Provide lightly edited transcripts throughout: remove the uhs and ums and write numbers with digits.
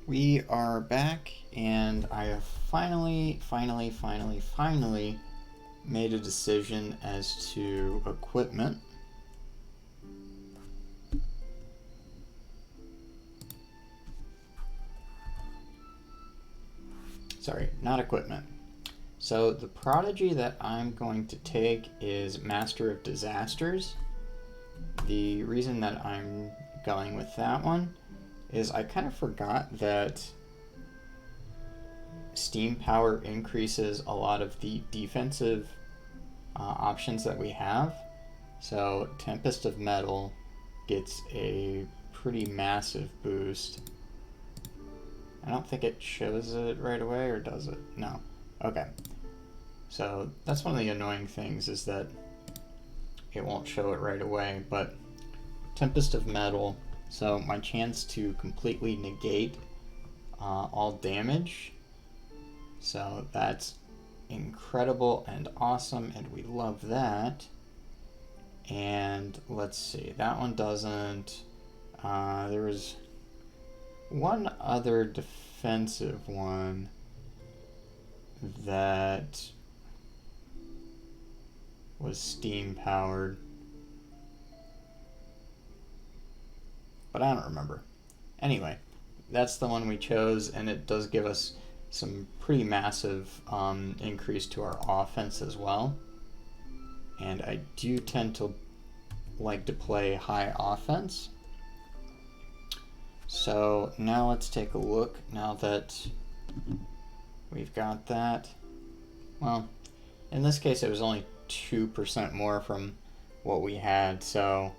We are back, and I have finally made a decision as to equipment. Sorry, not equipment. So the prodigy that I'm going to take is Master of Disasters. The reason that I'm going with that one is I kind of forgot that steam power increases a lot of the defensive options that we have. So Tempest of Metal gets a pretty massive boost. I don't think it shows it right away, or does it? No. Okay. So that's one of the annoying things, is that it won't show it right away, but Tempest of Metal, so my chance to completely negate all damage. So that's incredible and awesome, and we love that. And let's see, that one doesn't. There was one other defensive one that was steam powered, but I don't remember. Anyway, that's the one we chose, and it does give us some pretty massive increase to our offense as well. And I do tend to like to play high offense. So now let's take a look, now that we've got that. Well, in this case it was only 2% more from what we had, so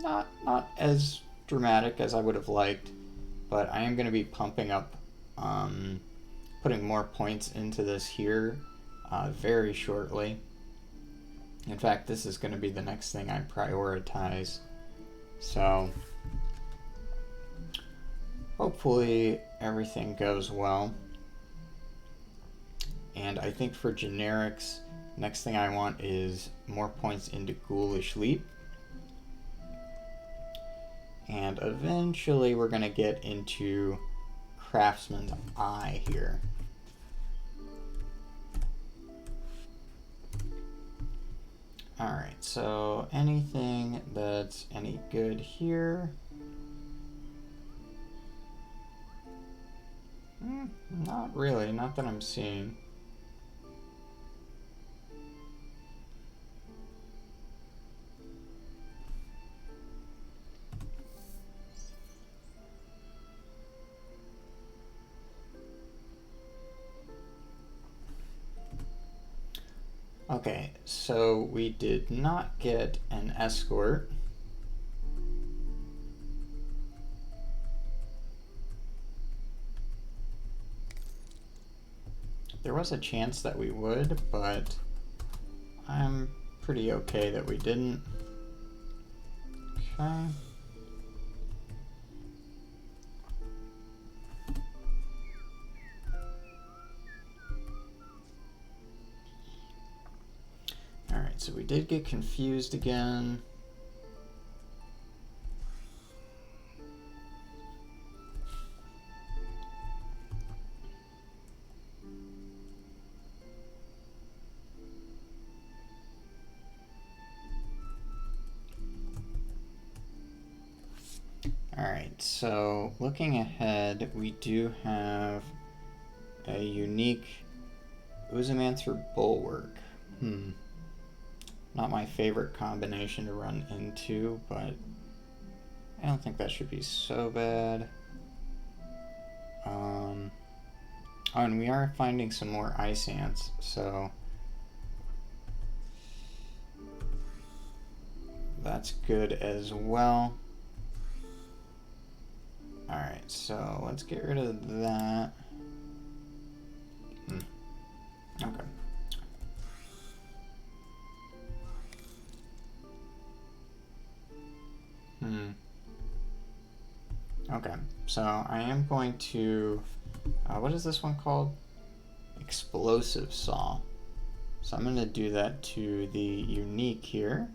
not as dramatic as I would have liked, but I am going to be pumping up, putting more points into this here very shortly. In fact, this is going to be the next thing I prioritize. So hopefully everything goes well. And I think for generics, next thing I want is more points into Ghoulish Leap. And eventually we're going to get into Craftsman's Eye here. Alright, so anything that's any good here? Not really, not that I'm seeing. Okay, so we did not get an escort. There was a chance that we would, but I'm pretty okay that we didn't. Okay. Alright, so we did get confused again. Alright, so looking ahead, we do have a unique Oozamancer Bulwark. Not my favorite combination to run into, but I don't think that should be so bad. Oh, and we are finding some more ice ants, so that's good as well. Alright, so let's get rid of that. Okay. Okay, so I am going to, what is this one called? Explosive Saw. So I'm going to do that to the unique here.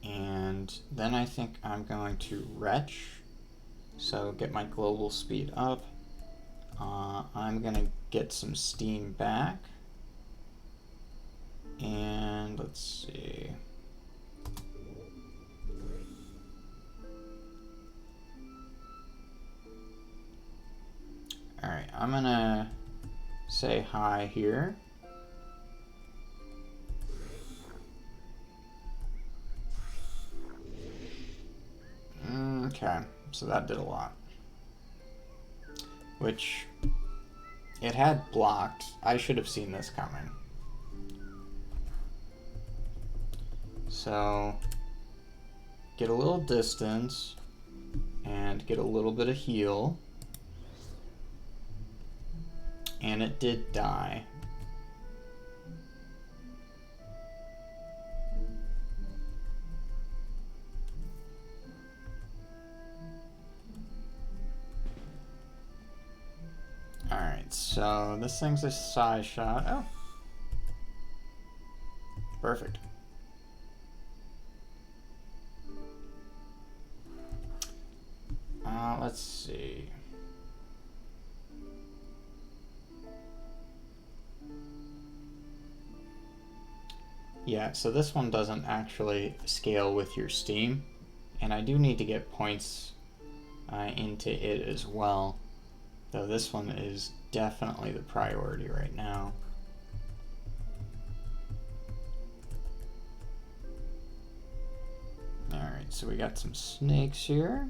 And then I think I'm going to retch So get my global speed up. I'm gonna get some steam back. And let's see. Alright, I'm gonna say hi here. Okay, so that did a lot. Which, it had blocked. I should have seen this coming. So, get a little distance, and get a little bit of heal. And it did die. Alright, so this thing's a size shot. Oh. Perfect. Let's see. Yeah, so this one doesn't actually scale with your Steam, and I do need to get points into it as well, though this one is definitely the priority right now. Alright, so we got some snakes here.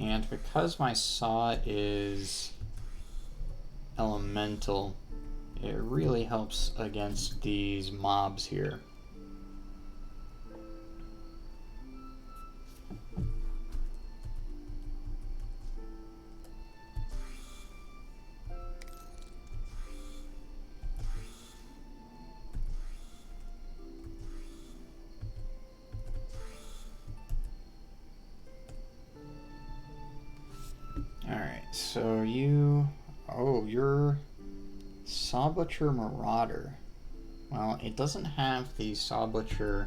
And because my saw is elemental, it really helps against these mobs here. So you're Sawbutcher Marauder. Well, it doesn't have the Sawbutcher,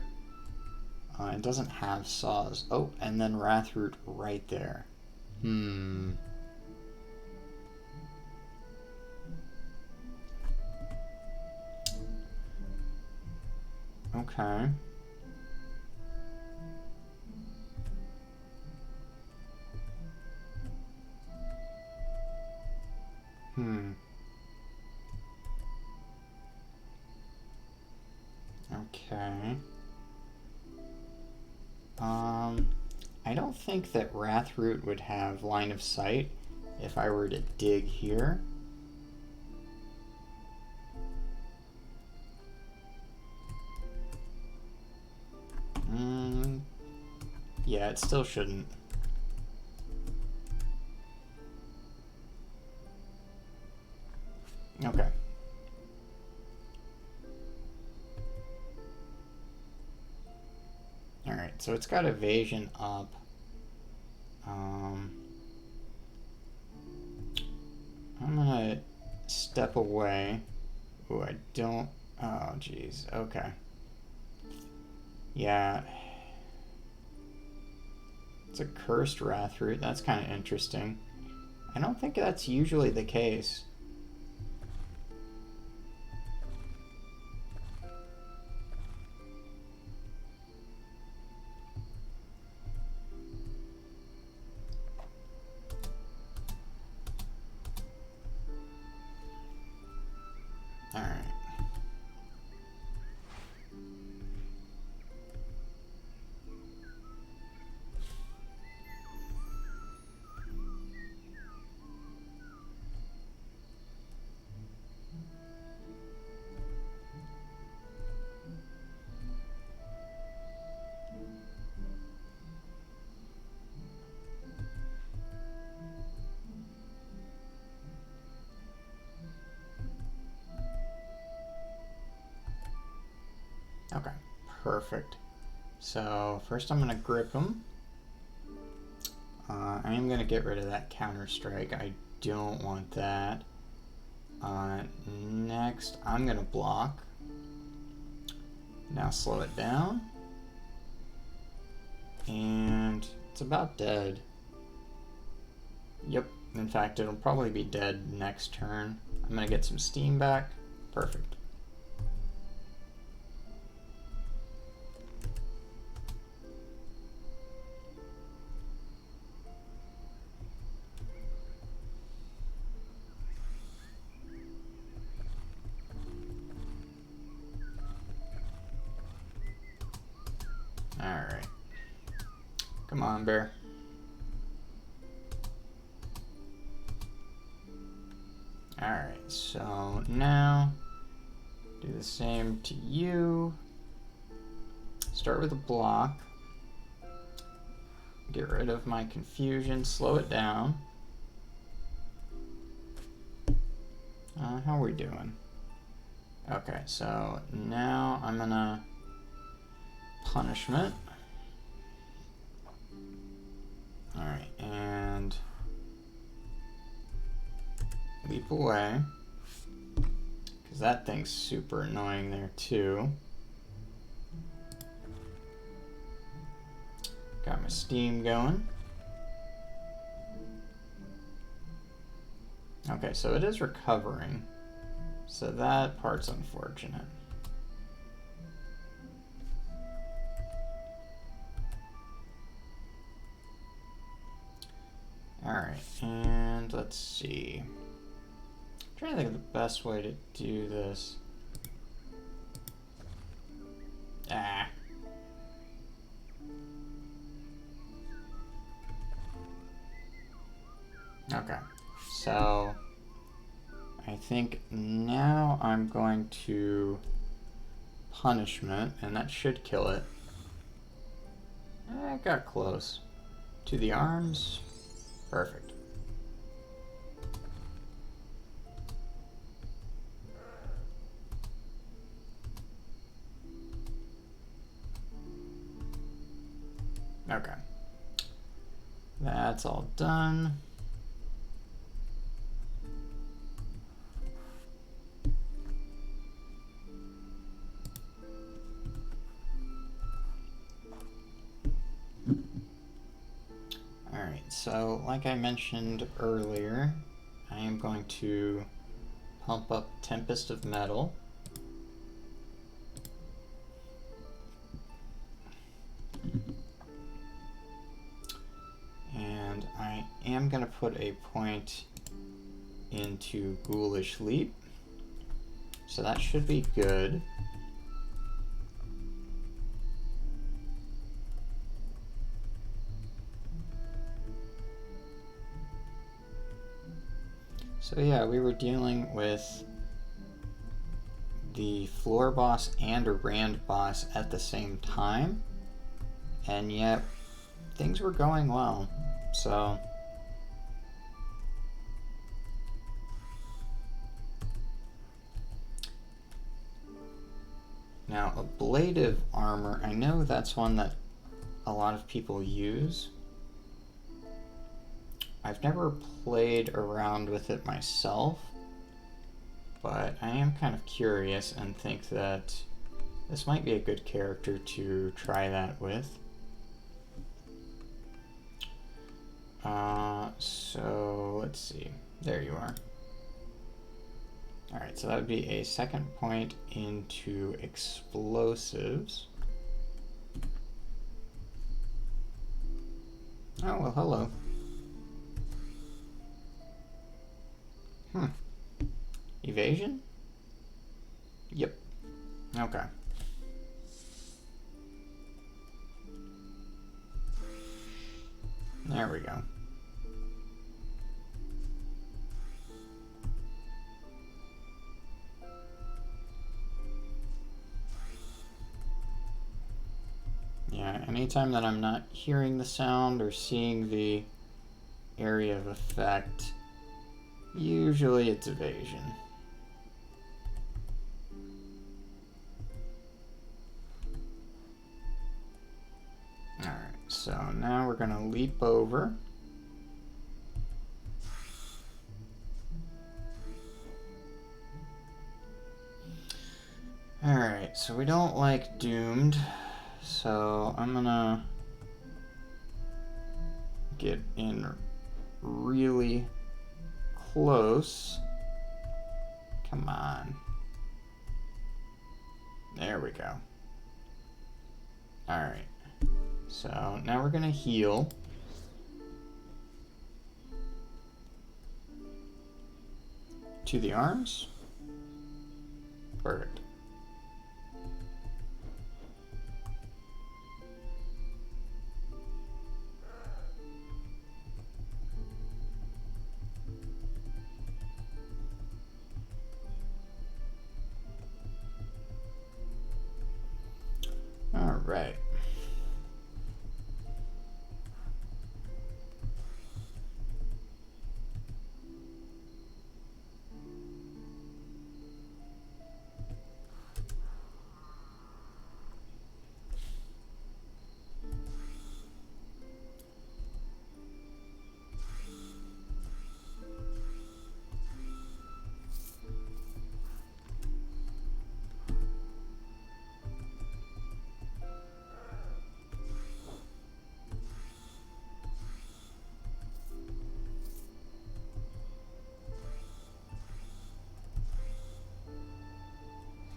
it doesn't have saws. Oh, and then Wrathroot right there. Okay. Okay. I don't think that Wrathroot would have line of sight if I were to dig here. Yeah, it still shouldn't. Okay. Alright, so it's got evasion up. I'm gonna step away. Ooh, I don't... Oh, jeez. Okay. Yeah. It's a cursed Wrathroot. That's kind of interesting. I don't think that's usually the case. Okay, perfect. So first I'm going to grip him. I am going to get rid of that counter strike. I don't want that. Next, I'm going to block. Now slow it down. And it's about dead. Yep, in fact, it'll probably be dead next turn. I'm gonna get some steam back. Perfect. Alright. Come on, bear. Alright, so now do the same to you. Start with a block. Get rid of my confusion, slow it down. How are we doing? Okay, so now I'm gonna punishment. Alright, and leap away, because that thing's super annoying there too. Got my steam going. Okay, so it is recovering, so that part's unfortunate. Alright, and let's see. I'm trying to think of the best way to do this. Ah. Okay, so I think now I'm going to punishment, and that should kill it. I got close. To the arms. Perfect. Okay. That's all done. Alright, so like I mentioned earlier, I am going to pump up Tempest of Metal. And I am going to put a point into Ghoulish Leap. So that should be good. So yeah, we were dealing with the floor boss and a Rand boss at the same time, and yet things were going well. So now ablative armor, I know that's one that a lot of people use. I've never played around with it myself, but I am kind of curious and think that this might be a good character to try that with. So let's see. There you are. Alright, so that would be a second point into explosives. Oh, well, hello. Evasion? Yep. Okay. There we go. Yeah, anytime that I'm not hearing the sound or seeing the area of effect, usually it's evasion. Alright, so now we're going to leap over. Alright, so we don't like doomed, so I'm gonna get in really close. Come on. There we go. Alright, so now we're gonna heal. To the arms. Perfect.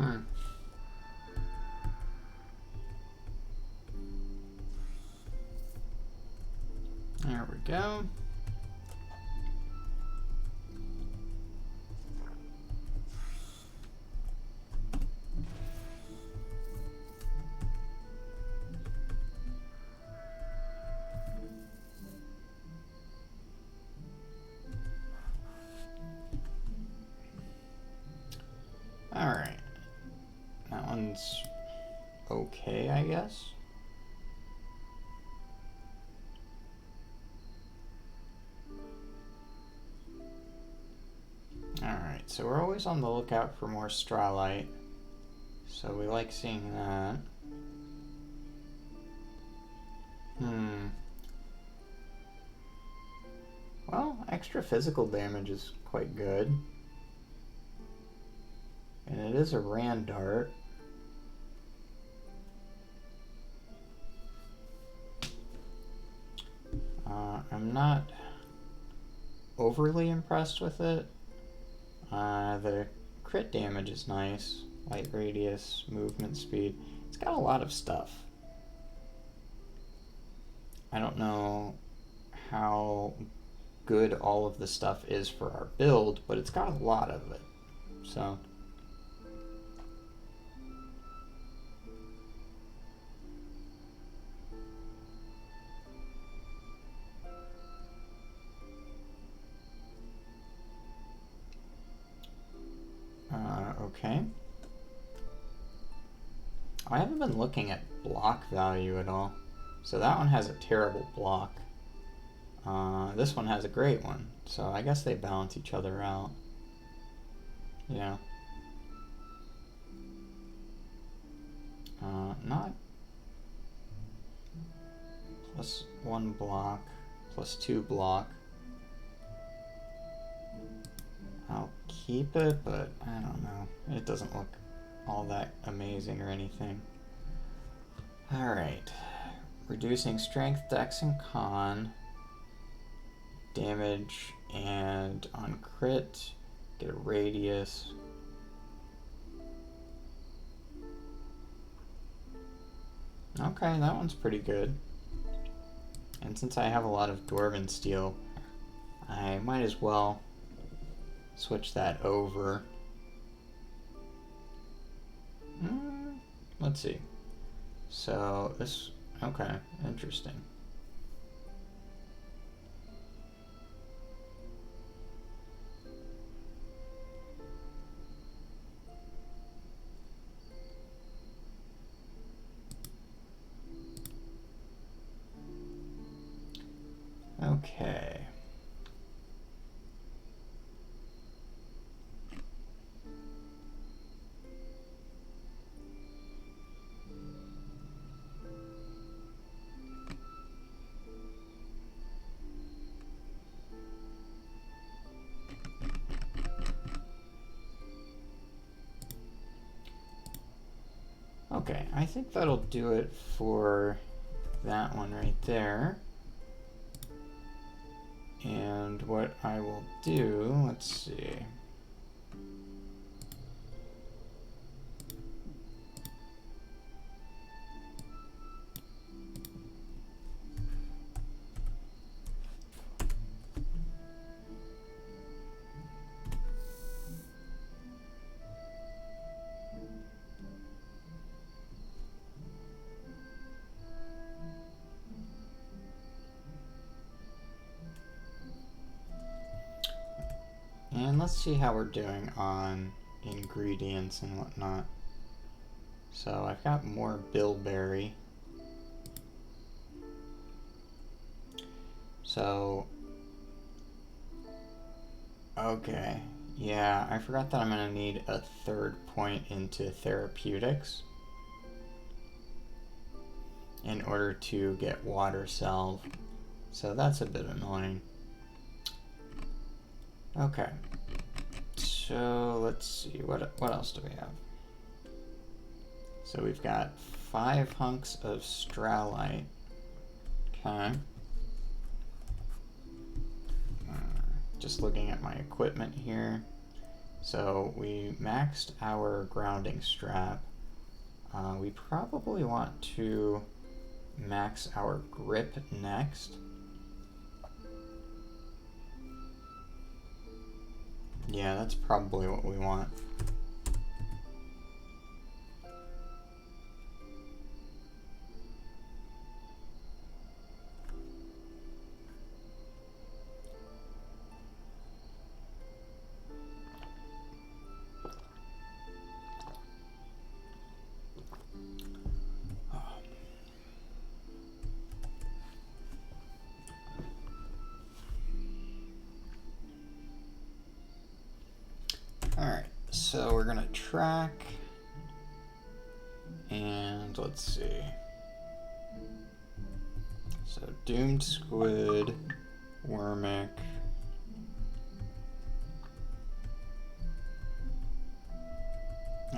All right. There we go. All right. That one's okay, I guess. Alright, so we're always on the lookout for more Strawlight. So we like seeing that. Well, extra physical damage is quite good. And it is a Rand Dart. I'm not overly impressed with it. The crit damage is nice. Light radius, movement speed. It's got a lot of stuff. I don't know how good all of the stuff is for our build, but it's got a lot of it. So okay. I haven't been looking at block value at all. So that one has a terrible block. This one has a great one. So I guess they balance each other out. Yeah. Not +1 block, +2 block. I'll keep it, but I don't know. It doesn't look all that amazing or anything. Alright. Reducing strength, dex, and con. Damage, and on crit, get a radius. Okay, that one's pretty good. And since I have a lot of Dwarven Steel, I might as well switch that over. Let's see. So this, okay, interesting. Okay. Okay, I think that'll do it for that one right there. And what I will do, let's see. And let's see how we're doing on ingredients and whatnot. So I've got more bilberry. So, okay. Yeah, I forgot that I'm gonna need a third point into therapeutics in order to get water salve. So that's a bit annoying. Okay. So let's see, what else do we have? So we've got 5 hunks of stralite. Okay. Just looking at my equipment here. So we maxed our grounding strap. We probably want to max our grip next. Yeah, that's probably what we want. Alright, so we're gonna track, and let's see. So doomed squid, wormic.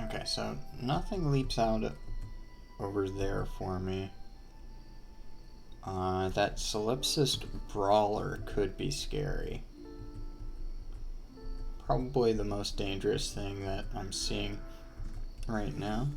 Okay, so nothing leaps out over there for me. That solipsist brawler could be scary. Probably the most dangerous thing that I'm seeing right now.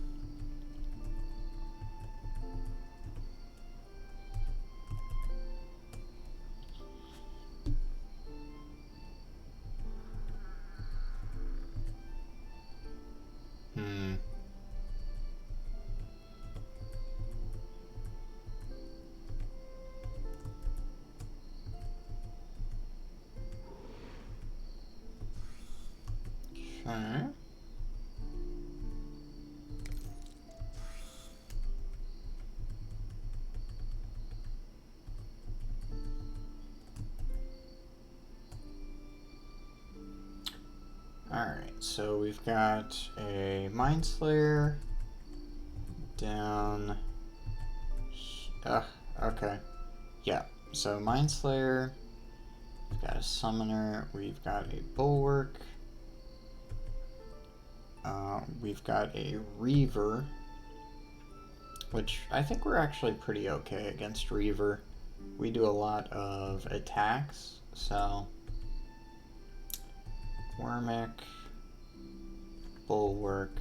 Okay. Alright, so we've got a Mind Slayer down. Okay. Yeah, so Mind Slayer, we've got a Summoner, we've got a Bulwark, we've got a Reaver, which I think we're actually pretty okay against Reaver. We do a lot of attacks, so Wormic, Bulwark.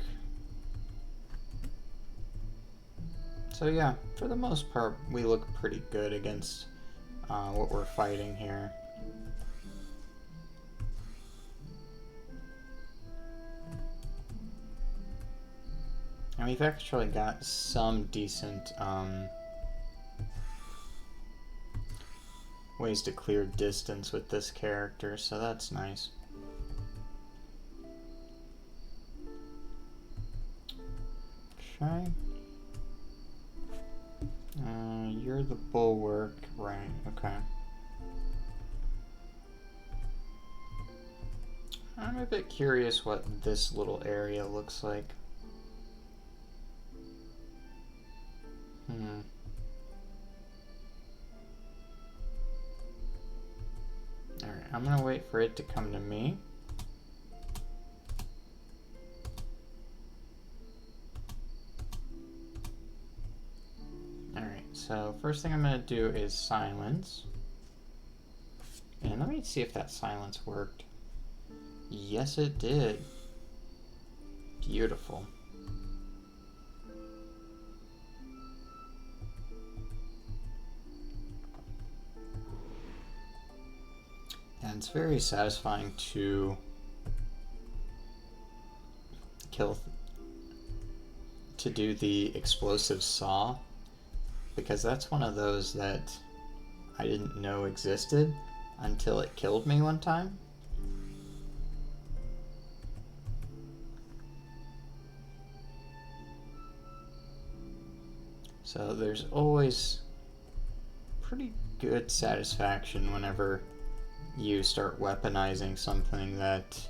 So yeah, for the most part, we look pretty good against what we're fighting here. And we've actually got some decent ways to clear distance with this character, so that's nice. Okay. You're the Bulwark, right, okay. I'm a bit curious what this little area looks like. Alright, I'm gonna wait for it to come to me. so first thing I'm going to do is silence. And let me see if that silence worked. Yes, it did. Beautiful. And it's very satisfying to do the explosive saw, because that's one of those that I didn't know existed until it killed me one time. So there's always pretty good satisfaction whenever you start weaponizing something that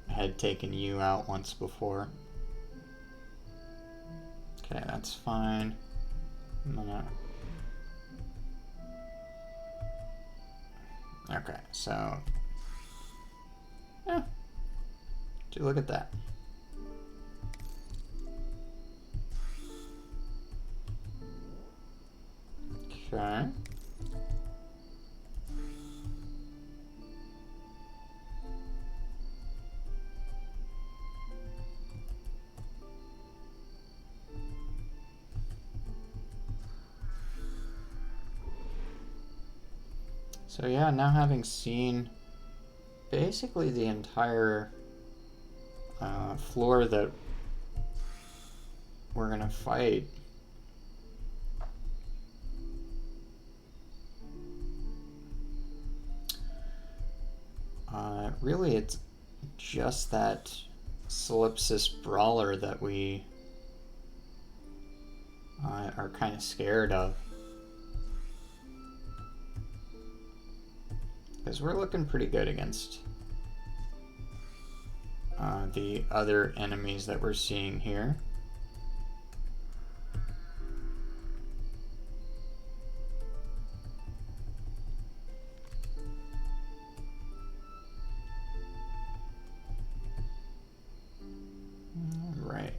had taken you out once before. Okay, that's fine. Okay, so... yeah. Would you look at that? Okay. So yeah, now having seen basically the entire floor that we're gonna fight, really it's just that Solipsis Brawler that we are kind of scared of. Because we're looking pretty good against the other enemies that we're seeing here. Right.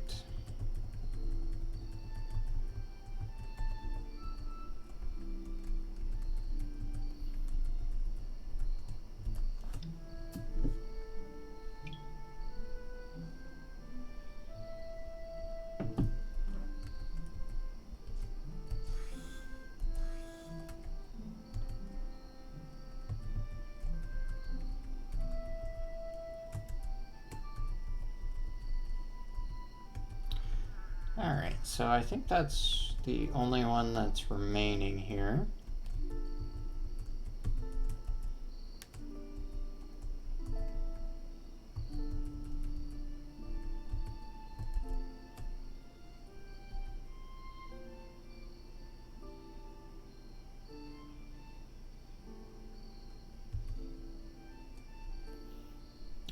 Alright, so I think that's the only one that's remaining here.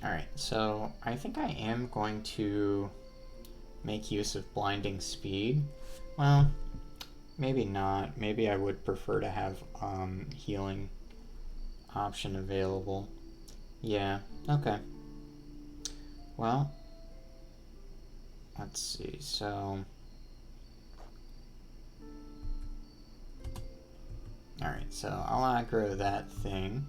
Alright, so I think I am going to make use of blinding speed. Well, maybe not. Maybe I would prefer to have healing option available. Yeah, okay. Well, let's see, so... Alright, so I'll aggro that thing.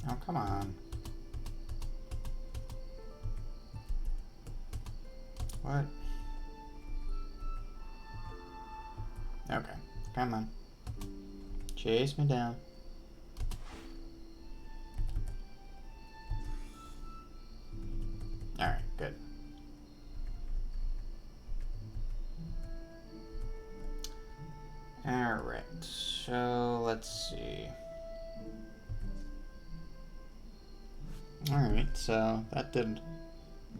Oh, come on. What? Okay, come on. Chase me down. Alright, good. Alright, so let's see. Alright, so that did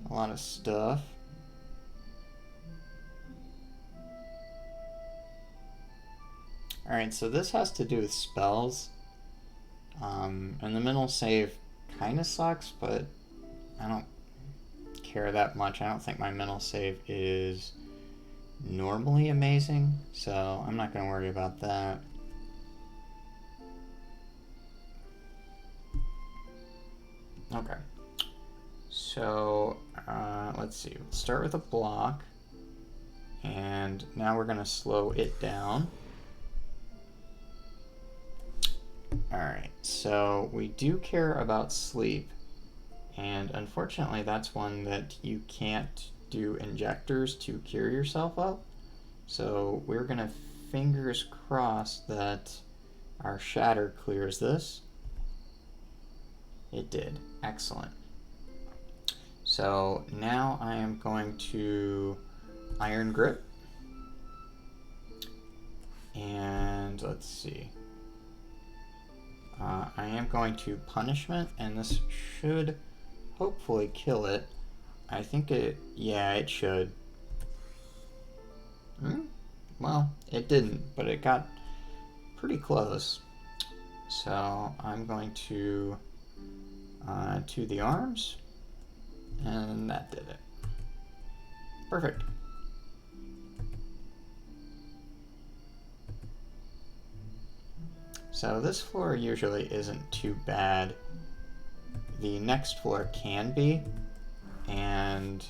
a lot of stuff. Alright, so this has to do with spells. And the mental save kind of sucks, but I don't care that much. I don't think my mental save is normally amazing, so I'm not going to worry about that. Okay. So let's see. We'll start with a block, and now we're going to slow it down. Alright, so we do care about sleep, and unfortunately that's one that you can't do injectors to cure yourself of. So we're going to fingers crossed that our shatter clears this. It did. Excellent. So now I am going to Iron Grip. And let's see. I am going to Punishment, and this should hopefully kill it. I think yeah, it should. Well, it didn't, but it got pretty close. So I'm going to the arms, and that did it. Perfect. So this floor usually isn't too bad. The next floor can be, and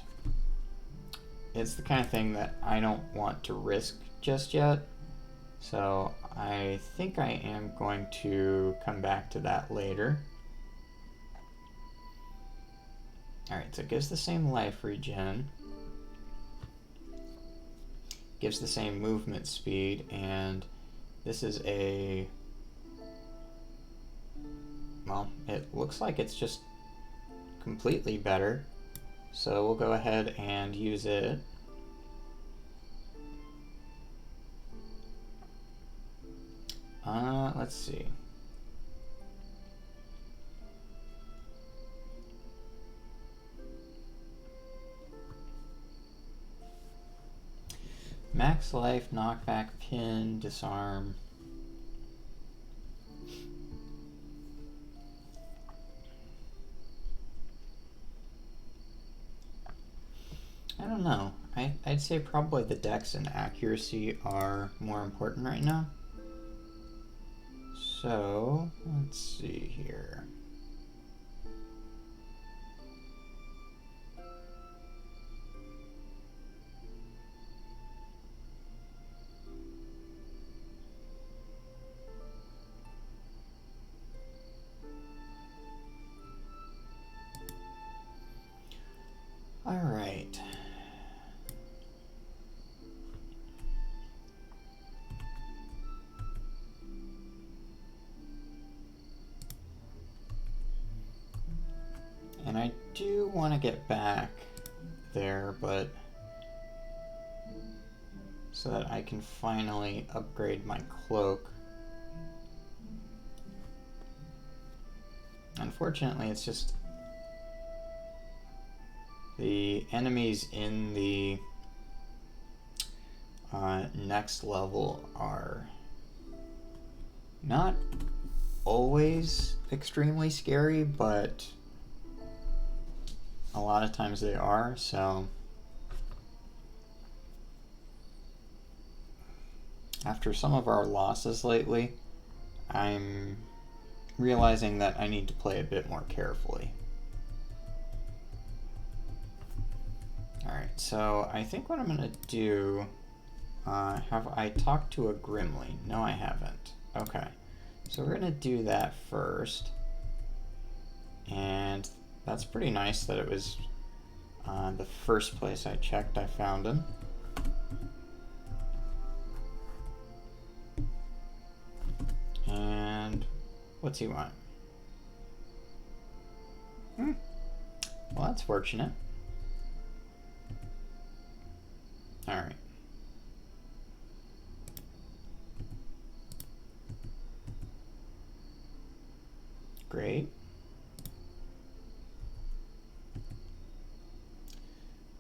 it's the kind of thing that I don't want to risk just yet. So I think I am going to come back to that later. Alright, so it gives the same life regen, gives the same movement speed, and this is a... well, it looks like it's just completely better. So we'll go ahead and use it. Let's see. Max life, knockback, pin, disarm. I don't know. I'd say probably the dex and accuracy are more important right now. So, let's see here. All right. And I do want to get back there, but so that I can finally upgrade my cloak. Unfortunately, it's just the enemies in the next level are not always extremely scary, but a lot of times they are, so after some of our losses lately, I'm realizing that I need to play a bit more carefully. Alright, so I think what I'm going to do, have I talked to a Grimly? No, I haven't. Okay, so we're going to do that first. And that's pretty nice that it was the first place I checked I found him. And what's he want? Well, that's fortunate. All right. Great.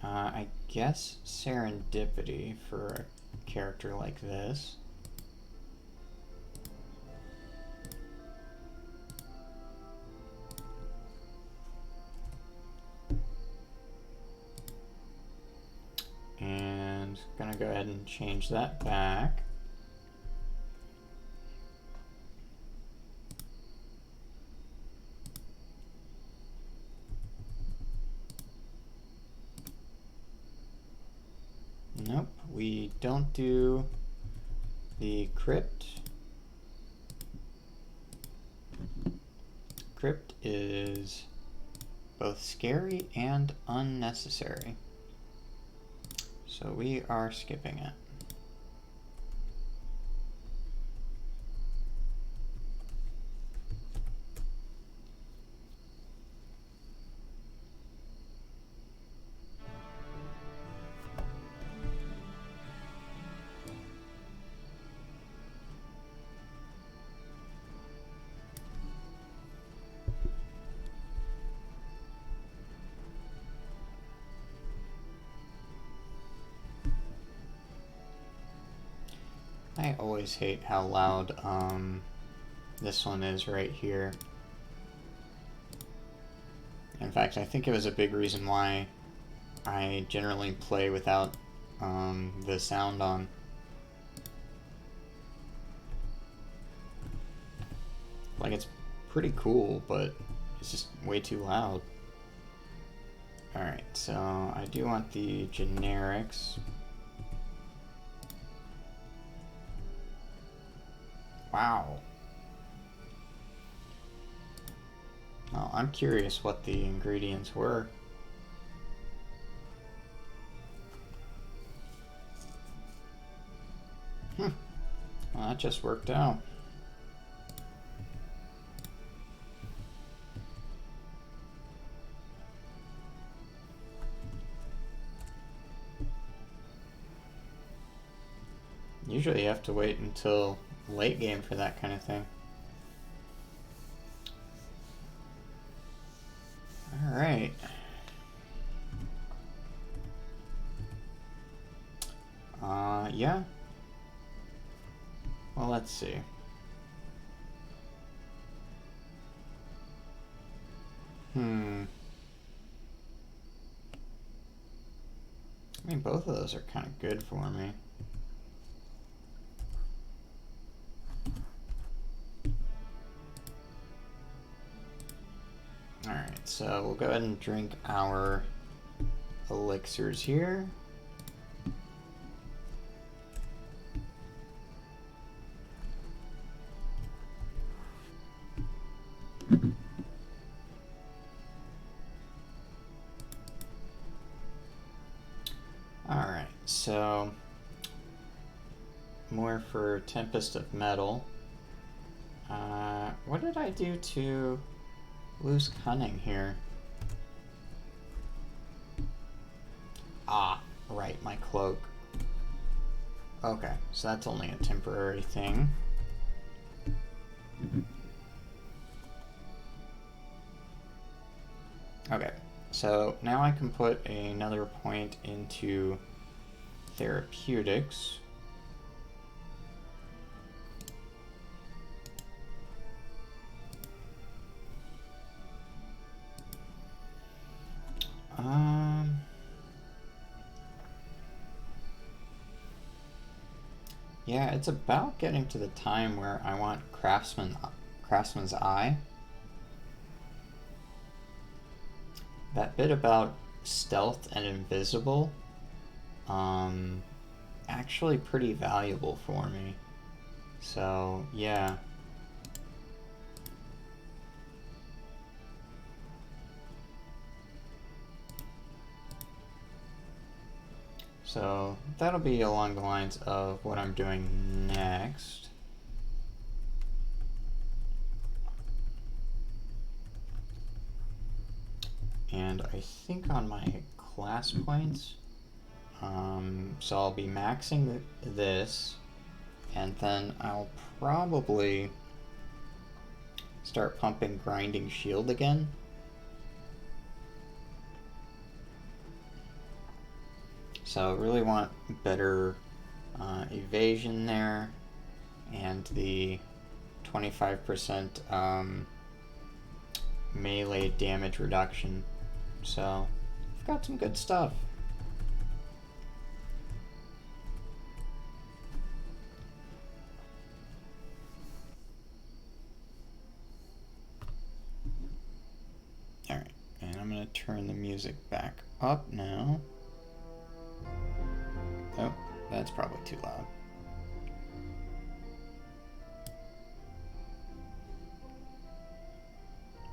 I guess serendipity for a character like this. And gonna go ahead and change that back. we don't do the crypt. Crypt is both scary and unnecessary. So we are skipping it. I always hate how loud this one is right here. In fact, I think it was a big reason why I generally play without the sound on. Like, it's pretty cool, but it's just way too loud. Alright, so I do want the generics. Wow. Well, I'm curious what the ingredients were. Well, that just worked out. Usually you have to wait until late game for that kind of thing. Alright. Yeah. Well, let's see. I mean, both of those are kind of good for me. Alright, so we'll go ahead and drink our elixirs here. Alright, so more for Tempest of Metal. What did I do to lose cunning here? Ah, right, my cloak. Okay, so that's only a temporary thing. Okay, so now I can put another point into therapeutics. Yeah, it's about getting to the time where I want Craftsman's Eye. That bit about stealth and invisible, actually pretty valuable for me. So, yeah. So that'll be along the lines of what I'm doing next. And I think on my class points, so I'll be maxing this, and then I'll probably start pumping Grinding Shield again. So really want better evasion there, and the 25% melee damage reduction. So I've got some good stuff. Alright, and I'm going to turn the music back up now. Oh, That's probably too loud.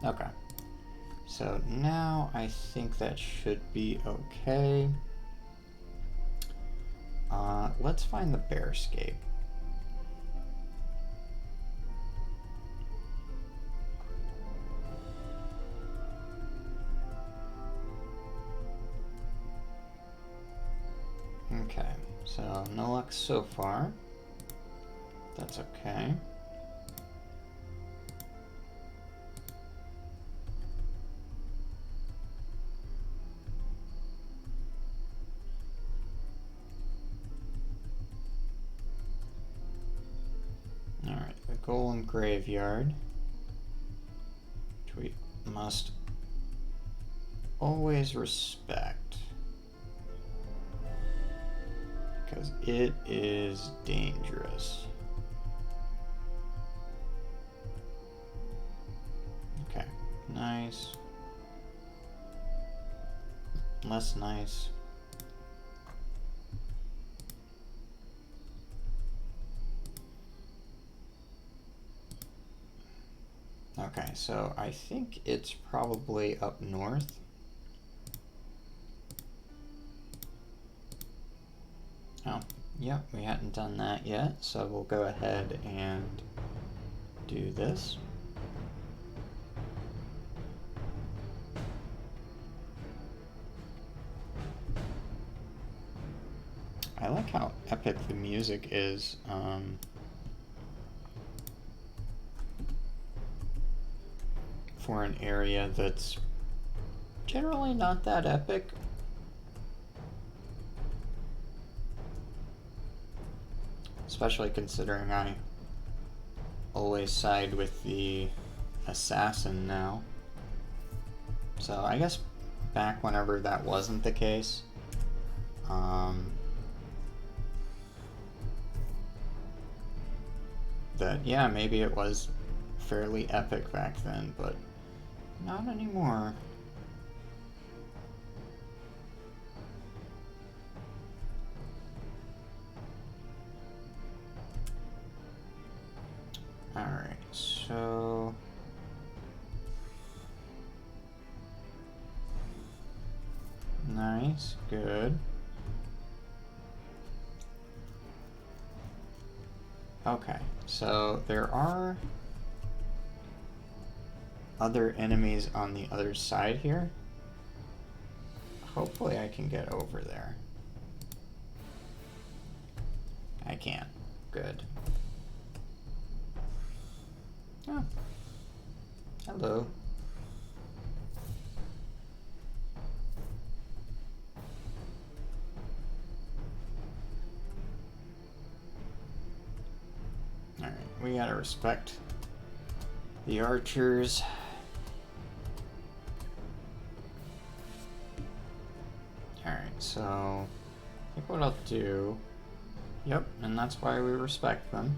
Okay. So now I think that should be okay. Let's find the bearscape. Okay, so no luck so far. That's okay. Alright, the golem graveyard, which we must always respect, because it is dangerous. Okay, nice. Less nice. Okay, so I think it's probably up north. Oh, yep, we hadn't done that yet, so we'll go ahead and do this. I like how epic the music is. For an area that's generally not that epic. Especially considering I always side with the assassin now. So I guess back whenever that wasn't the case, that, yeah, maybe it was fairly epic back then, but not anymore. Alright, so nice, good. Okay, so there are other enemies on the other side here. Hopefully I can get over there. I can. Good. Oh. Hello. Alright, we gotta respect the archers. Alright, so I think what I'll do, yep, and that's why we respect them.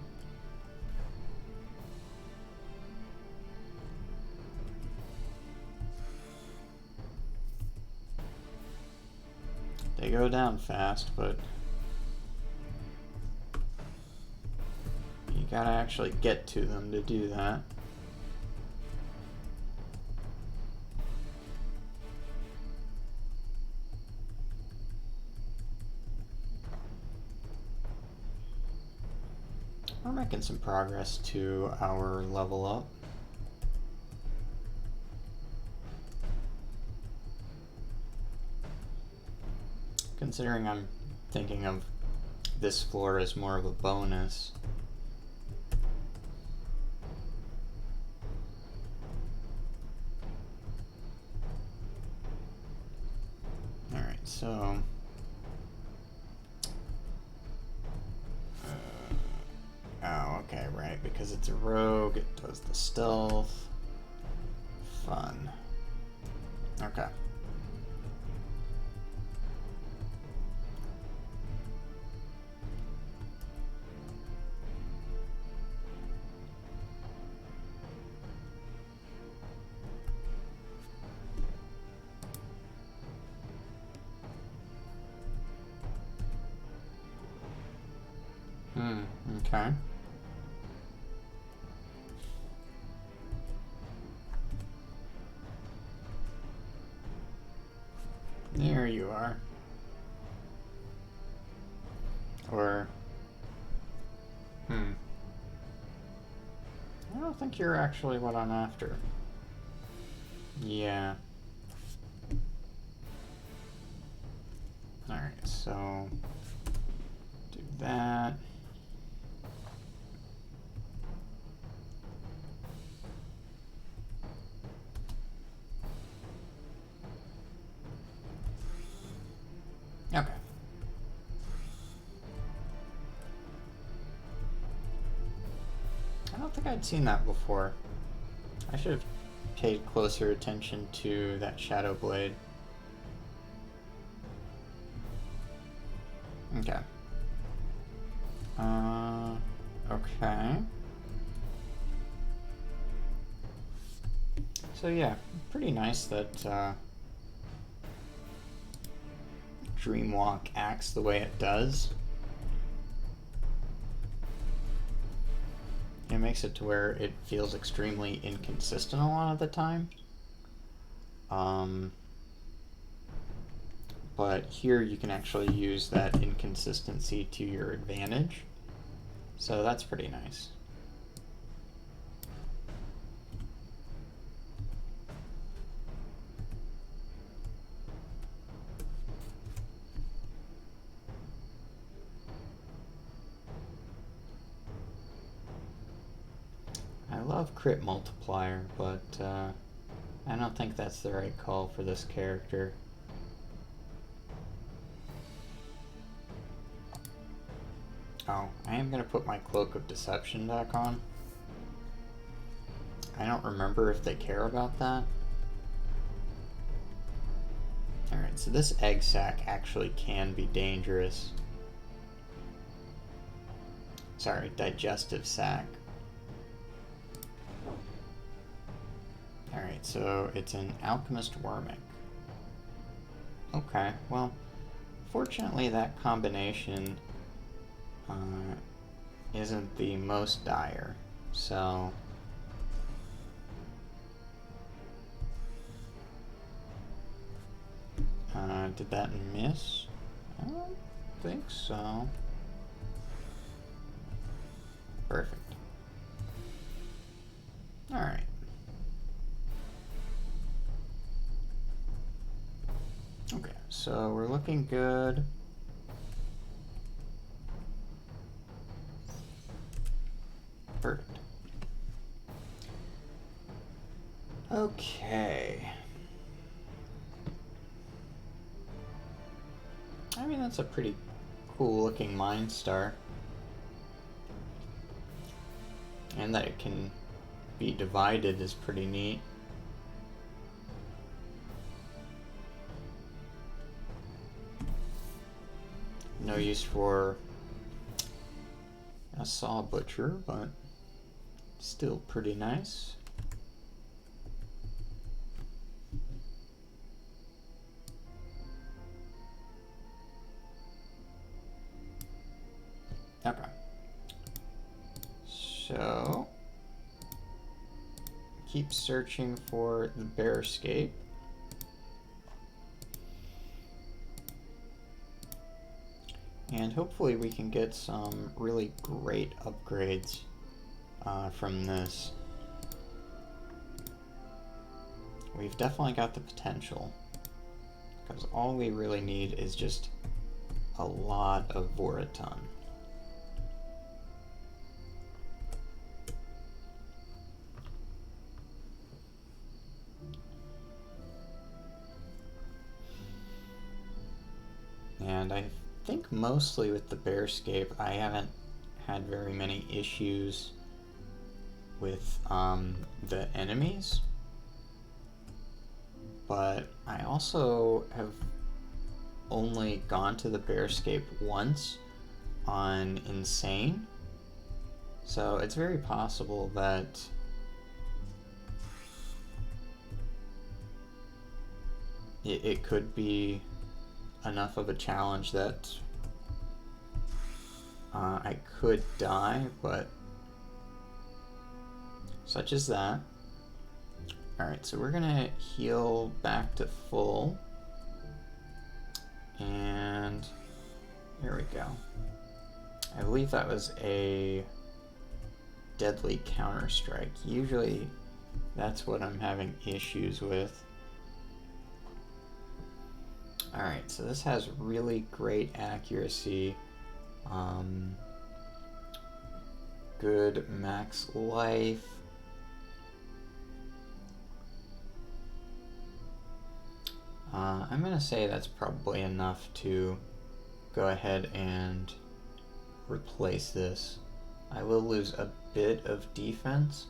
They go down fast, but you gotta actually get to them to do that. We're making some progress to our level up. Considering I'm thinking of this floor as more of a bonus. Alright, so oh, okay, right, because it's a rogue, it does the stealth. Fun. Okay. Okay. There you are. Or... I don't think you're actually what I'm after. Yeah. Alright, so... do that. Okay. I don't think I'd seen that before. I should have paid closer attention to that shadow blade. Okay. Okay. So yeah, pretty nice that Dreamwalk acts the way it does. It makes it to where it feels extremely inconsistent a lot of the time. But here you can actually use that inconsistency to your advantage. So that's pretty nice. I love crit multiplier, but I don't think that's the right call for this character. Oh, I am going to put my Cloak of Deception back on. I don't remember if they care about that. Alright, so this egg sac actually can be dangerous. Sorry, digestive sac. Alright, so it's an Alchemist Wormic. Okay, well, fortunately that combination isn't the most dire, so... did that miss? I don't think so. Perfect. Alright. Okay, so we're looking good. Perfect. Okay. I mean, that's a pretty cool looking Mind Star. And that it can be divided is pretty neat. No use for a Sawbutcher, but still pretty nice. Okay. So, keep searching for the bear escape. And hopefully we can get some really great upgrades from this. We've definitely got the potential, because all we really need is just a lot of Voraton. And I think mostly with the Bearscape, I haven't had very many issues with the enemies. But I also have only gone to the Bearscape once on Insane. So it's very possible that it could be enough of a challenge that I could die, but such as that. Alright, so we're gonna heal back to full. And there we go. I believe that was a deadly counter-strike. Usually that's what I'm having issues with. Alright, so this has really great accuracy. Good max life. I'm gonna say that's probably enough to go ahead and replace this. I will lose a bit of defense,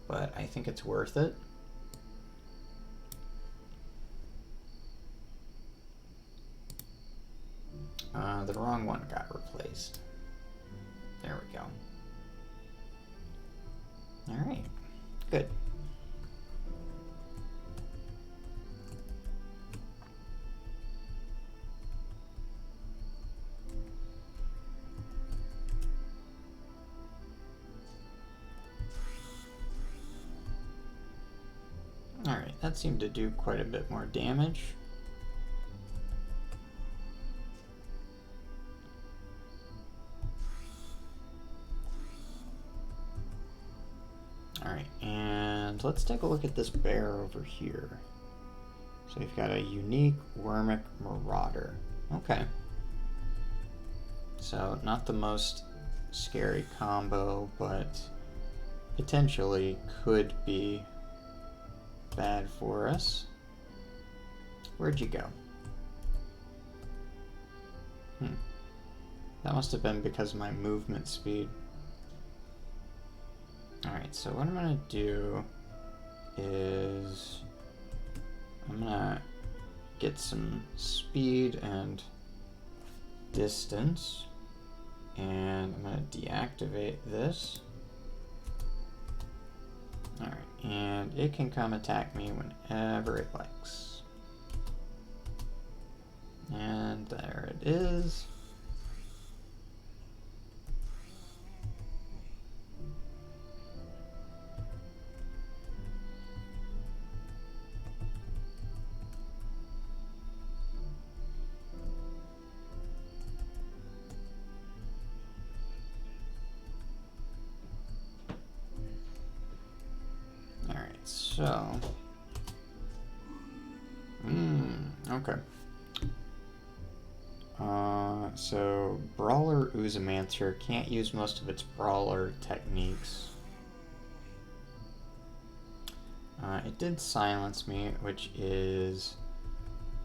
but I think it's worth it. The wrong one got replaced. There we go. Alright, good. Alright, that seemed to do quite a bit more damage. Alright, and let's take a look at this bear over here. So we've got a unique Wormic Marauder. Okay. So not the most scary combo, but potentially could be bad for us. Where'd you go? That must have been because of my movement speed. Alright, so what I'm gonna do is I'm gonna get some speed and distance, and I'm gonna deactivate this. Alright, and it can come attack me whenever it likes. And there it is. So, okay. So Brawler Oozamancer can't use most of its Brawler techniques. It did silence me, which is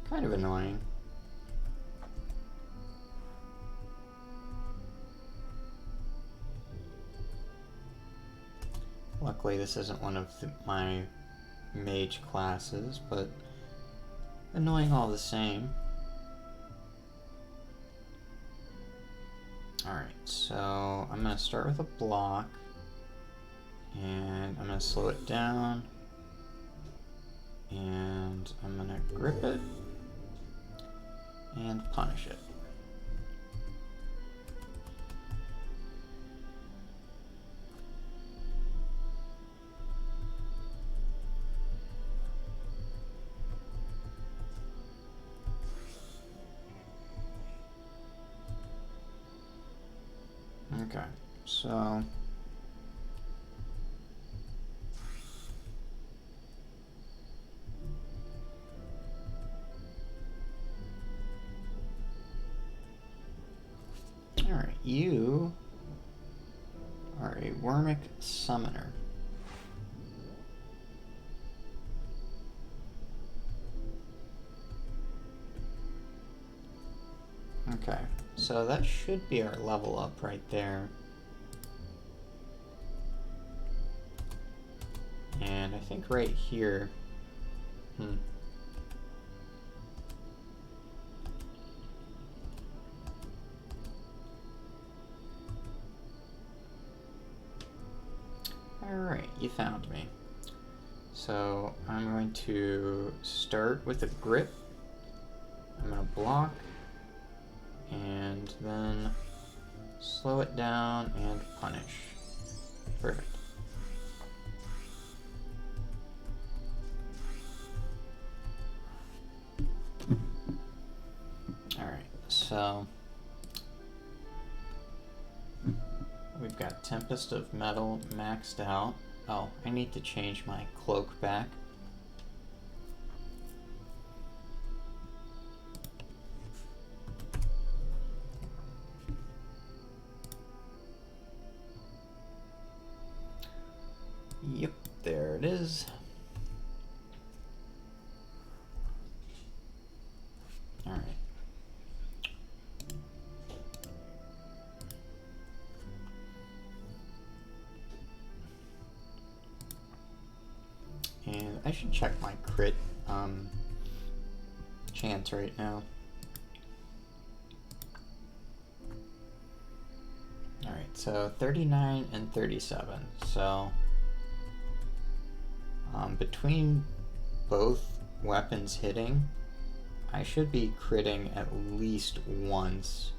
kind of annoying. Luckily, this isn't one of my mage classes, but annoying all the same. Alright, so I'm going to start with a block, and I'm going to slow it down, and I'm going to grip it, and punish it. Okay, so alright, you are a Wormic Summoner. Okay, so that should be our level up right there. And I think right here, Alright, you found me. So I'm going to start with a grip. I'm going to block, and then slow it down, and punish. Perfect. Alright, so we've got Tempest of Metal maxed out. Oh, I need to change my cloak back. Yep, there it is. All right. And I should check my crit chance right now. All right, so 39 and 37. So between both weapons hitting, I should be critting at least once.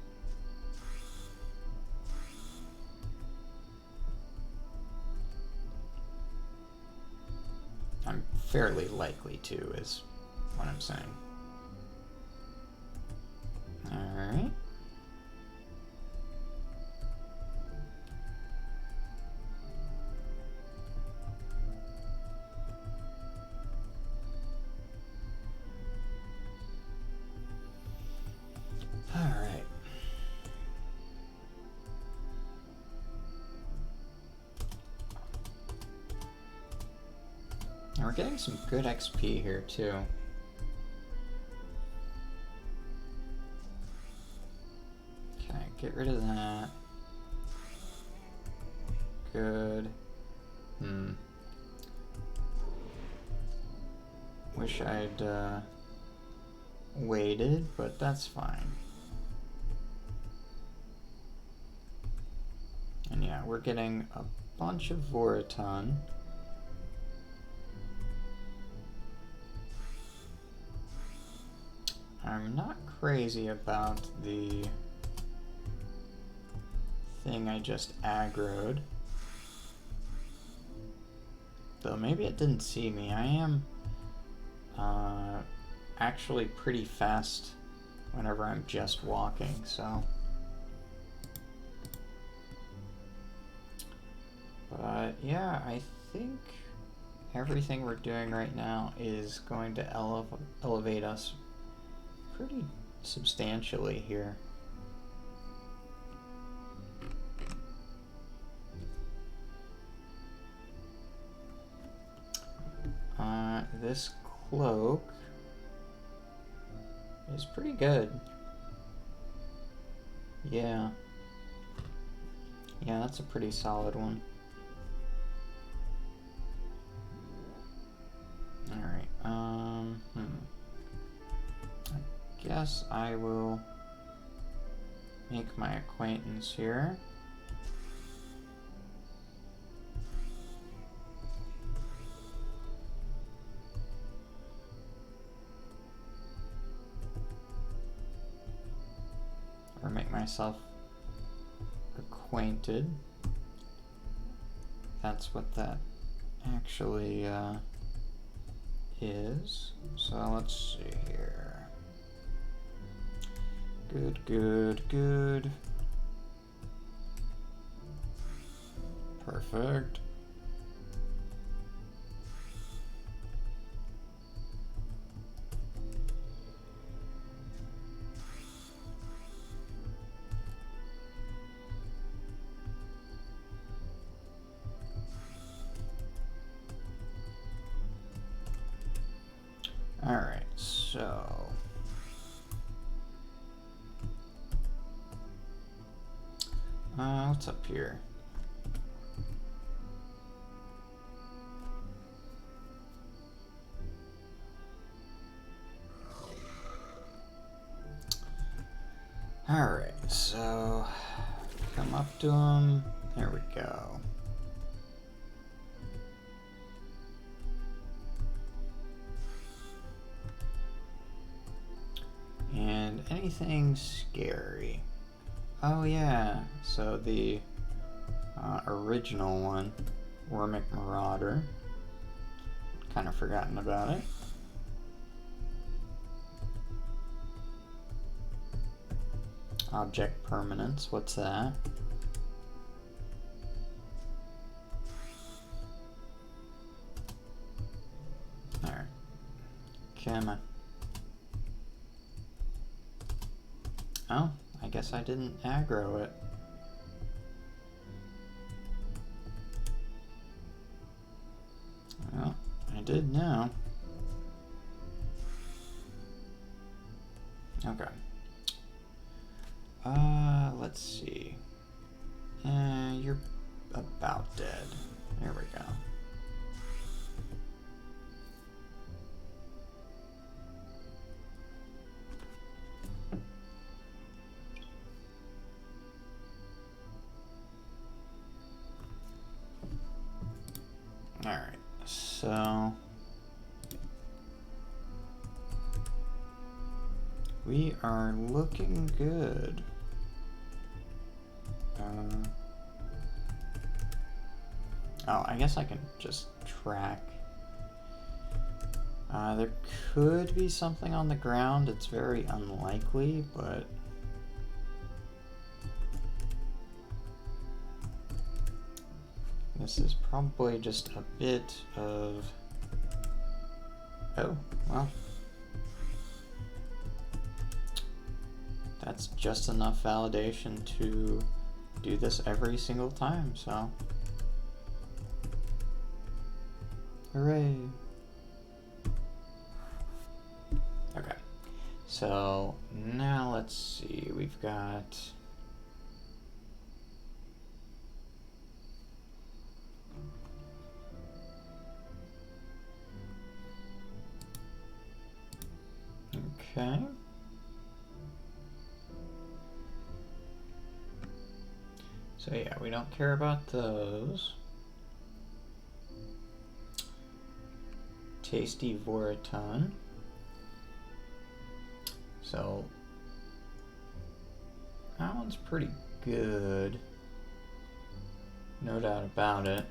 I'm fairly likely to, is what I'm saying. Alright. Alright. And we're getting some good XP here too. Okay, get rid of that. Good. Wish I'd waited, but that's fine. And yeah, we're getting a bunch of Voriton. I'm not crazy about the thing I just aggroed. Though maybe it didn't see me. I am actually pretty fast whenever I'm just walking, so. But yeah, I think everything we're doing right now is going to elevate us pretty substantially here. This cloak is pretty good. Yeah. Yeah, that's a pretty solid one. Alright, I guess I will make my acquaintance here. Or make myself acquainted. That's what that actually is. So let's see here. Good, good, good. Perfect. Alright, so what's up here? Alright, so come up to him. There we go. And anything scary? Oh yeah, so the original one, Wormic Marauder. Kind of forgotten about it. Object permanence, what's that? Alright. Come on. Oh, I guess I didn't aggro it. Well, I did now. Okay. Let's see. You're about dead. There we go. Alright, so we are looking good. Oh, I guess I can just track. There could be something on the ground. It's very unlikely, but this is probably just a bit of... Oh, well. That's just enough validation to do this every single time, so... Hooray! Okay, so now let's see, we've got... Okay. So yeah, we don't care about those. Tasty Voriton. So that one's pretty good. No doubt about it.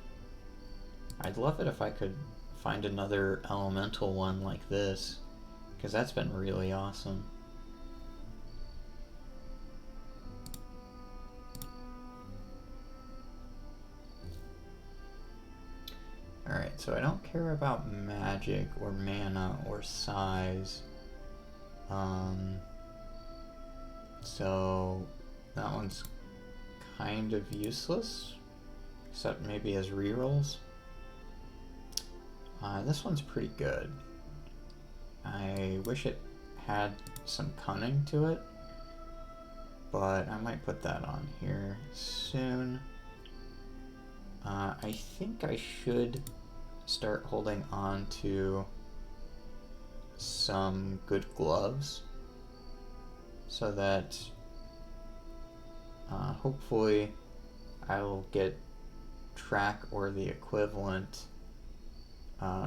I'd love it if I could find another elemental one like this, because that's been really awesome. Alright, so I don't care about magic or mana or size. So that one's kind of useless, except maybe as rerolls. This one's pretty good. I wish it had some cunning to it, but I might put that on here soon. I think I should start holding on to some good gloves so that hopefully I will get track or the equivalent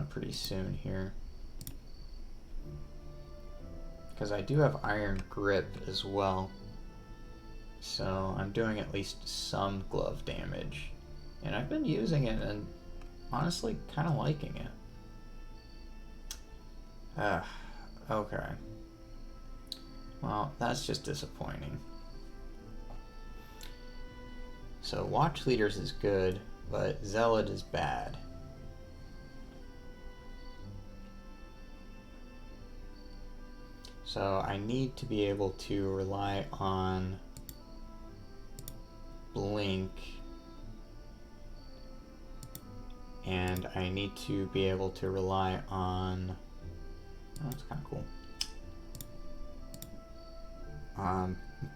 pretty soon here. Because I do have iron grip as well, so I'm doing at least some glove damage. And I've been using it and honestly kind of liking it. Okay. Well, that's just disappointing. So Watch Leaders is good, but Zealot is bad. So I need to be able to rely on Blink, and I need to be able to rely on... Oh, that's kind of cool.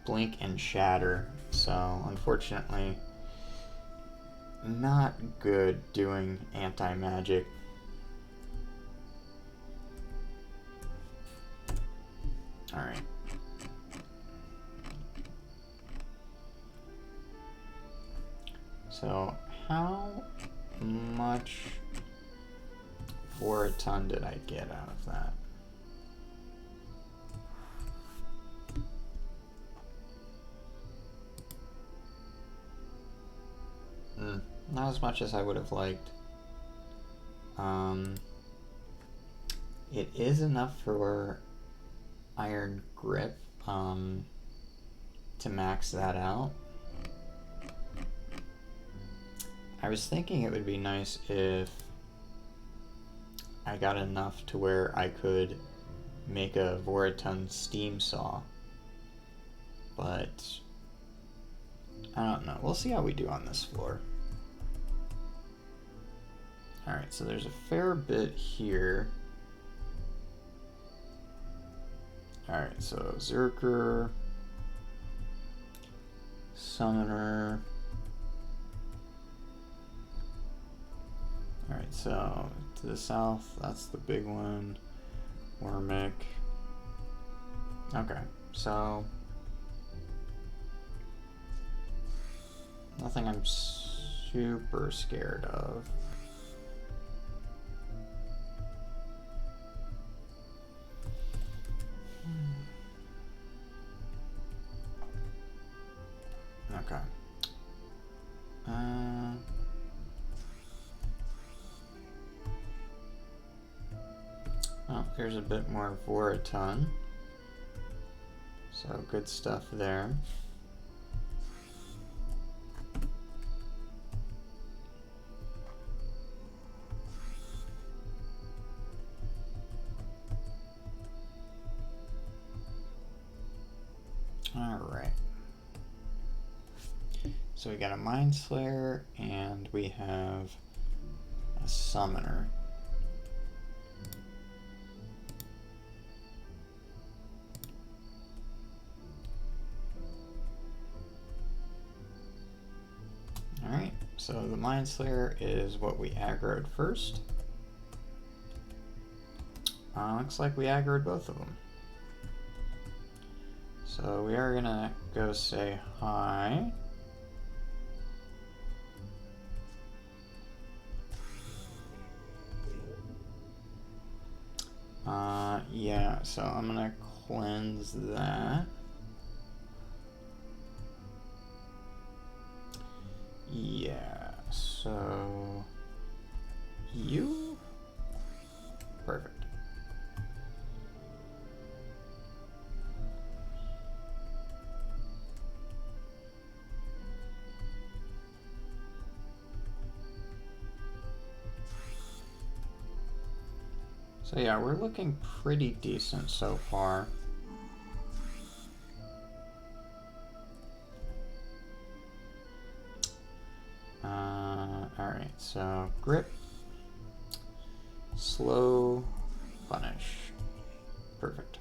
Blink and Shatter. So unfortunately, not good doing anti-magic. Alright. So how much for a ton did I get out of that? Not as much as I would have liked. It is enough for Iron Grip to max that out. I was thinking it would be nice if I got enough to where I could make a Voraton steam saw, but I don't know. We'll see how we do on this floor. Alright, so there's a fair bit here. Alright, so Zerker, Summoner. Alright, so to the south, that's the big one. Wormick. Okay, so nothing I'm super scared of. Okay. Oh, there's a bit more Voraton. So good stuff there. Alright. So we got a Mind Slayer and we have a Summoner. Alright, so the Mind Slayer is what we aggroed first. Looks like we aggroed both of them. So we are gonna go say hi. Yeah, so I'm gonna cleanse that. Yeah, so you? Perfect. So yeah, we're looking pretty decent so far. Alright, so grip, slow, punish. Perfect.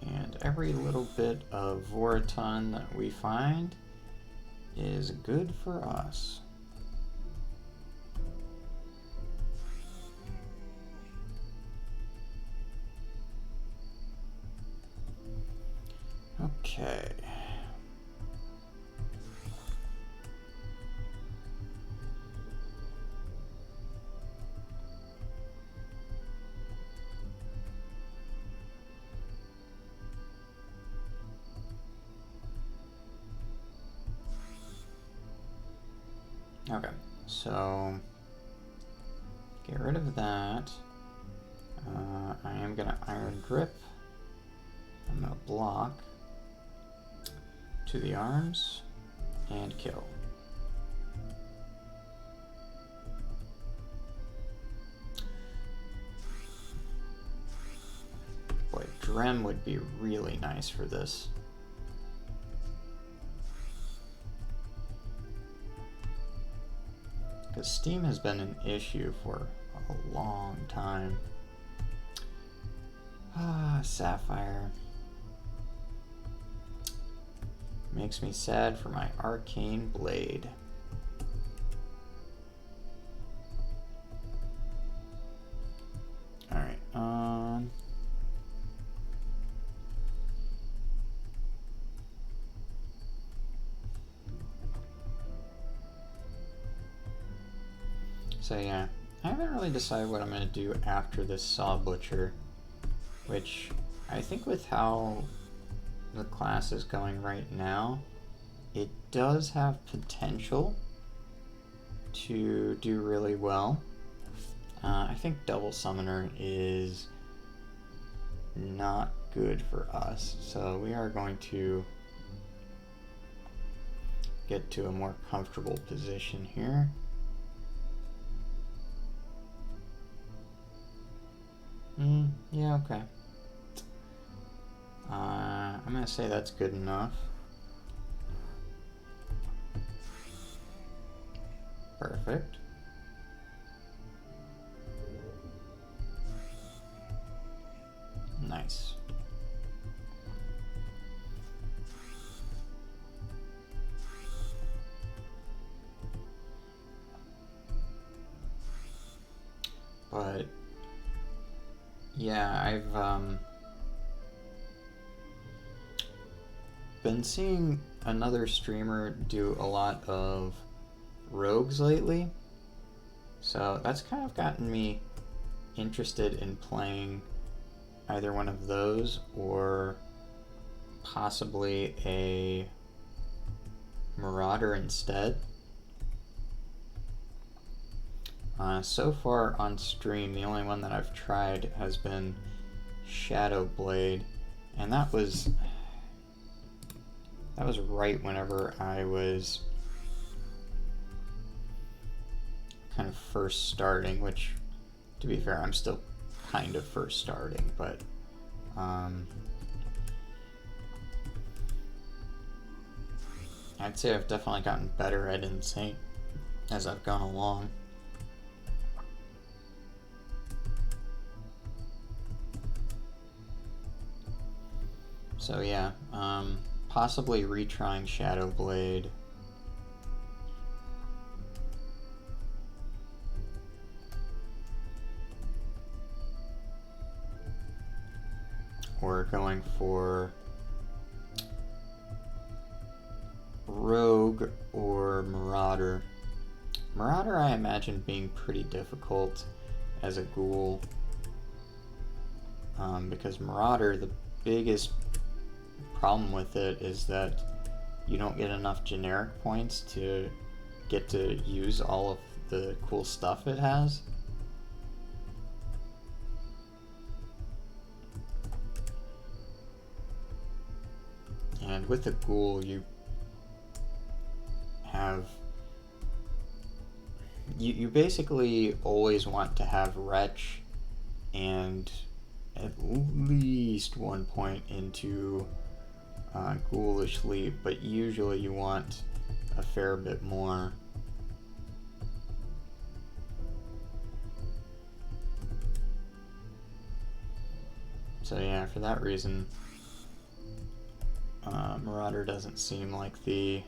And every little bit of Voraton that we find is good for us. Okay. Okay, so get rid of that. I am gonna Iron Grip. I'm gonna block to the arms and kill. Boy, Drem would be really nice for this. Because Steam has been an issue for a long time. Sapphire. Makes me sad for my arcane blade. Alright, So yeah, I haven't really decided what I'm going to do after this Sawbutcher, which I think with how the class is going right now, it does have potential to do really well. I think Double Summoner is not good for us, so we are going to get to a more comfortable position here. Yeah, okay. I'm gonna say that's good enough. Perfect. Nice. But yeah, I've been seeing another streamer do a lot of rogues lately, so that's kind of gotten me interested in playing either one of those or possibly a Marauder instead. So far on stream, the only one that I've tried has been Shadow Blade, and that was right whenever I was kind of first starting, which, to be fair, I'm still kind of first starting, but I'd say I've definitely gotten better at Insane as I've gone along. So yeah, possibly retrying Shadow Blade. Or going for Rogue or Marauder. Marauder I imagine being pretty difficult as a ghoul. Because Marauder, the biggest problem with it is that you don't get enough generic points to get to use all of the cool stuff it has. And with a ghoul, you have you basically always want to have Wretch and at least 1 point into Ghoulish Leap, but usually you want a fair bit more. So yeah, for that reason, Marauder doesn't seem like the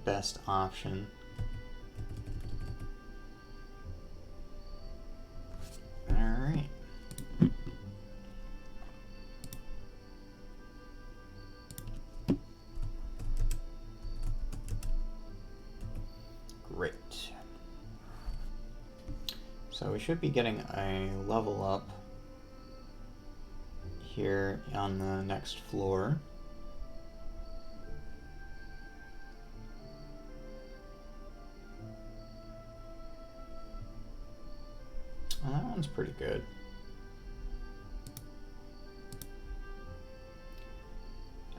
best option. Alright. Great. So we should be getting a level up here on the next floor. Well, that one's pretty good.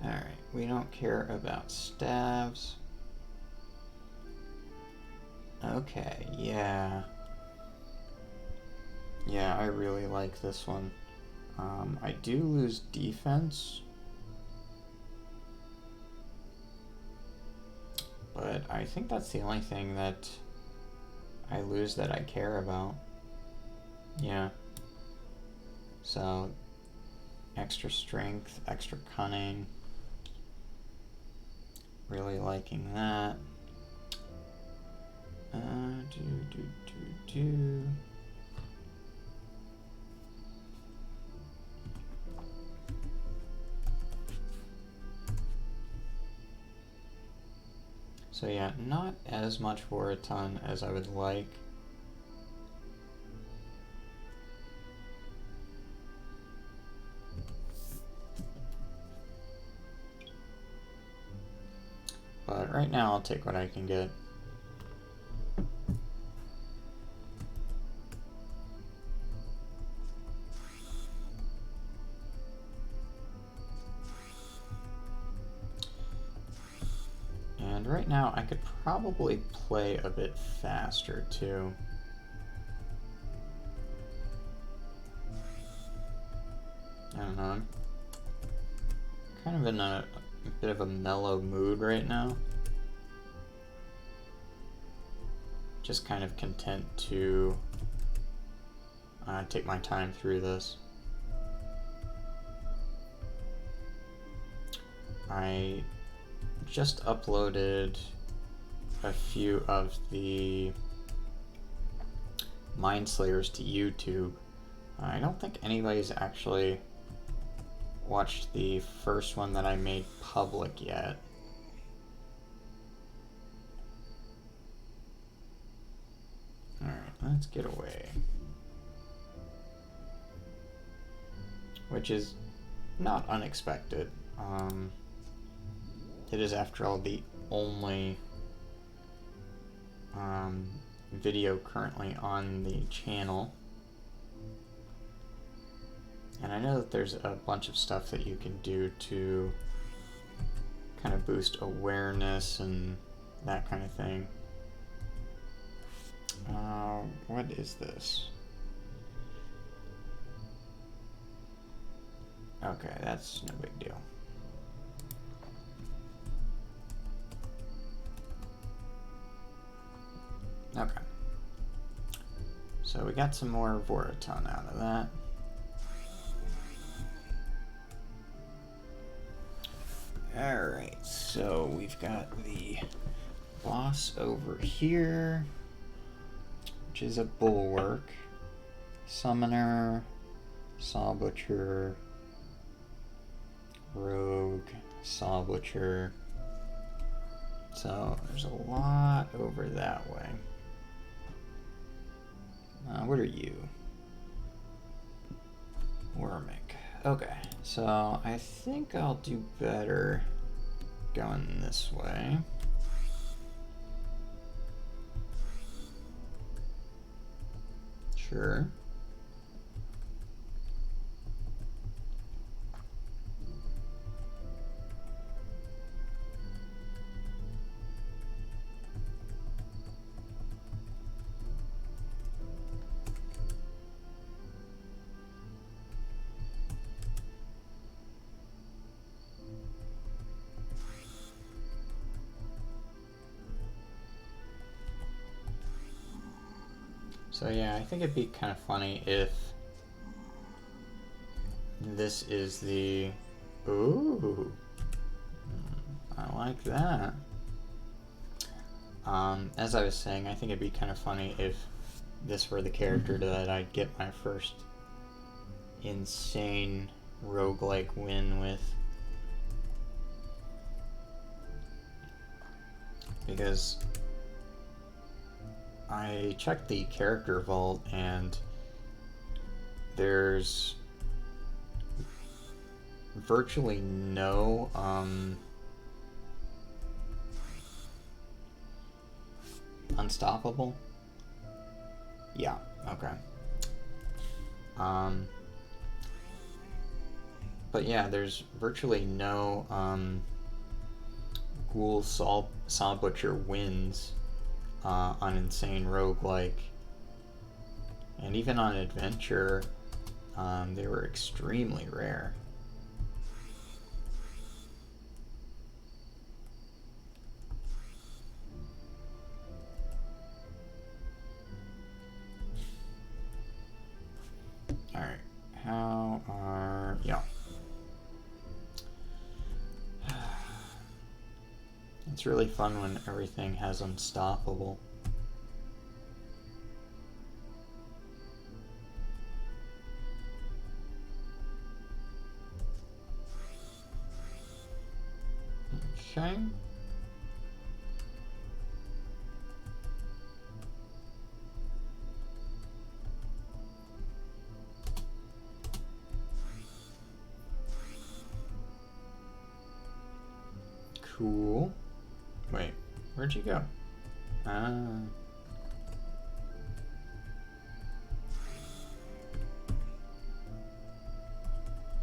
Alright, we don't care about staves. Okay, yeah. Yeah, I really like this one. I do lose defense, but I think that's the only thing that I lose that I care about. Yeah. So, extra strength, extra cunning. Really liking that. So yeah, not as much for a ton as I would like. But right now I'll take what I can get. And right now I could probably play a bit faster too. I don't know, I'm kind of in a bit of a mellow mood right now. Just kind of content to take my time through this. I just uploaded a few of the Mind Slayers to YouTube. I don't think anybody's actually watched the first one that I made public yet. Alright, let's get away. Which is not unexpected. It is, after all, the only video currently on the channel. And I know that there's a bunch of stuff that you can do to kind of boost awareness and that kind of thing. What is this? Okay, that's no big deal. Okay. So we got some more Voraton out of that. Alright, so we've got the boss over here, which is a Bulwark, Summoner, Sawbutcher, Rogue, Sawbutcher. So there's a lot over that way. What are you? Wormic. Okay, so I think I'll do better going this way. Sure. So yeah, I think it'd be kind of funny if this is the... Ooh, I like that. As I was saying, I think it'd be kind of funny if this were the character that I'd get my first insane roguelike win with. Because I checked the character vault and there's virtually no unstoppable. Yeah, okay. But yeah, there's virtually no Ghoul Sawbutcher wins on Insane Roguelike. And even on Adventure, they were extremely rare. Alright, how are... yeah. It's really fun when everything has unstoppable. Okay. Cool. Wait, where'd you go?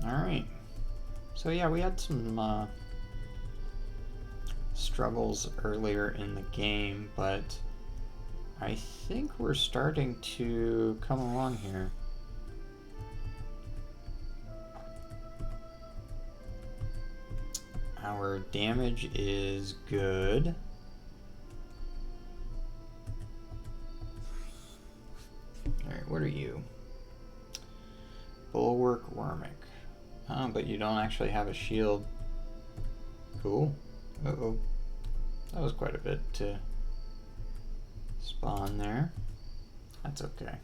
Alright. So yeah, we had some struggles earlier in the game, but I think we're starting to come along here. Our damage is good. Alright, what are you? Bulwark Wormic. Oh, but you don't actually have a shield. Cool. Uh-oh. That was quite a bit to spawn there. That's okay.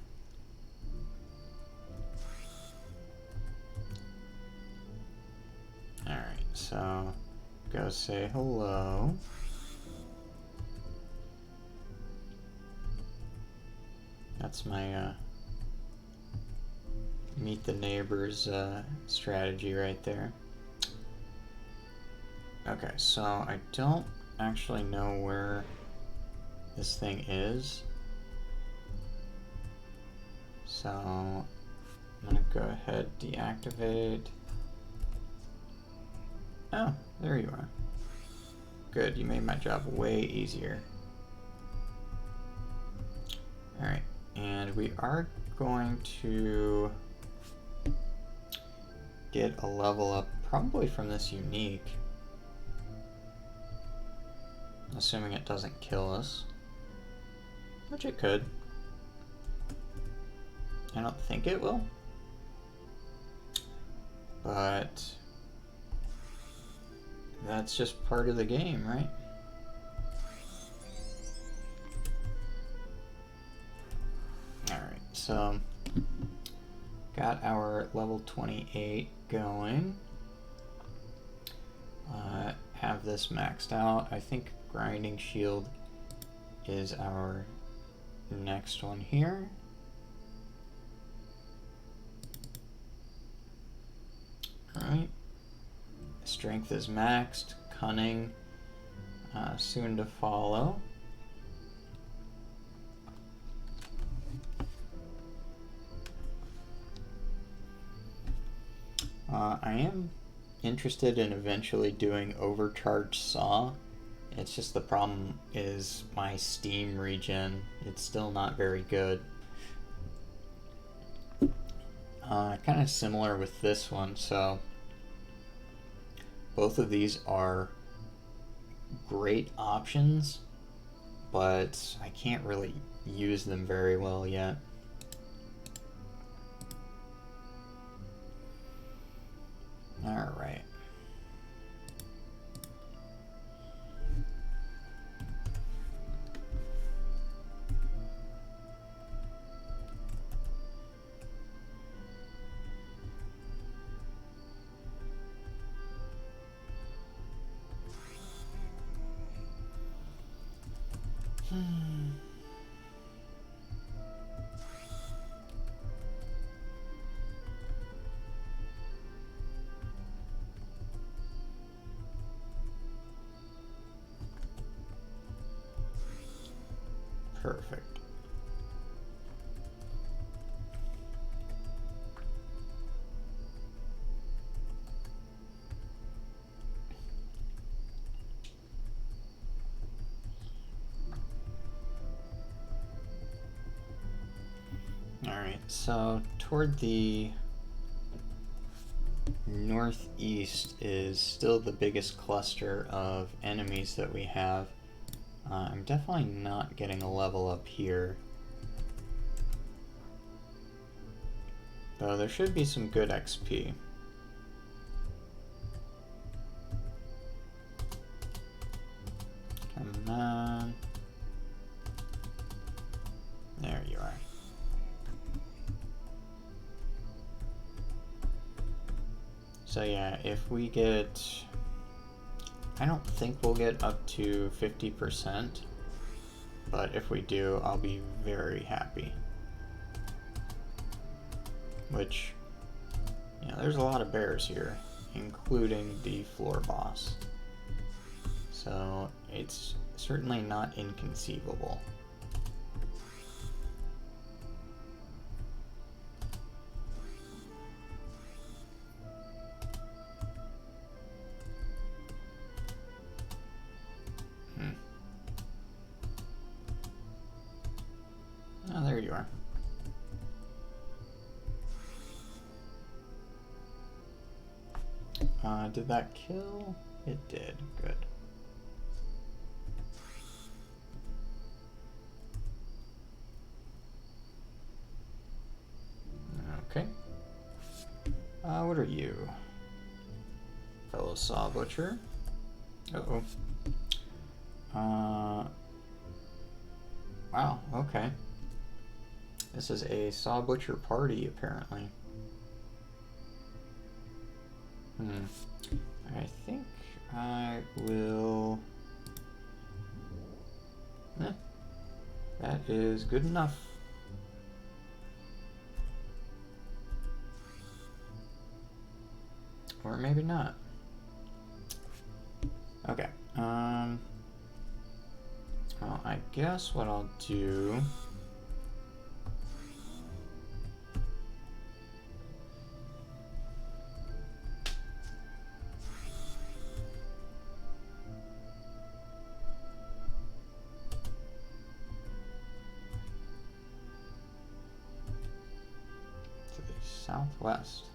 Alright, so go say hello. That's my meet the neighbors strategy right there. Okay, so I don't actually know where this thing is. So I'm gonna go ahead, deactivate. Oh, there you are. Good, you made my job way easier. Alright, and we are going to get a level up probably from this unique. Assuming it doesn't kill us. Which it could. I don't think it will. But that's just part of the game, right? Alright, so got our level 28 going. Have this maxed out. I think Grinding Shield is our next one here. Alright. Strength is maxed. Cunning soon to follow. I am interested in eventually doing Overcharged Saw. It's just the problem is my Steam regen. It's still not very good. Kind of similar with this one, so both of these are great options, but I can't really use them very well yet. All right. Perfect. Alright, so toward the northeast is still the biggest cluster of enemies that we have. I'm definitely not getting a level up here. Though there should be some good XP. Come on. There you are. So yeah, if we get... I don't think we'll get up to 50%, but if we do, I'll be very happy. Which, yeah, there's a lot of bears here, including the floor boss. so it's certainly not inconceivable. Oh, there you are. Did that kill? It did. Good. Okay. What are you? Fellow Sawbutcher. Uh-oh. Wow, okay. This is a Sawbutcher party, apparently. I think I will... that is good enough. Or maybe not. Okay. Well, I guess what I'll do... to the southwest.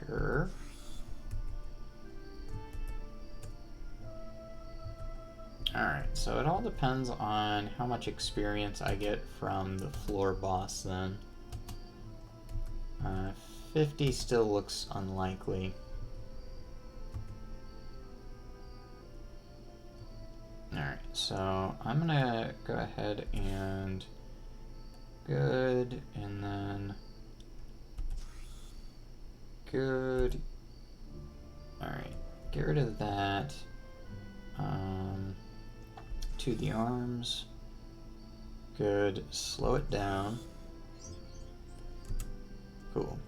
Sure. Alright, so it all depends on how much experience I get from the floor boss then. 50 still looks unlikely. Alright, so I'm gonna go ahead and good, and then good. Alright, get rid of that. To the arms. Good. Slow it down. Cool.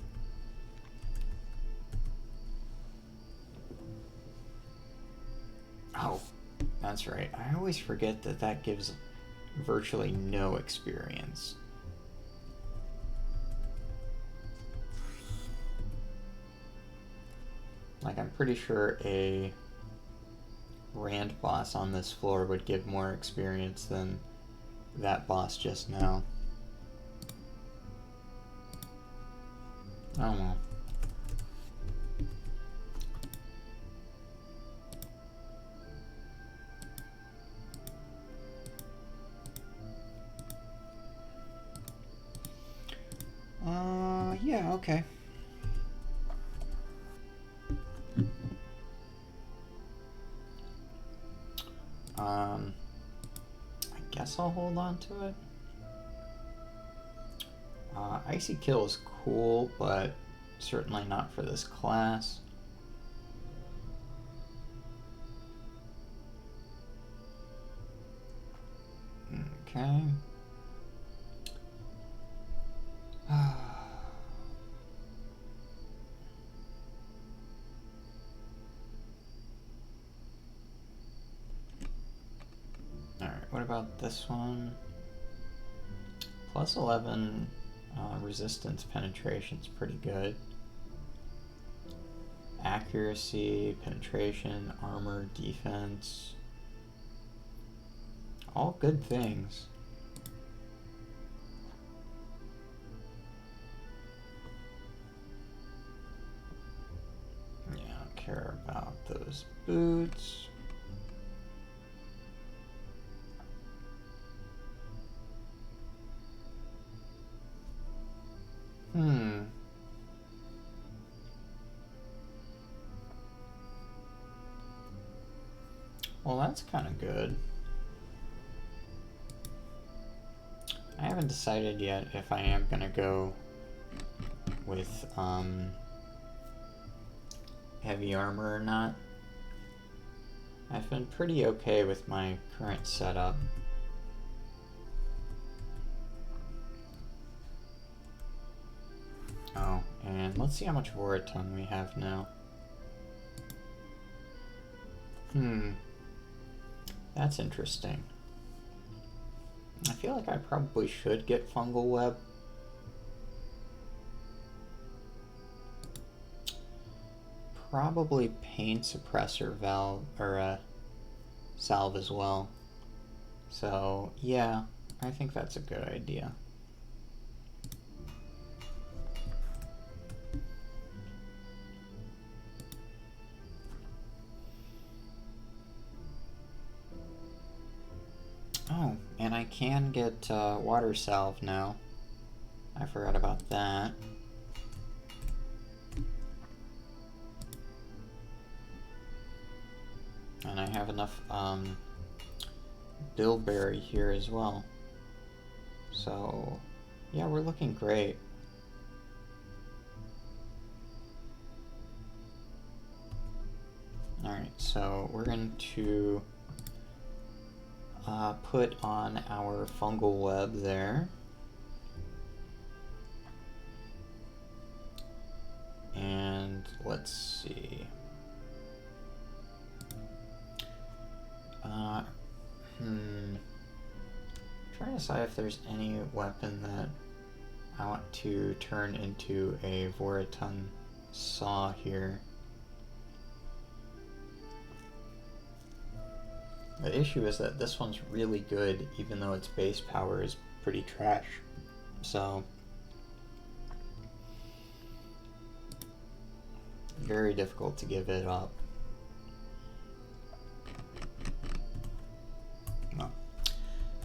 Oh, that's right. I always forget that that gives virtually no experience. Like, I'm pretty sure a Rand boss on this floor would give more experience than that boss just now. Oh well. Yeah, okay. I guess I'll hold on to it. Icy Kill is cool, but certainly not for this class. Okay. Alright, what about this one? Plus 11 resistance penetration's pretty good. Accuracy, penetration, armor, defense. All good things. Yeah, I don't care about those boots. Well, that's kind of good. I haven't decided yet if I am going to go with heavy armor or not. I've been pretty okay with my current setup. Oh, and let's see how much Voraton we have now. That's interesting. I feel like I probably should get fungal web. Probably pain suppressor valve or salve as well. So yeah, I think that's a good idea. Oh, and I can get water salve now. I forgot about that. And I have enough bilberry here as well. So, yeah, we're looking great. Alright, so we're going to put on our fungal web there. And let's see. Trying to decide if there's any weapon that I want to turn into a Voraton saw here. The issue is that this one's really good, even though its base power is pretty trash. So, very difficult to give it up. Well,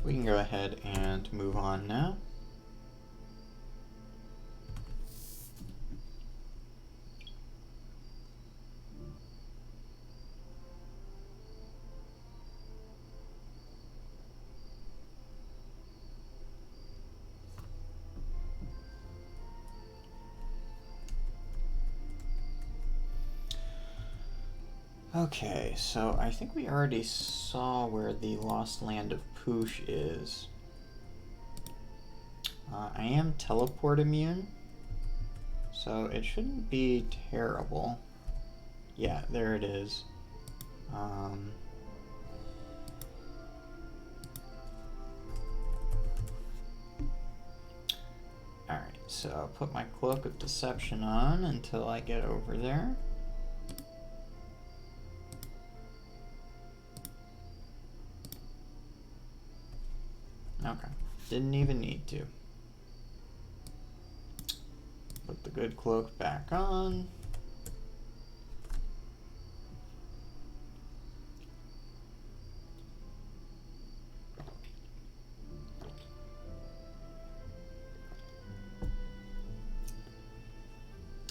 we can go ahead and move on now. Okay, so I think we already saw where the Lost Land of Poosh is. I am teleport immune, so it shouldn't be terrible. Yeah, there it is. Alright, so I'll put my Cloak of Deception on until I get over there. Okay, didn't even need to. Put the good cloak back on.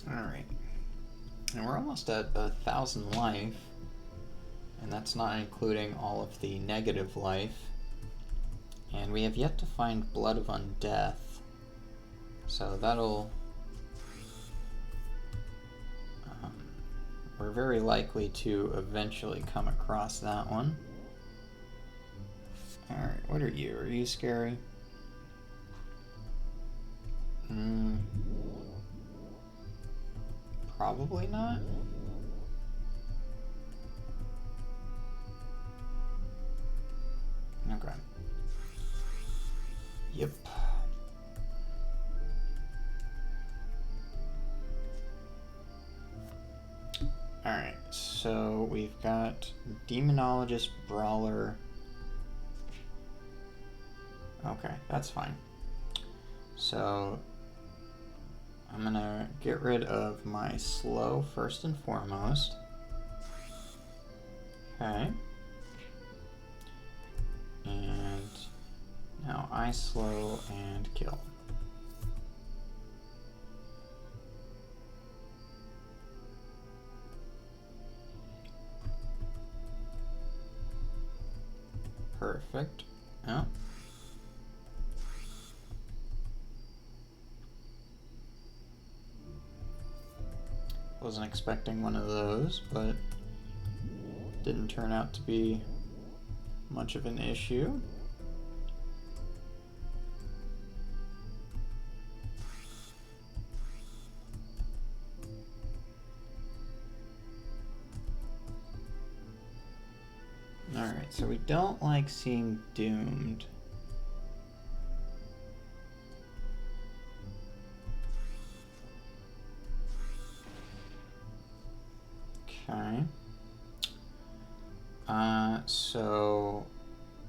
Alright, and we're almost at 1,000 life, and that's not including all of the negative life. And we have yet to find Blood of Undeath, so that'll... we're very likely to eventually come across that one. Alright, what are you? Are you scary? Probably not. Okay. Yep. Alright, so we've got Demonologist, Brawler. Okay, that's fine. So I'm gonna get rid of my slow first and foremost. Okay. And now I slow and kill. Perfect. Oh. Wasn't expecting one of those, but didn't turn out to be much of an issue. Alright, so we don't like seeing doomed. Okay. So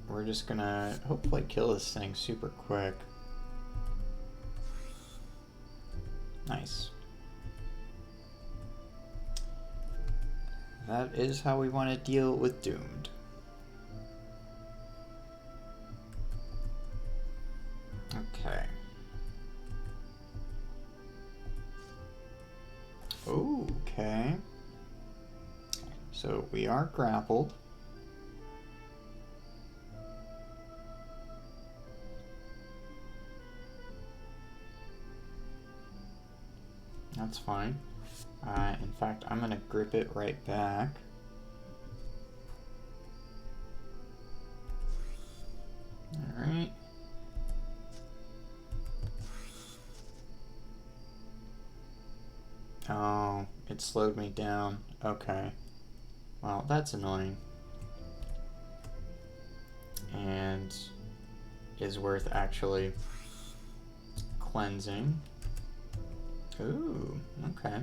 we're just gonna hopefully kill this thing super quick. Nice. That is how we want to deal with doomed. Okay. Okay. So we are grappled. That's fine. In fact, I'm gonna grip it right back. Alright. Oh, it slowed me down. Okay. Well, that's annoying. And is worth actually cleansing. Ooh, okay.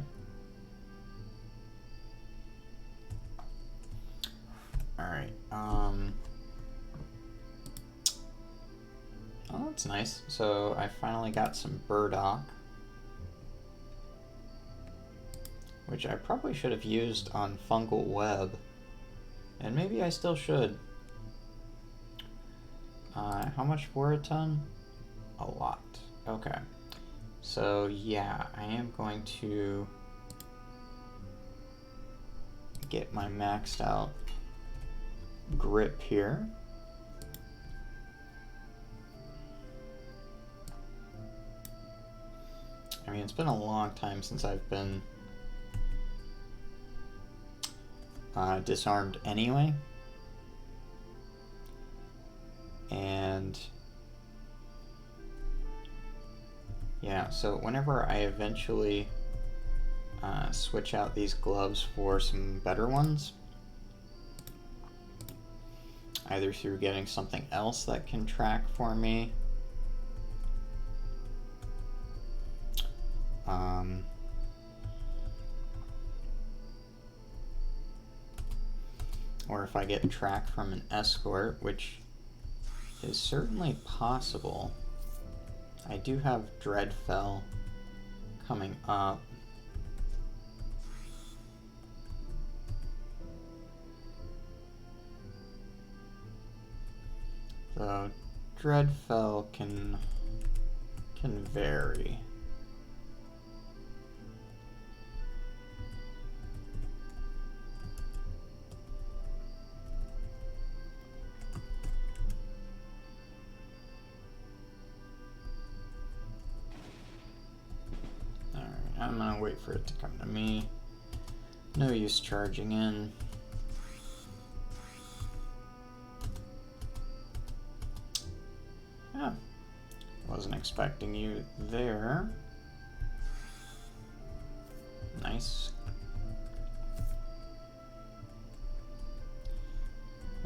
Alright, oh, that's nice. So I finally got some burdock, which I probably should have used on fungal web, and maybe I still should. How much for a ton? A lot. Okay. So yeah, I am going to get my maxed out grip here. I mean, it's been a long time since I've been disarmed anyway. And yeah, so whenever I eventually switch out these gloves for some better ones, either through getting something else that can track for me, or if I get track from an escort, which is certainly possible. I do have Dreadfell coming up. So Dreadfell can vary. Alright, I'm gonna wait for it to come to me. No use charging in. Yeah, wasn't expecting you there. Nice.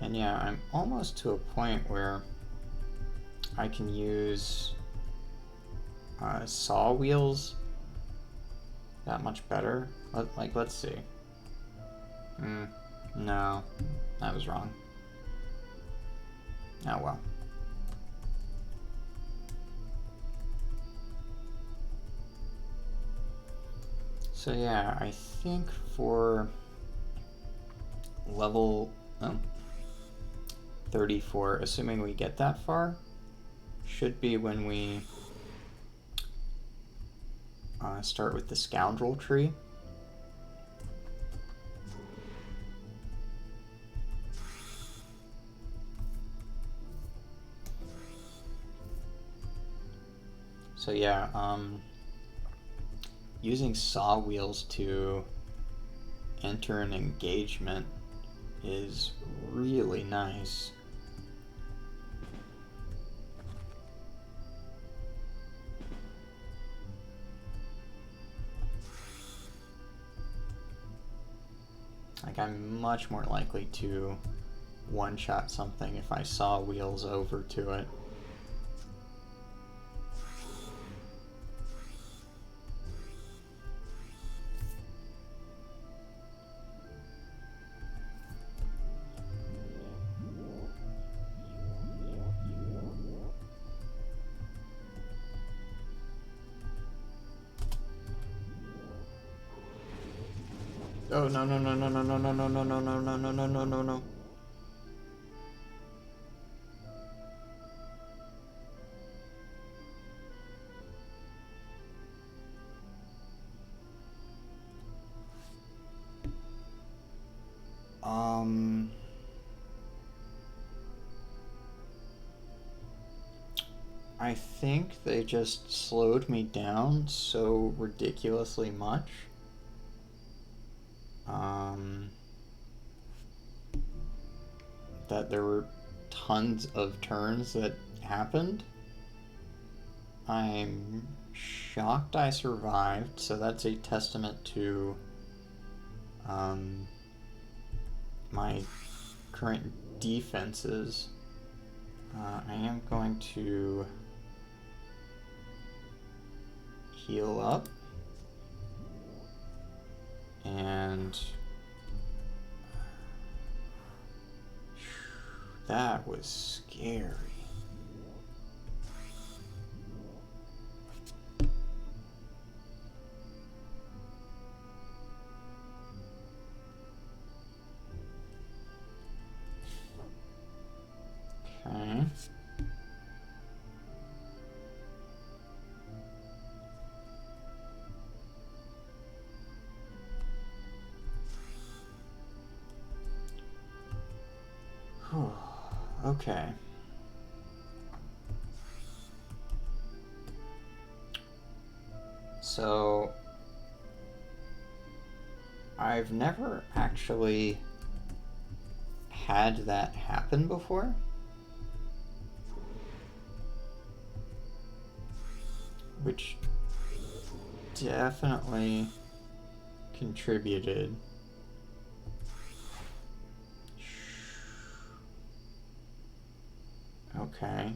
And yeah, I'm almost to a point where I can use saw wheels that much better. Let's see. No, that was wrong. Oh well. So yeah, I think for level 34, assuming we get that far, should be when we start with the scoundrel tree. So yeah, using saw wheels to enter an engagement is really nice. Like, I'm much more likely to one-shot something if I saw wheels over to it. Oh, no, no, no, no, no, no, no, no, no, no, no, no, no, no, no, no, no. I think they just slowed me down so ridiculously much. That there were tons of turns that happened. I'm shocked I survived, so that's a testament to my current defenses. I am going to heal up, and that was scary. Okay. Okay. So, I've never actually had that happen before. Which definitely contributed. Okay.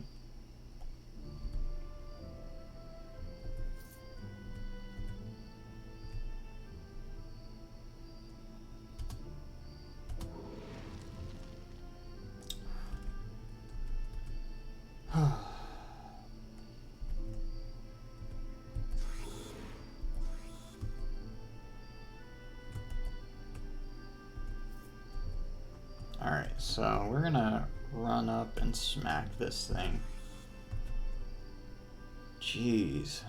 Alright, so we're gonna run up and smack this thing. Jeez.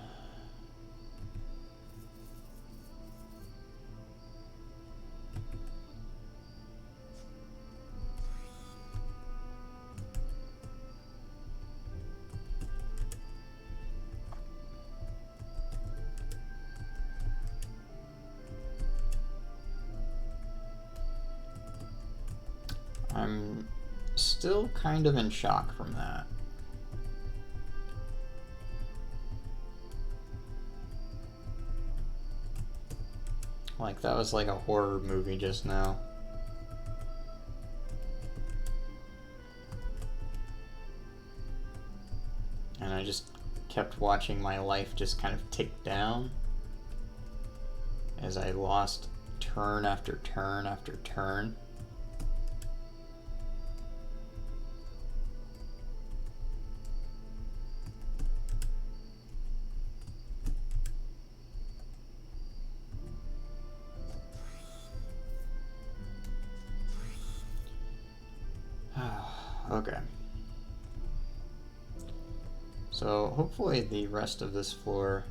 I'm still kind of in shock from that. Like, that was like a horror movie just now. And I just kept watching my life just kind of tick down as I lost turn after turn after turn. Okay. So hopefully the rest of this floor,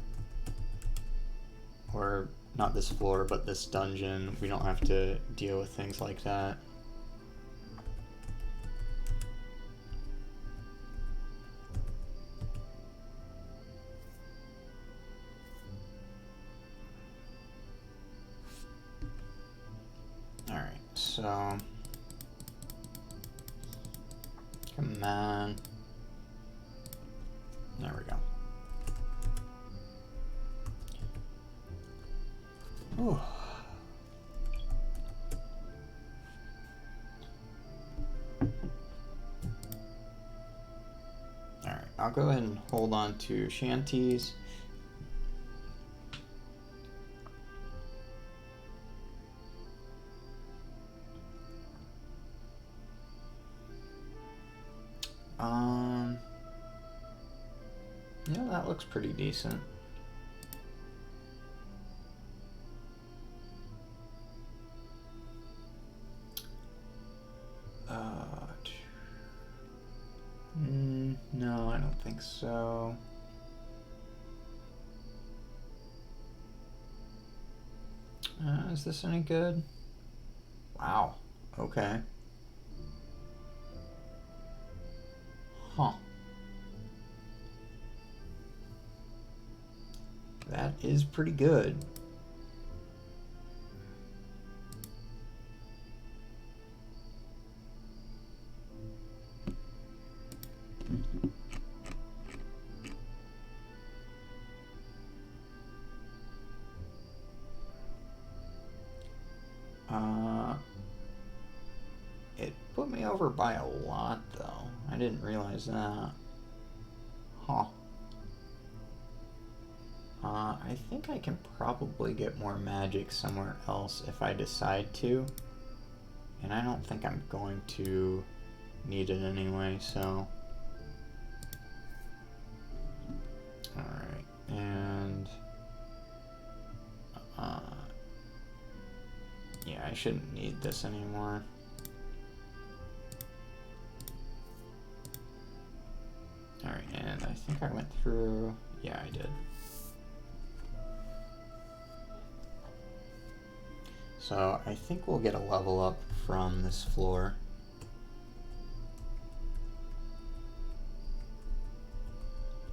or not this floor, but this dungeon, we don't have to deal with things like that. Alright, so... Come on. There we go. Ooh. I'll go ahead and hold on to shanties. Yeah, that looks pretty decent. No, I don't think so. Is this any good? Wow. Okay. Huh. That is pretty good. It put me over by a lot, though. I didn't realize that. Huh. I think I can probably get more magic somewhere else if I decide to. And I don't think I'm going to need it anyway, so... Alright, and... yeah, I shouldn't need this anymore. Alright, and I think I went through... yeah, I did. So I think we'll get a level up from this floor.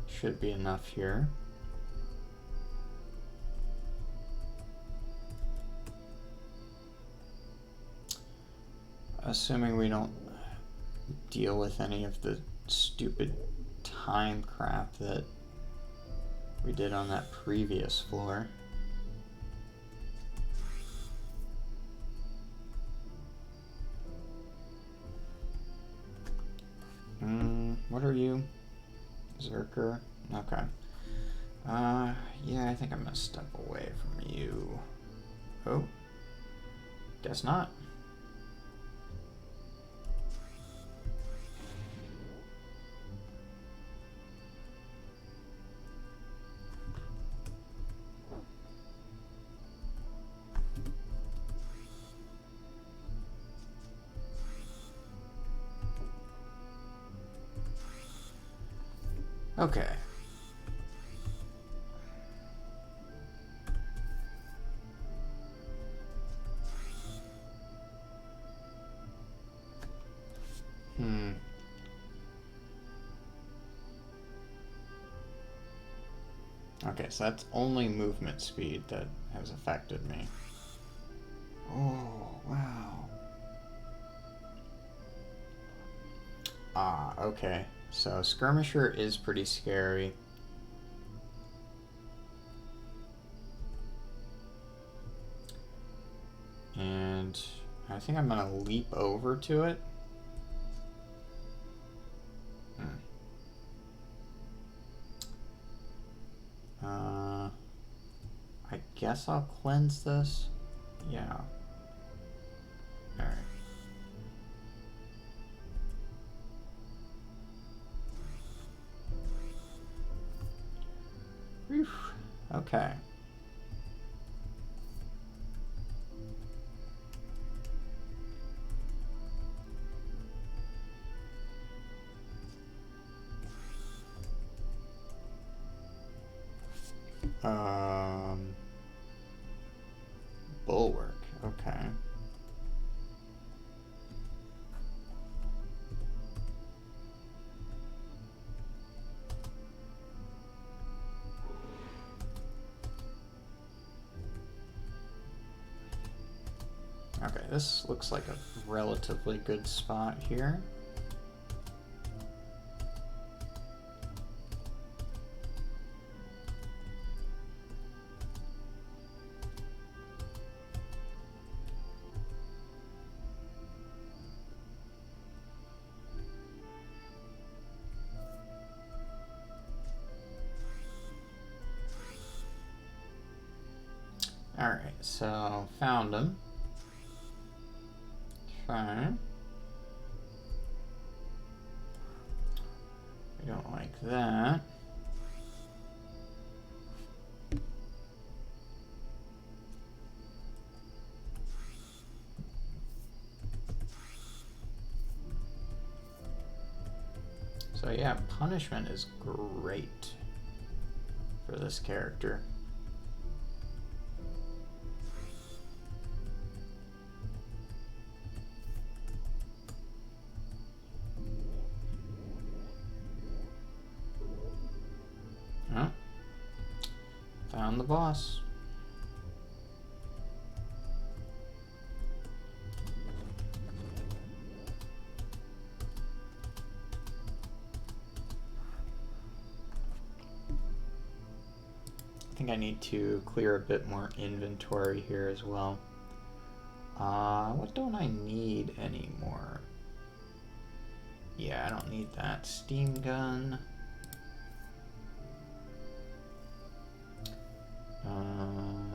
Should be enough here. Assuming we don't deal with any of the stupid time crap that we did on that previous floor. What are you? Zerker? Okay. Yeah, I think I'm gonna step away from you. Oh. Guess not. Okay. Okay, so that's only movement speed that has affected me. Oh, wow. Ah, okay. So Skirmisher is pretty scary. And I think I'm gonna leap over to it. I guess I'll cleanse this. Yeah. Alright. Whew. Okay. Bulwark. Okay. Okay, this looks like a relatively good spot here. Alright, so found him. Fine. We don't like that. So yeah, punishment is great for this character. Oh, found the boss. I think I need to clear a bit more inventory here as well. What don't I need anymore? Yeah, I don't need that steam gun.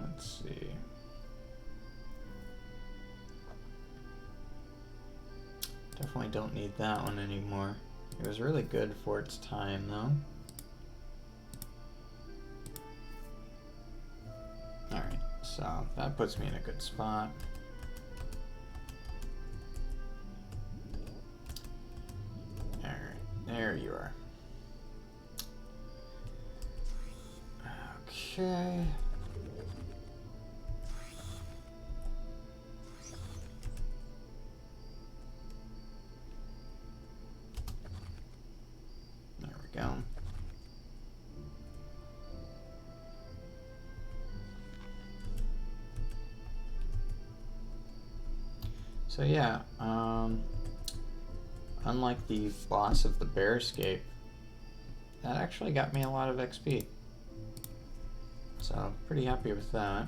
Let's see. Definitely don't need that one anymore. It was really good for its time, though. Alright, so that puts me in a good spot. Alright, there you are. Okay. There we go. So yeah, unlike the boss of the Bearscape, that actually got me a lot of XP. So pretty happy with that.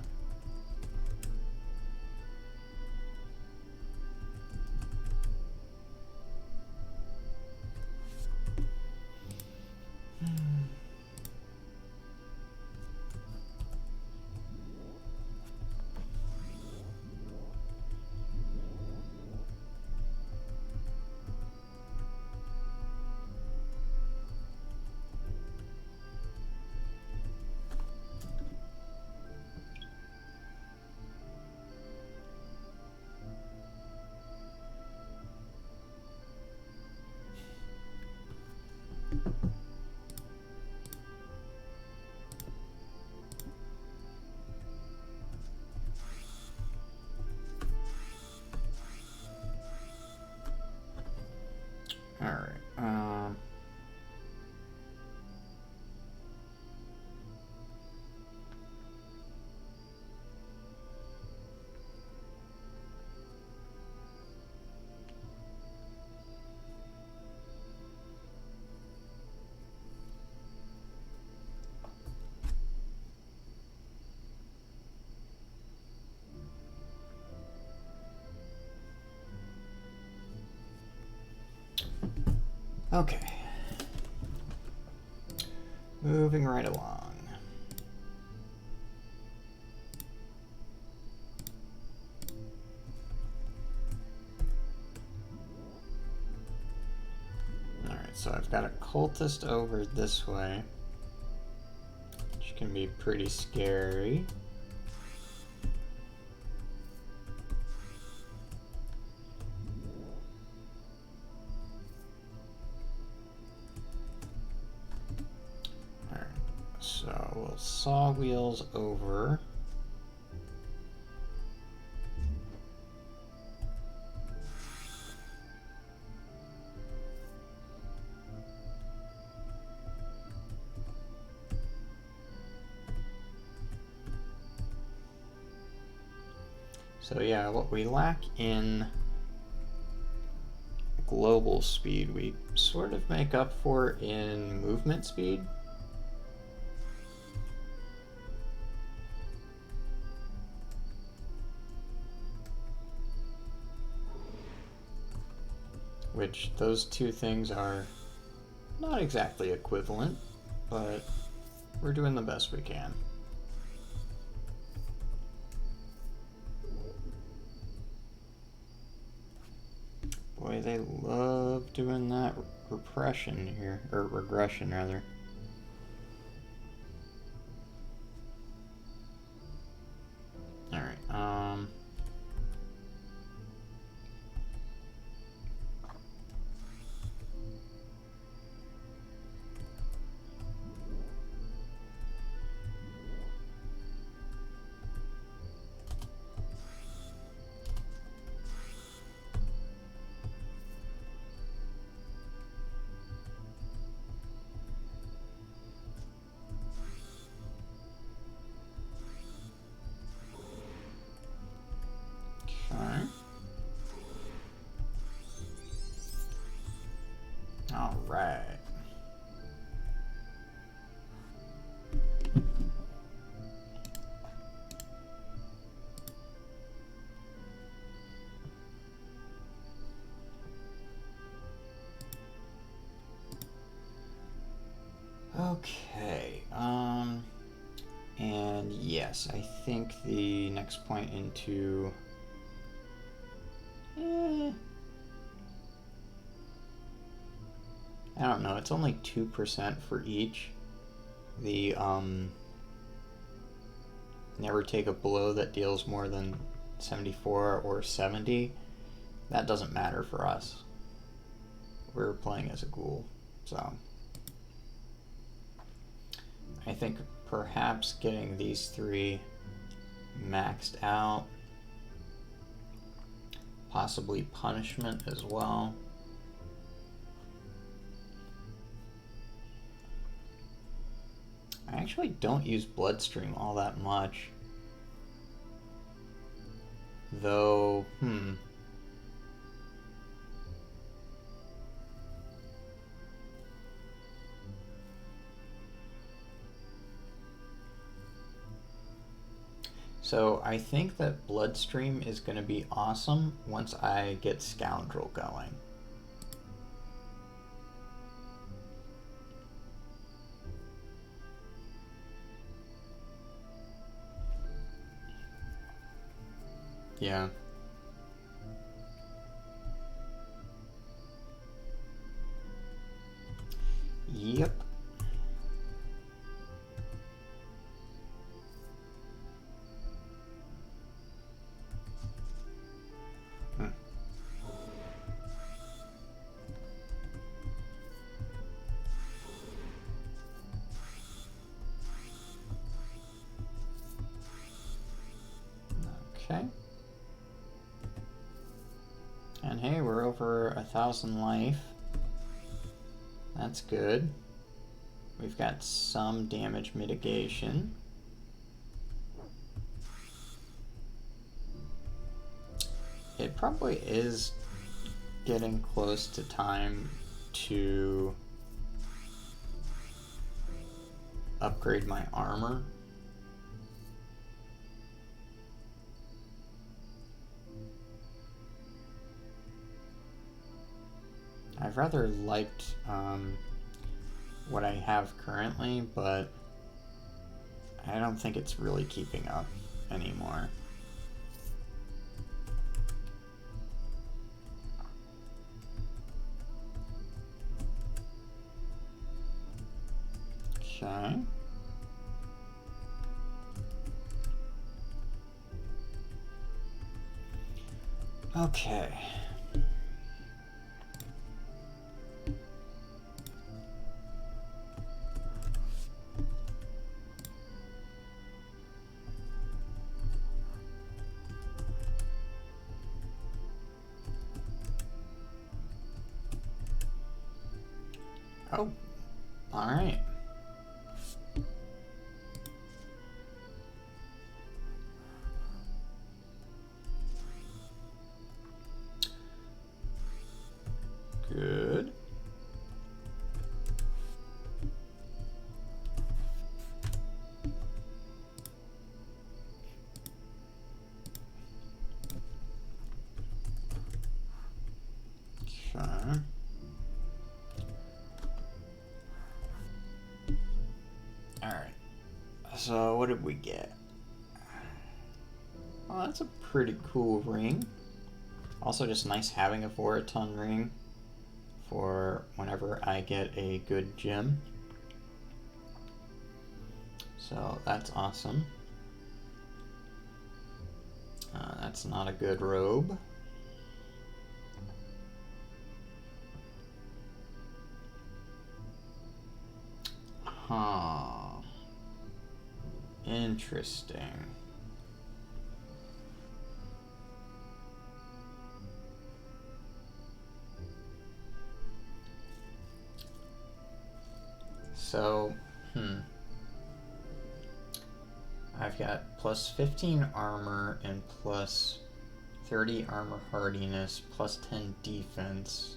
Alright, okay. Moving right along. Alright, so I've got a cultist over this way, which can be pretty scary. So we'll saw wheels over. So yeah, what we lack in global speed, we sort of make up for in movement speed. Which those two things are not exactly equivalent, but we're doing the best we can. Boy, they love doing that repression here, or regression rather. Alright, okay. Alright. Okay, and yes, I think the next point into, I don't know, it's only 2% for each. The, never take a blow that deals more than 74 or 70. That doesn't matter for us. We're playing as a ghoul, so I think perhaps getting these three maxed out, possibly punishment as well. I actually don't use Bloodstream all that much, though, So I think that Bloodstream is going to be awesome once I get Scoundrel going. Yeah. Yep. Okay. And hey, we're over 1,000 life. That's good. We've got some damage mitigation. It probably is getting close to time to upgrade my armor. I've rather liked what I have currently, but I don't think it's really keeping up anymore. Okay. Okay. Oh, all right. Good. Okay. All right. So what did we get? Oh, that's a pretty cool ring. Also, just nice having a 4-ton ring for whenever I get a good gem. So that's awesome. That's not a good robe. Huh. Interesting. So, I've got plus 15 armor and plus 30 armor hardiness, plus 10 defense.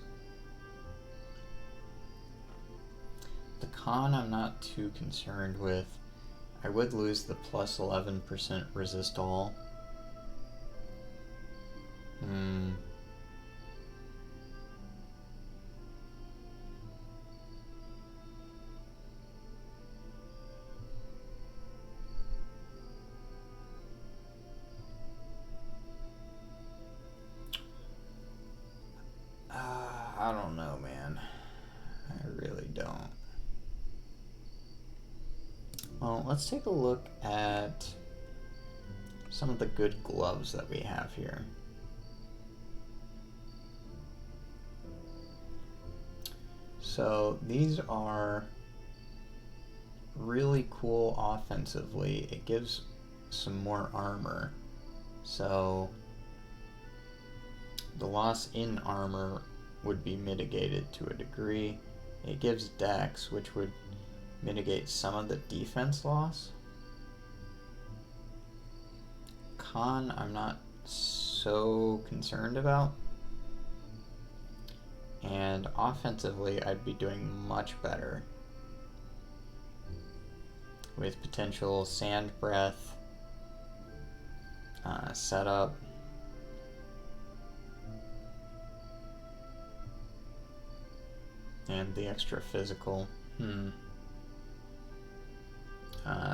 The con I'm not too concerned with. I would lose the plus 11% resist all. I don't know, man. I really don't. Well, let's take a look at some of the good gloves that we have here. So these are really cool offensively. It gives some more armor. So the loss in armor would be mitigated to a degree. It gives dex, which would mitigate some of the defense loss. Con, I'm not so concerned about. And offensively, I'd be doing much better with potential sand breath, setup, and the extra physical.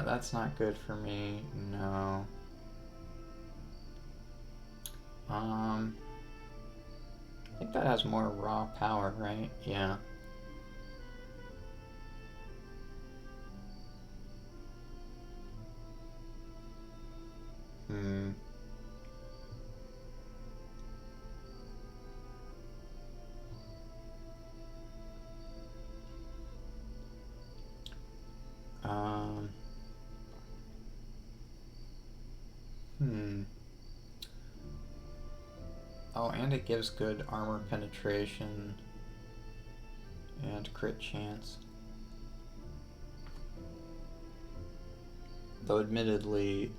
That's not good for me, no. I think that has more raw power, right? Yeah. Oh, and it gives good armor penetration and crit chance. Though admittedly,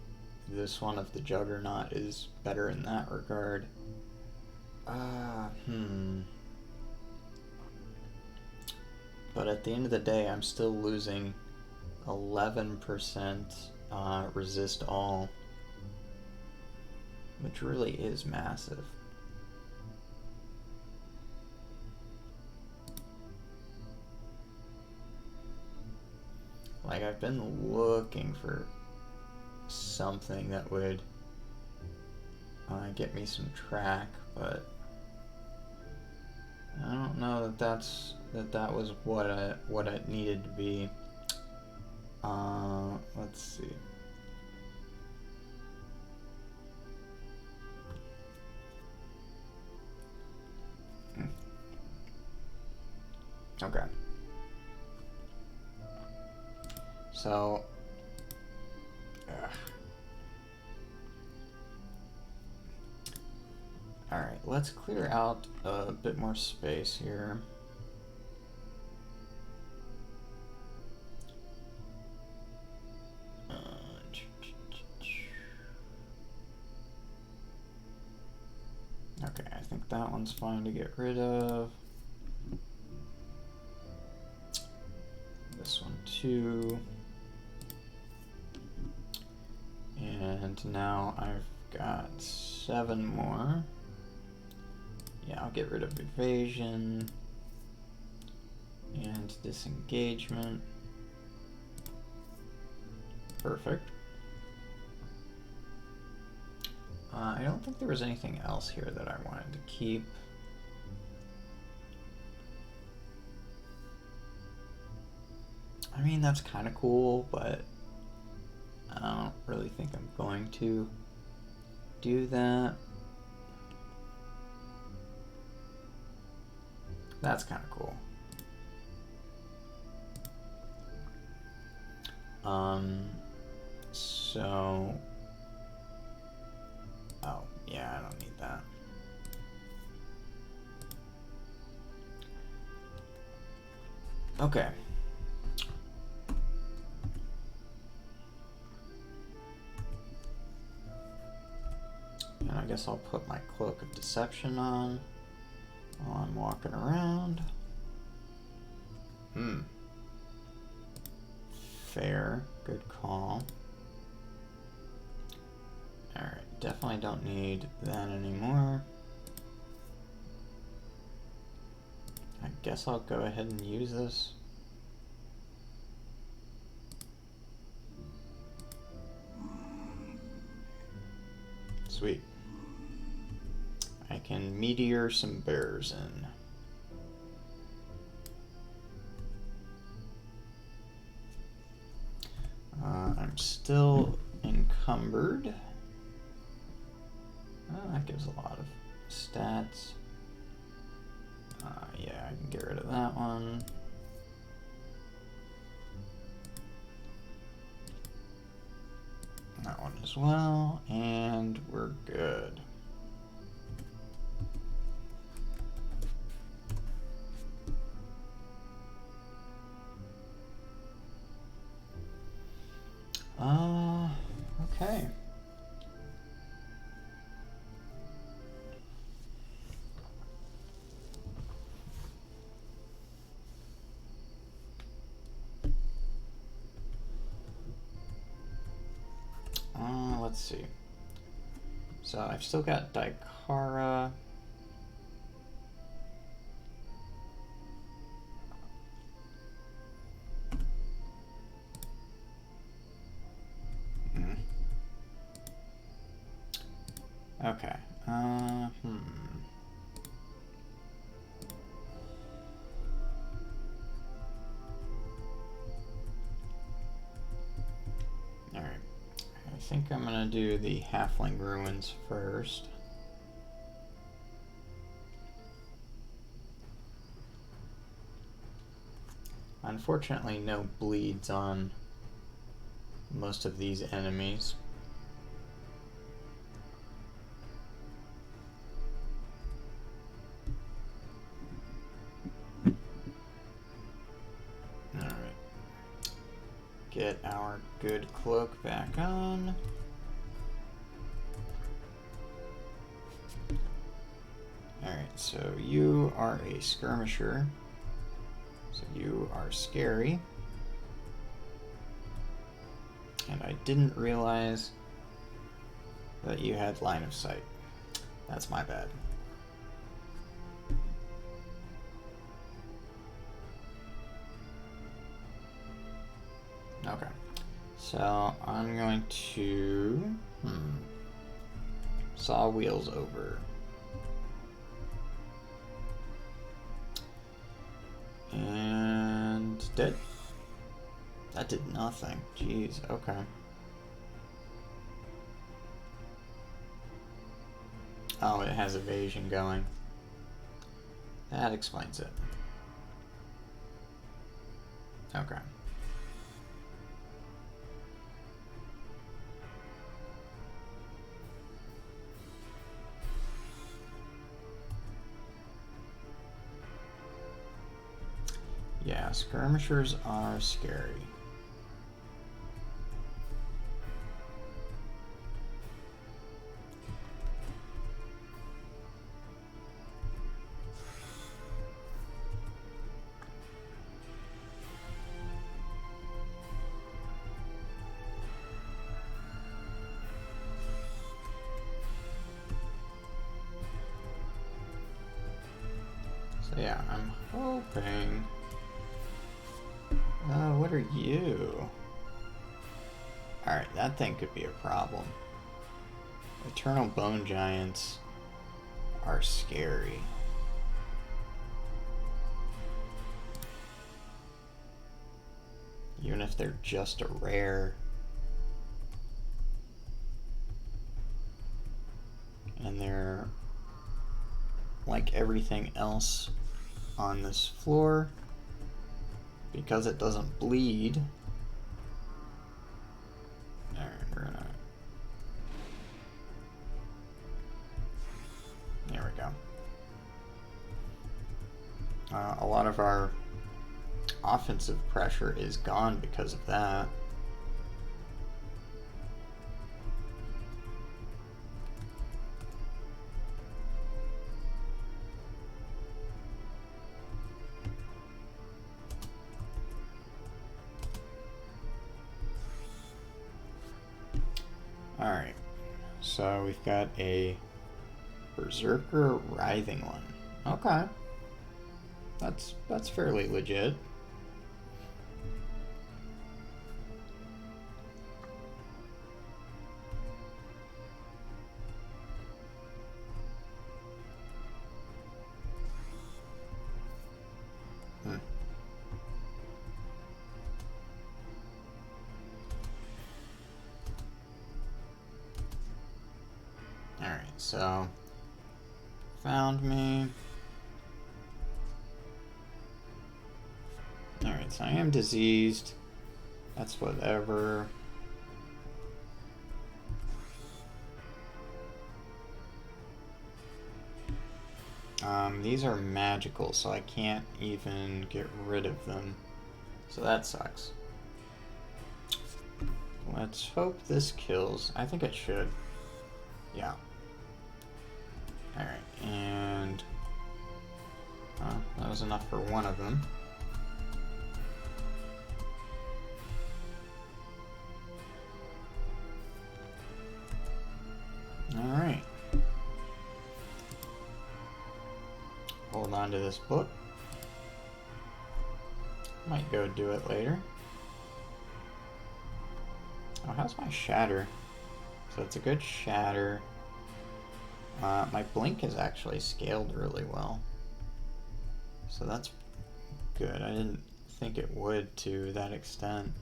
this one of the Juggernaut is better in that regard. But at the end of the day, I'm still losing 11% resist all, which really is massive. Like, I've been looking for something that would get me some track, but I don't know that was what it needed to be. Let's see. Okay. So, alright, let's clear out a bit more space here. Okay, I think that one's fine to get rid of. This one too. And now I've got 7 more. Yeah, I'll get rid of evasion and disengagement. Perfect. I don't think there was anything else here that I wanted to keep. I mean, that's kind of cool, but I don't really think I'm going to do that. That's kind of cool. So, oh, yeah, I don't need that. Okay. And I guess I'll put my Cloak of Deception on while I'm walking around. Fair. Good call. Alright, definitely don't need that anymore. I guess I'll go ahead and use this. Sweet. I can meteor some bears in. I'm still encumbered. Oh, that gives a lot of stats. Yeah, I can get rid of that one. That one as well, and we're good. Okay. Let's see. So I've still got Daikara. Okay. Alright. I think I'm gonna do the Halfling Ruins first. Unfortunately, no bleeds on most of these enemies. Get our good cloak back on. Alright, so you are a skirmisher. So you are scary. And I didn't realize that you had line of sight. That's my bad. Okay, so I'm going to saw wheels over. And dead. That did nothing. Jeez, okay. Oh, it has evasion going. That explains it. Okay. Yeah, skirmishers are scary. So yeah, I'm hoping... what are you? Alright, that thing could be a problem. Eternal Bone Giants are scary. Even if they're just a rare. And they're like everything else on this floor, because it doesn't bleed. Alright, we're gonna... There we go. A lot of our offensive pressure is gone because of that. Alright, so we've got a Berserker Writhing one. Okay. That's fairly legit. Alright, so found me. Alright, so I am diseased. That's whatever. These are magical, so I can't even get rid of them. So that sucks. Let's hope this kills. I think it should. Yeah. Alright, and that was enough for one of them. Alright. Hold on to this book. Might go do it later. Oh, how's my shatter? So it's a good shatter. My blink is actually scaled really well. So that's good. I didn't think it would to that extent.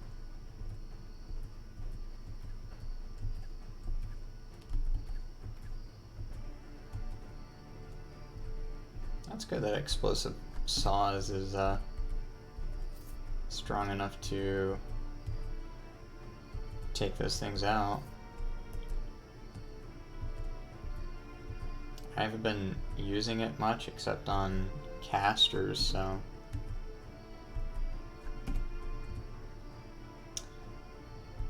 That's good that Explosive Saws is strong enough to take those things out. I haven't been using it much except on casters, so.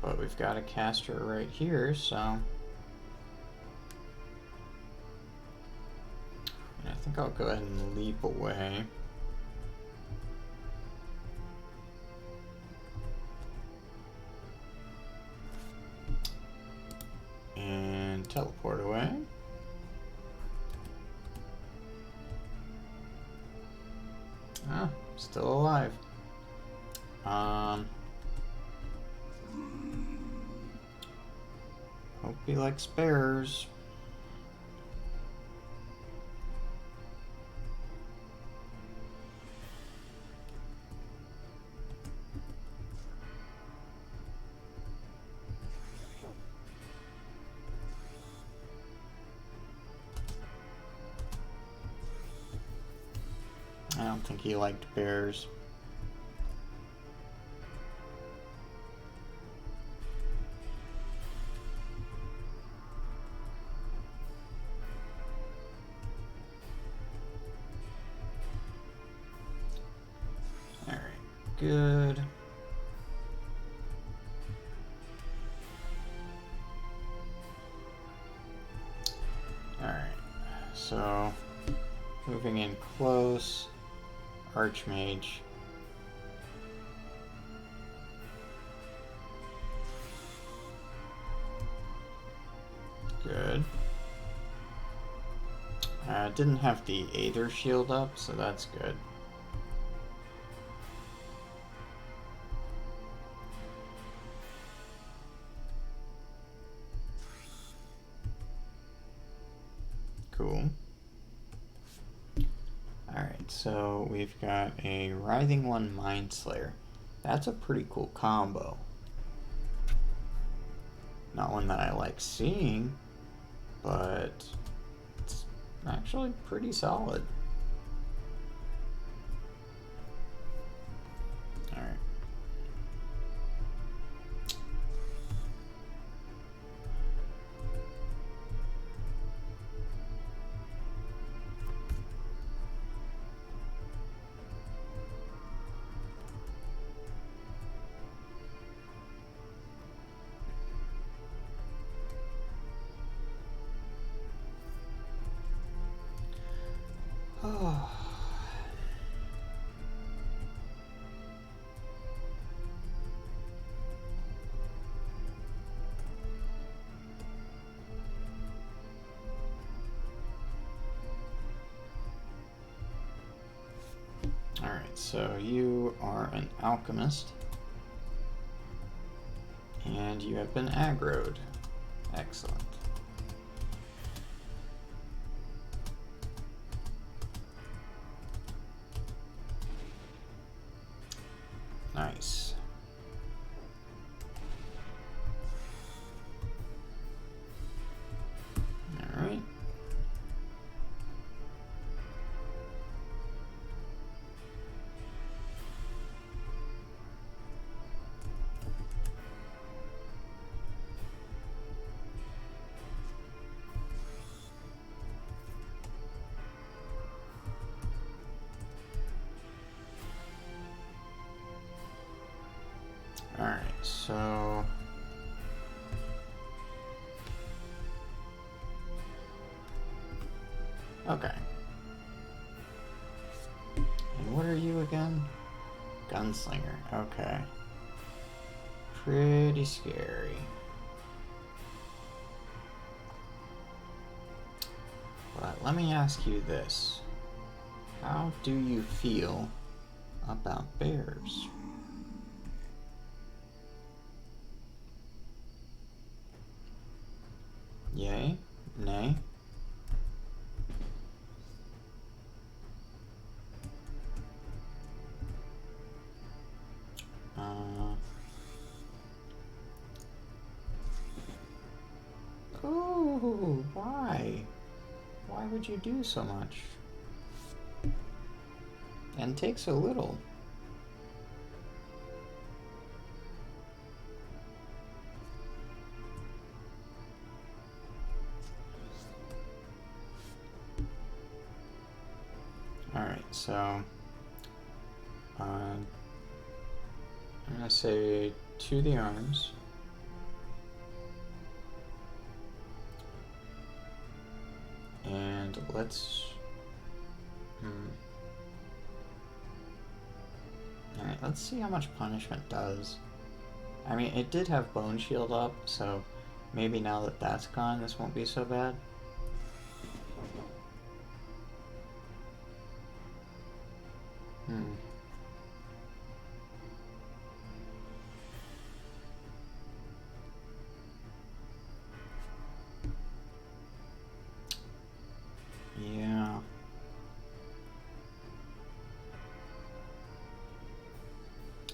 But we've got a caster right here, so. And I think I'll go ahead and leap away. And teleport away. Ah, still alive. Hope he likes bears. I don't think he liked bears. Alright, good. Alright, so moving in close. Archmage. Good. Didn't have the Aether shield up, so that's good. Cool. Alright, so we've got a Writhing One Mind Slayer. That's a pretty cool combo. Not one that I like seeing, but it's actually pretty solid. Alright. Oh. Alright, so you are an alchemist, and you have been aggroed. Excellent. Nice. All right. Alright, so okay. And what are you again? Gunslinger. Okay. Pretty scary. But let me ask you this. How do you feel about bears? Yay? Nay? Ooh, why? Why would you do so much? And take so little? Alright, so I'm gonna say to the arms. And let's Alright, let's see how much punishment does. I mean, it did have Bone Shield up, so maybe now that that's gone, this won't be so bad. Yeah.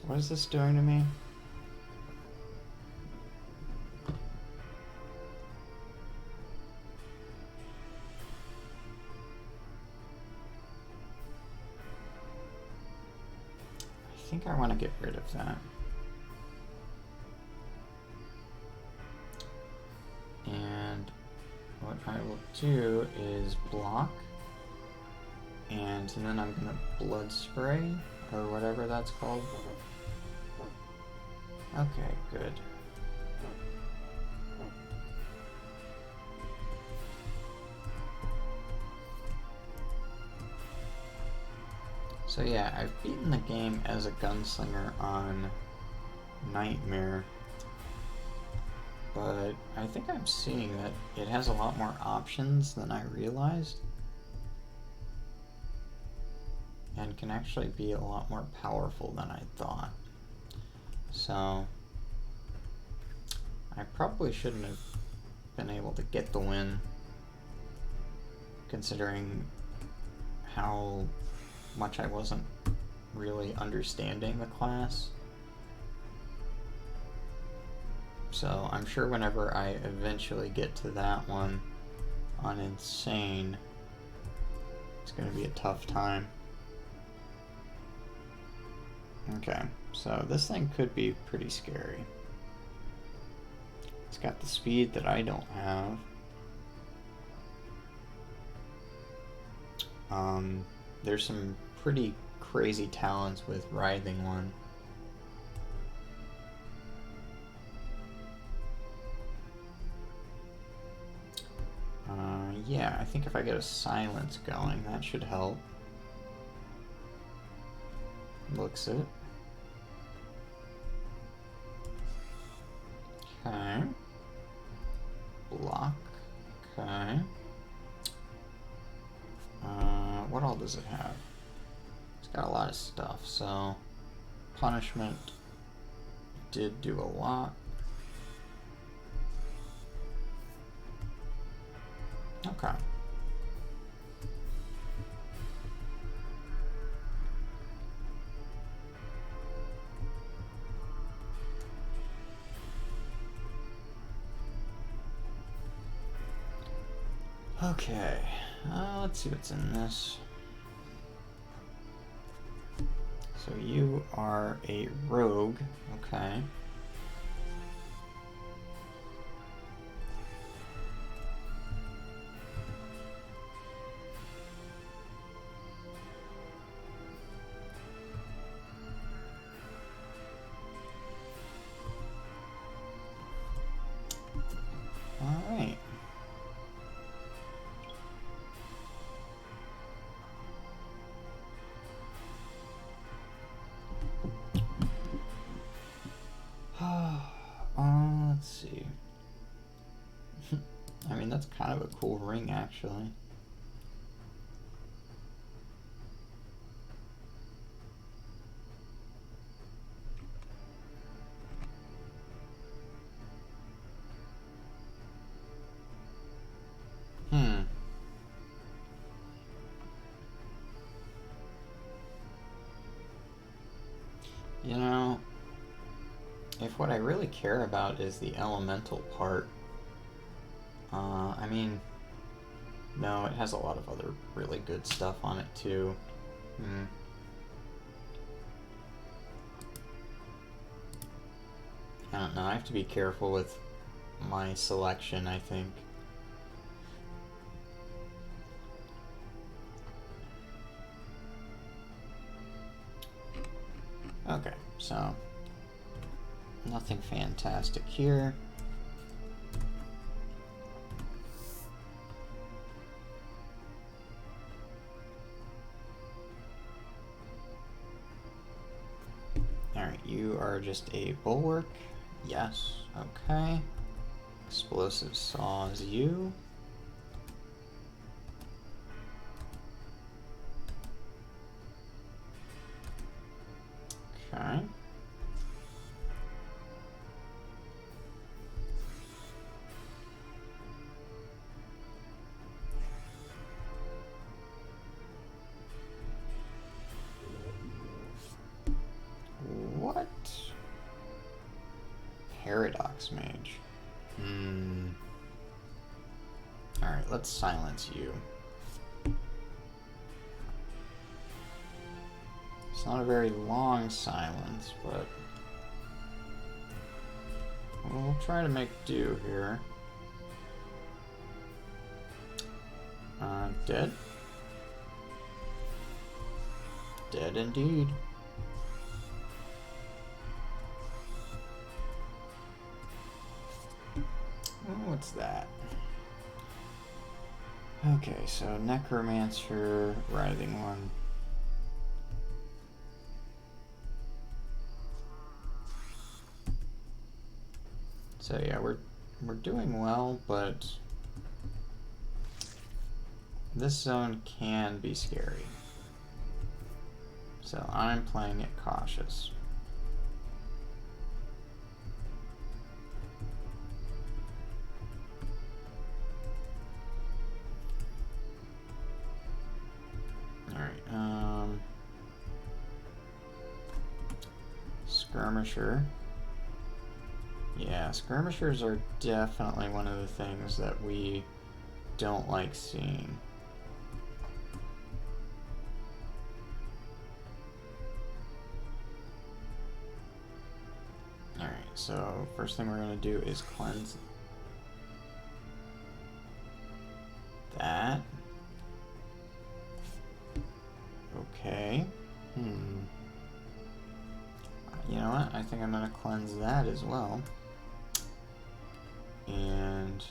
What is this doing to me? I think I want to get rid of that. And what I will do is block, and then I'm gonna blood spray, or whatever that's called. Okay, good. So yeah, I've beaten the game as a gunslinger on Nightmare, but I think I'm seeing that it has a lot more options than I realized, and can actually be a lot more powerful than I thought. So I probably shouldn't have been able to get the win considering how much I wasn't really understanding the class. So I'm sure whenever I eventually get to that one on Insane, it's going to be a tough time. Okay, so this thing could be pretty scary. It's got the speed that I don't have. There's some pretty crazy talents with Writhing One. Yeah, I think if I get a silence going, that should help. Looks it. Okay. Block. Okay. What all does it have? It's got a lot of stuff, so punishment did do a lot. Okay. Okay, let's see what's in this. So you are a rogue, okay. All right. Let's see. I mean, that's kind of a cool ring, actually. You know, if what I really care about is the elemental part, I mean, no, it has a lot of other really good stuff on it too. I don't know, I have to be careful with my selection, I think. Okay, so nothing fantastic here. Alright, you are just a bulwark. Yes, okay. Explosive saws you. Okay. What? Paradox Mage. Alright, let's silence you. It's not a very long silence, but we'll try to make do here. Dead? Dead indeed. What's that? Okay, so Necromancer, Writhing One. So yeah, we're doing well, but this zone can be scary. So I'm playing it cautious. Alright, skirmisher. Yeah, skirmishers are definitely one of the things that we don't like seeing. Alright, so first thing we're going to do is cleanse that. Okay. You know what? I think I'm going to cleanse that as well. And...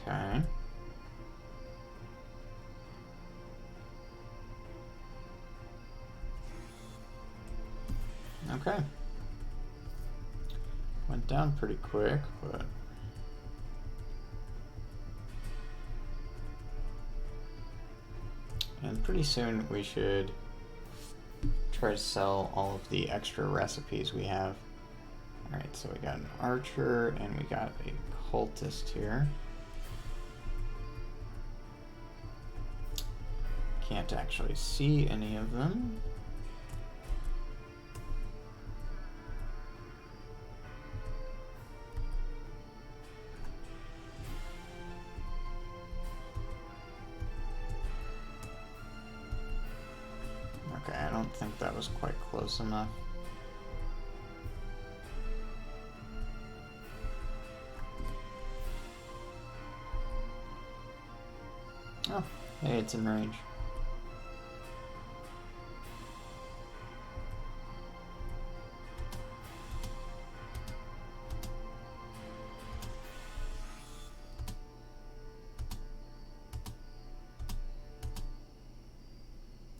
okay. Okay. Went down pretty quick, but... and pretty soon we should try to sell all of the extra recipes we have. Alright, so we got an archer and we got a cultist here. Can't actually see any of them. Okay, I don't think that was quite close enough. Oh, hey, it's in range.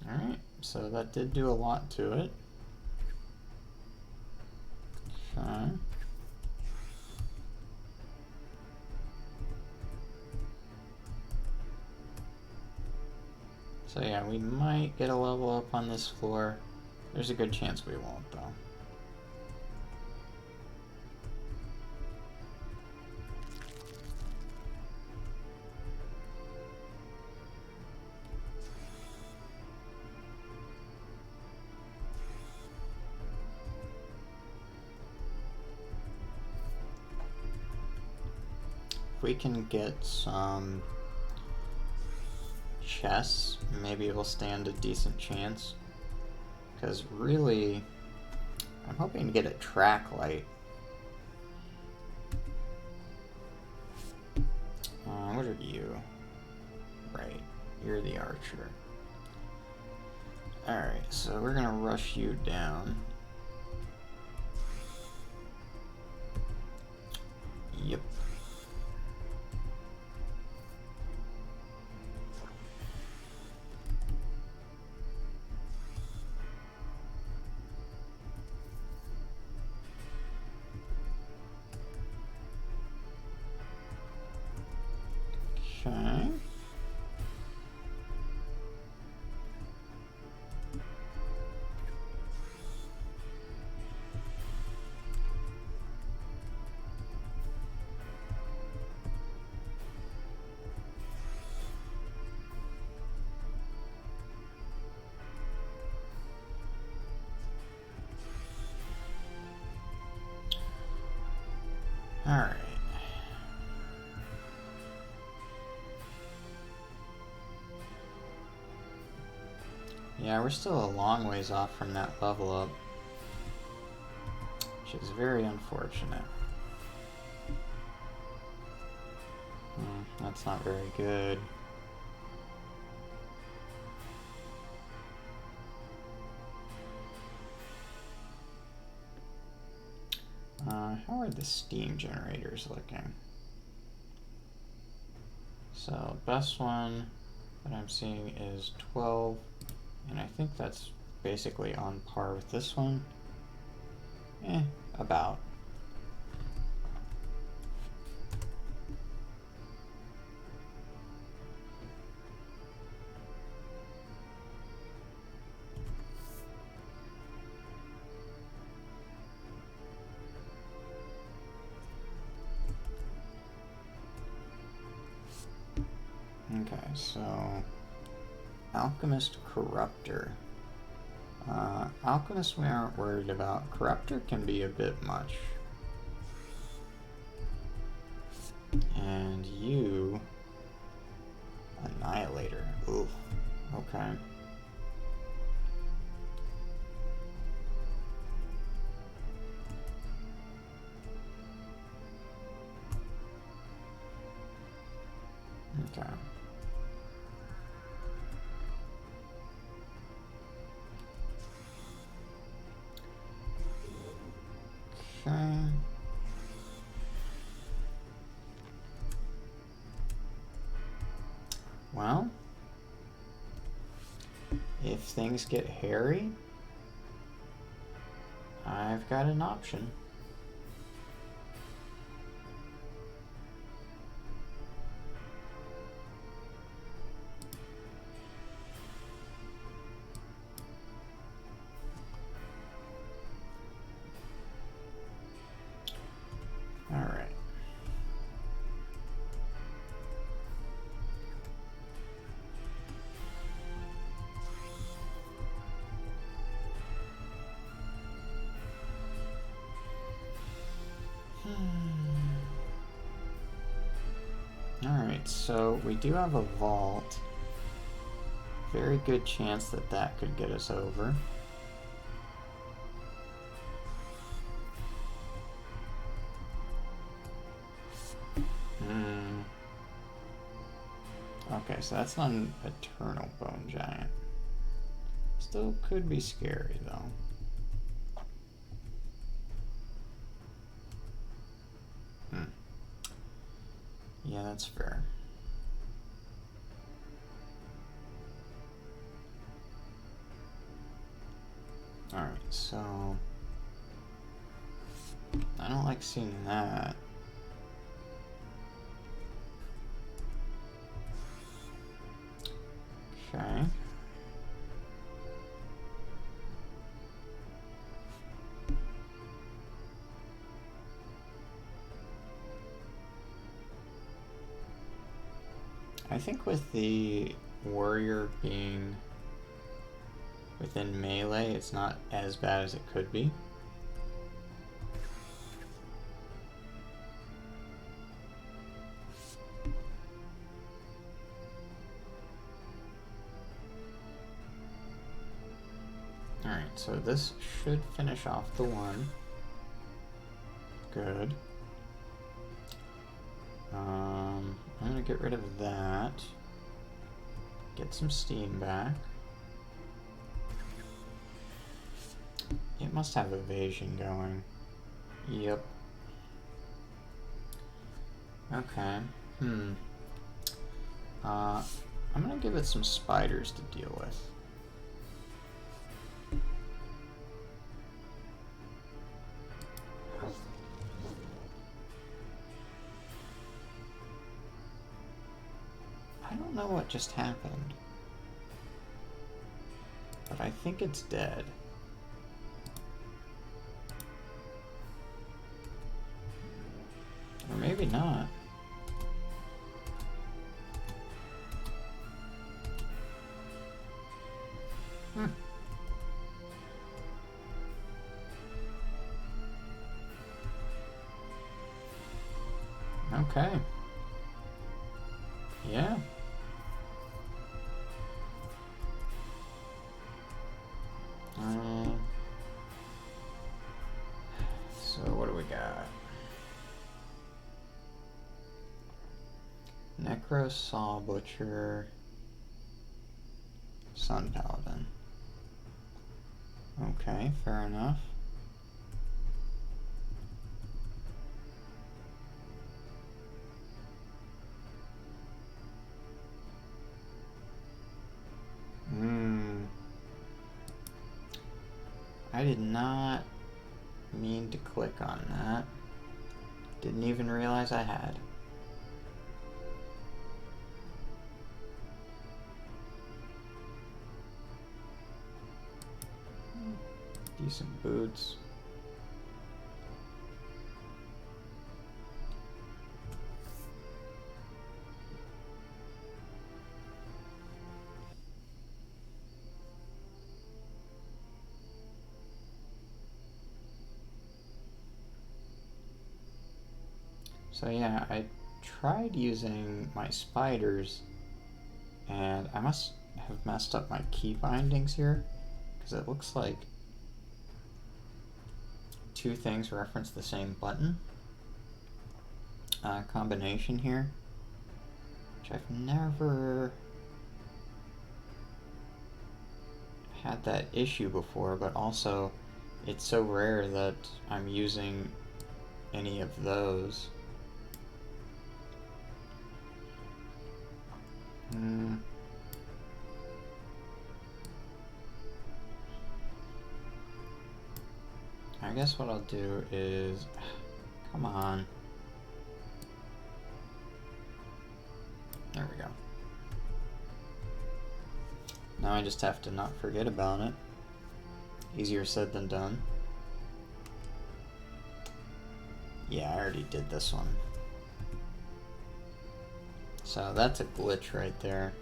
Alright, so that did do a lot to it. Okay. So yeah, we might get a level up on this floor. There's a good chance we won't, though. If we can get some chests, maybe it'll stand a decent chance. Because really, I'm hoping to get a track light. What are you? Right, you're the archer. Alright, so we're gonna rush you down. Yep. Okay. All right. Yeah, we're still a long ways off from that level up, which is very unfortunate. That's not very good. How are the steam generators looking? So, best one that I'm seeing is 12, and I think that's basically on par with this one. About. Okay, so Alchemist Corruptor. Alchemist we aren't worried about. Corruptor can be a bit much. And you... Annihilator. Oof. Okay. Okay. Okay. Well, if things get hairy, I've got an option. All right. Alright, so we do have a vault. Very good chance that that could get us over. Okay, so that's not an eternal bone giant. Still could be scary though. Yeah, that's fair. Alright, so... I don't like seeing that. Okay. I think with the warrior being within melee, it's not as bad as it could be. Alright, so this should finish off the one. Good. I'm gonna get rid of that. Get some steam back. It must have evasion going. Yep. Okay. I'm gonna give it some spiders to deal with. I don't know what just happened, but I think it's dead. Or maybe not. Okay. Yeah. So what do we got? Necro, Sawbutcher, Sun Paladin. Okay, fair enough. I did not mean to click on that. Didn't even realize I had. Decent boots. So yeah, I tried using my spiders, and I must have messed up my key bindings here, because it looks like two things reference the same button combination here, which I've never had that issue before, but also it's so rare that I'm using any of those. I guess what I'll do is, come on. There we go. Now I just have to not forget about it. Easier said than done. Yeah, I already did this one. So that's a glitch right there.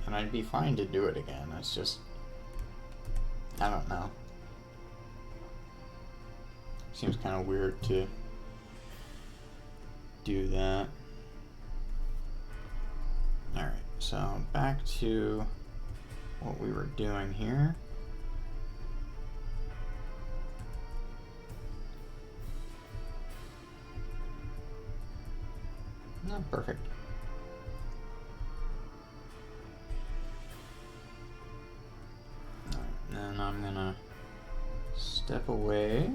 And I'd be fine to do it again. It's just, I don't know. Seems kind of weird to do that. Alright, so back to what we were doing here. Not perfect. Alright, then I'm gonna step away.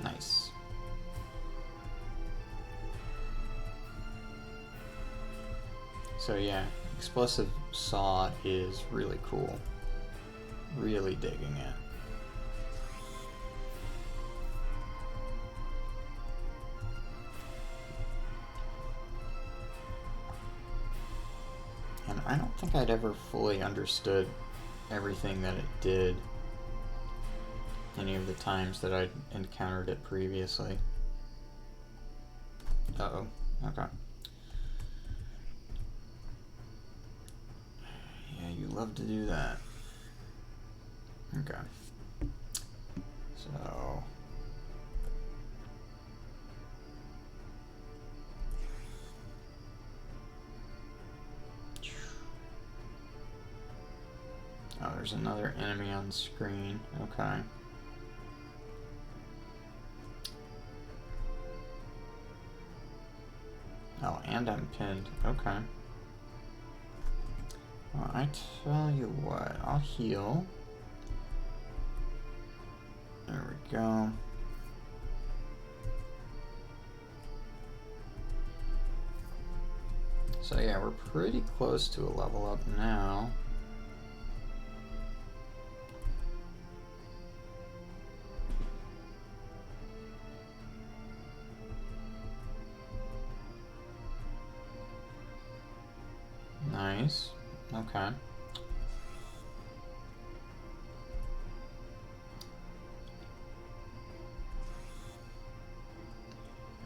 Nice. So yeah, explosive saw is really cool. Really digging it. And I don't think I'd ever fully understood everything that it did any of the times that I'd encountered it previously. Uh-oh. Okay. Yeah, you love to do that. Okay. So... oh, there's another enemy on screen. Okay. Oh, and I'm pinned. Okay. Well, I tell you what, I'll heal. There we go. So yeah, we're pretty close to a level up now. Nice. Okay.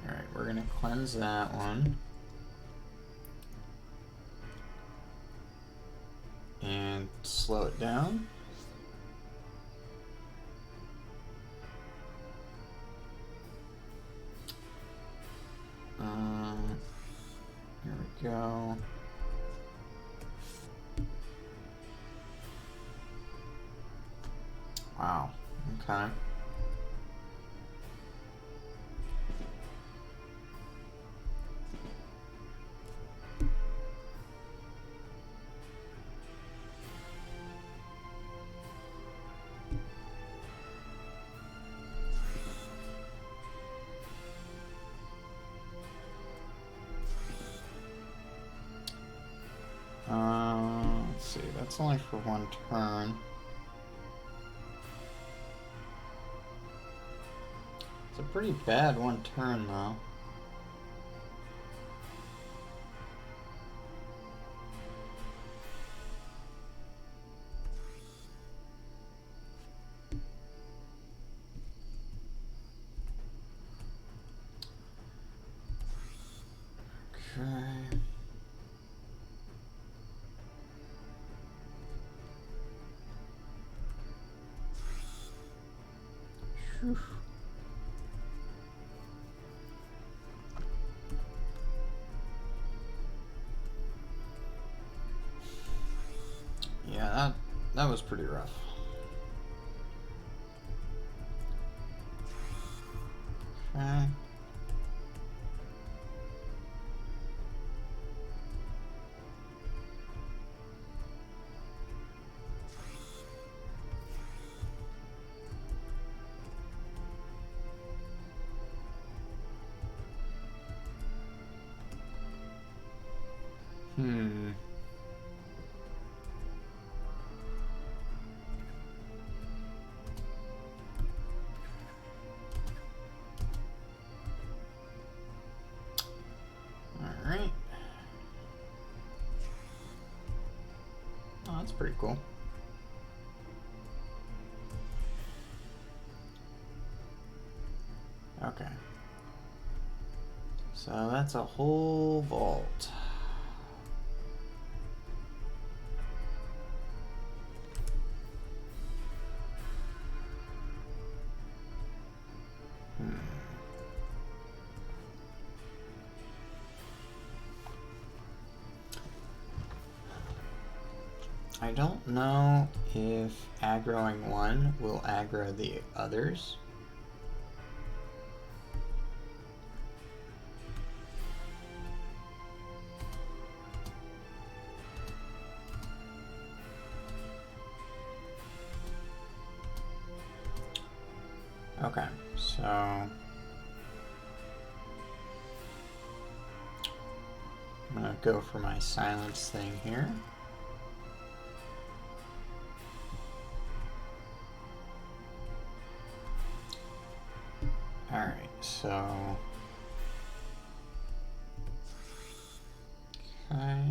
Alright, we're gonna cleanse that one. And slow it down. Here we go. Wow. Okay. Let's see, that's only for one turn. It's a pretty bad one turn, though. Okay. Whew. Yeah, that was pretty rough. Okay. Hmm. All right. Oh, that's pretty cool. Okay. So that's a whole vault. I don't know if aggroing one will aggro the others. Okay, so I'm gonna go for my silence thing here. Alright, so okay.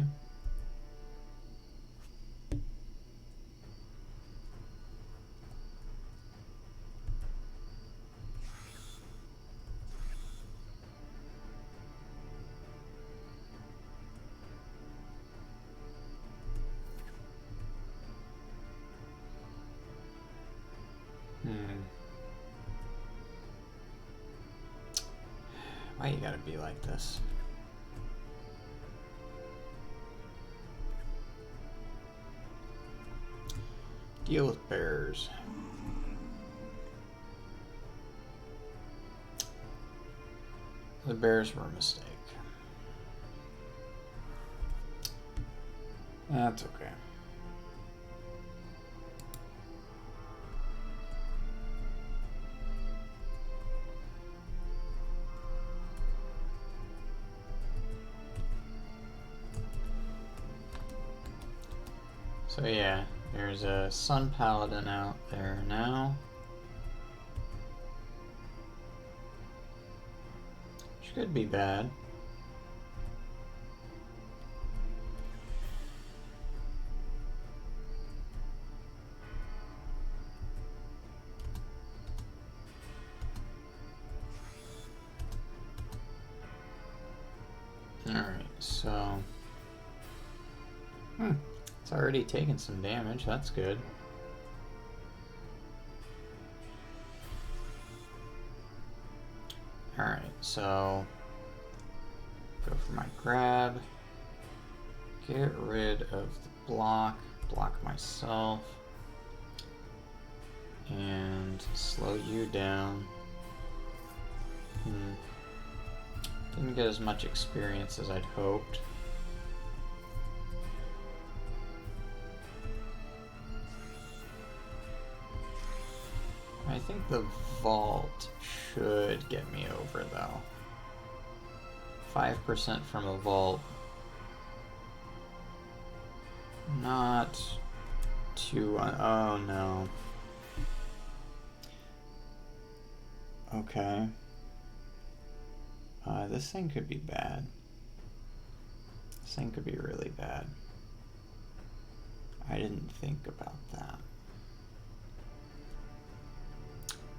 Why you gotta be like this? Deal with bears. The bears were a mistake. That's okay. So yeah, there's a Sun Paladin out there now. Which could be bad. Alright, so it's already taken some damage, that's good. Alright, so go for my grab. Get rid of the block myself. And slow you down. Didn't get as much experience as I'd hoped. I think the vault should get me over though. 5% from a vault. Not too, oh no. Okay. This thing could be bad. This thing could be really bad. I didn't think about that.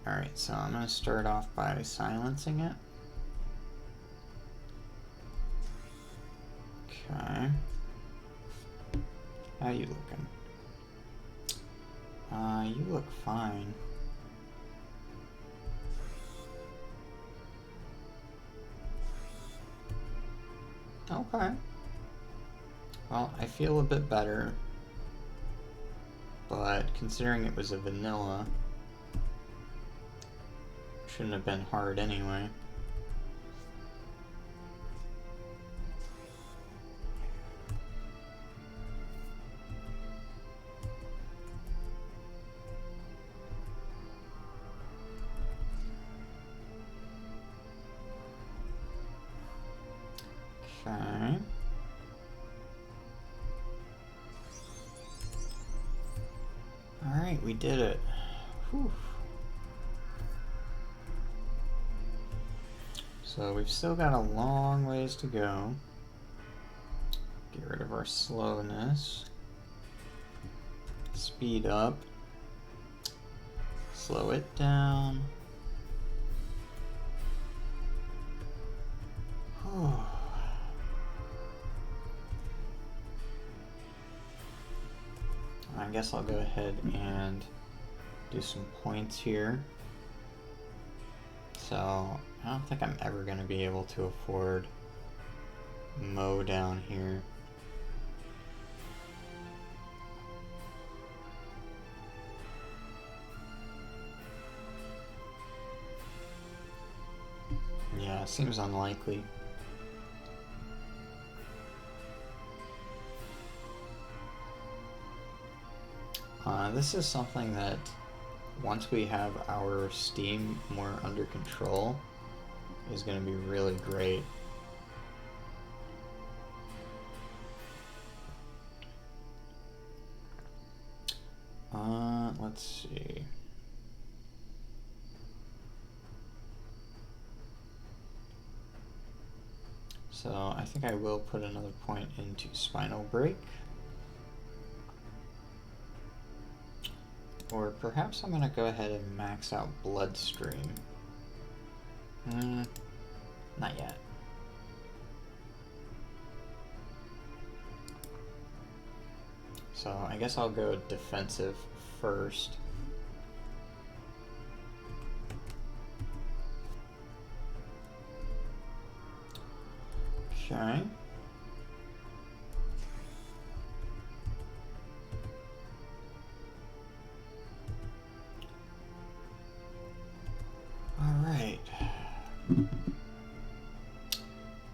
Alright, so I'm going to start off by silencing it. Okay. How you looking? You look fine. Okay. Well, I feel a bit better, but considering it was a vanilla, shouldn't have been hard anyway. Okay. Alright, we did it. Whew. So we've still got a long ways to go. Get rid of our slowness. Speed up. Slow it down. I guess I'll go ahead and do some points here. So I don't think I'm ever going to be able to afford mow down here. Yeah, seems unlikely. This is something that once we have our steam more under control is going to be really great. Let's see. So I think I will put another point into Spinal Break. Or perhaps I'm going to go ahead and max out Bloodstream. Not yet. So I guess I'll go defensive first. Okay. Alright.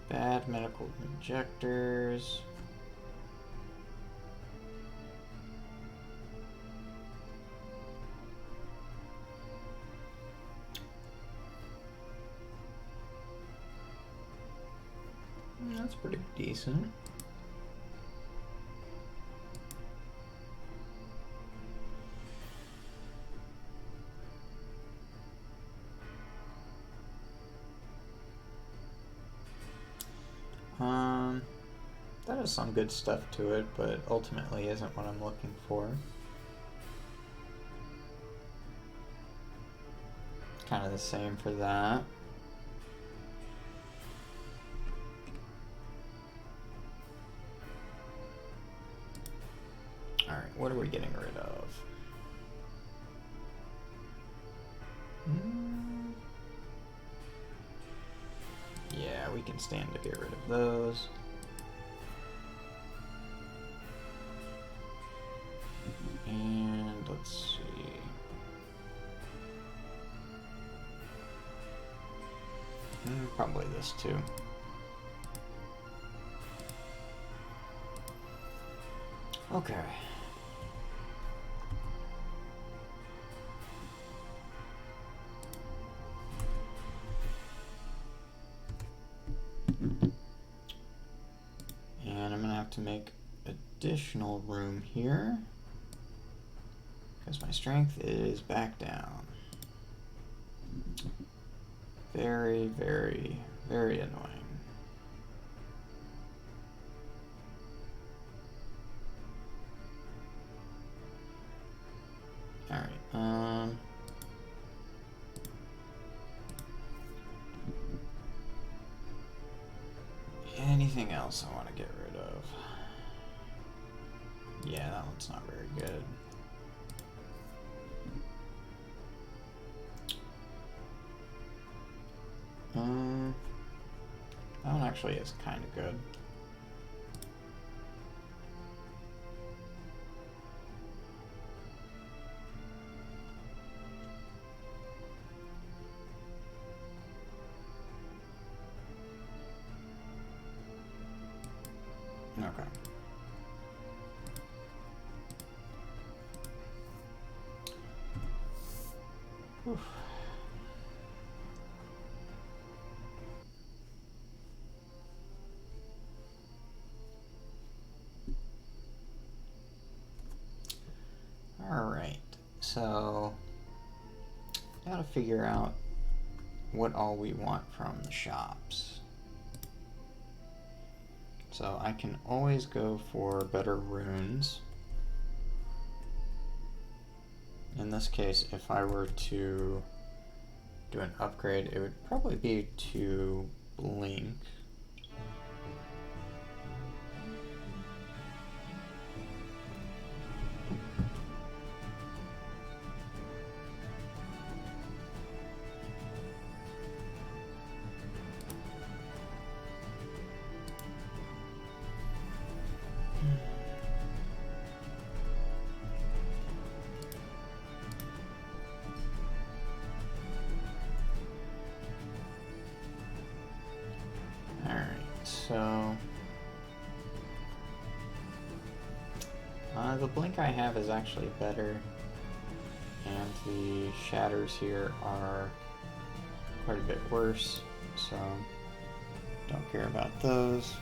Bad medical injectors. That's pretty decent. That has some good stuff to it, but ultimately isn't what I'm looking for. Kind of the same for that. Alright, what are we getting rid of? Yeah, we can stand to get rid of those. And let's see. Probably this too. Okay. And I'm gonna have to make additional room here because my strength is back down. Very, very, very annoying. Alright, anything else I want to get rid of? Yeah, that one's not very good. That one actually is kind of good. Okay. Whew. Alright, so gotta figure out what all we want from the shops. So I can always go for better runes. In this case, if I were to do an upgrade, it would probably be to Blink. So, the Blink I have is actually better, and the Shatters here are quite a bit worse, so don't care about those.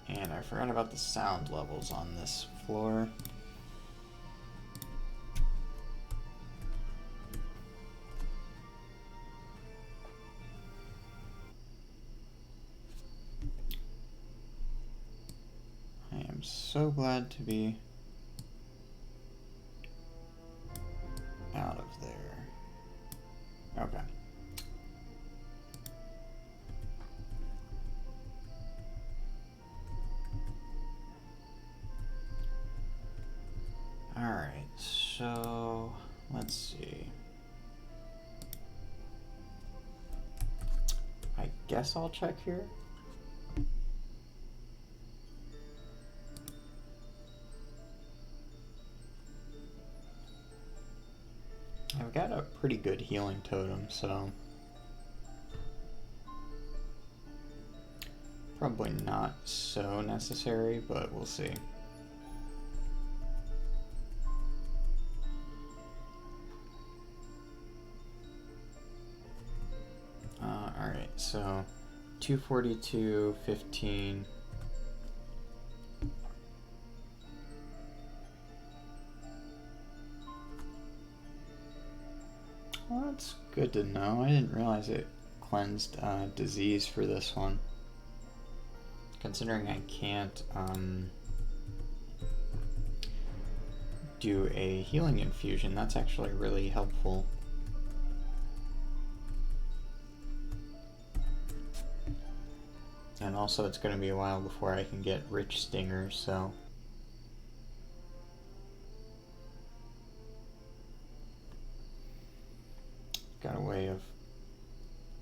And I forgot about the sound levels on this floor. So glad to be out of there. Okay. Alright, so let's see. I guess I'll check here. I've got a pretty good healing totem, so probably not so necessary, but we'll see. Alright, so 242, 15. Well, that's good to know. I didn't realize it cleansed disease for this one. Considering I can't do a healing infusion, that's actually really helpful. And also it's going to be a while before I can get Rich Stingers, so... got a way of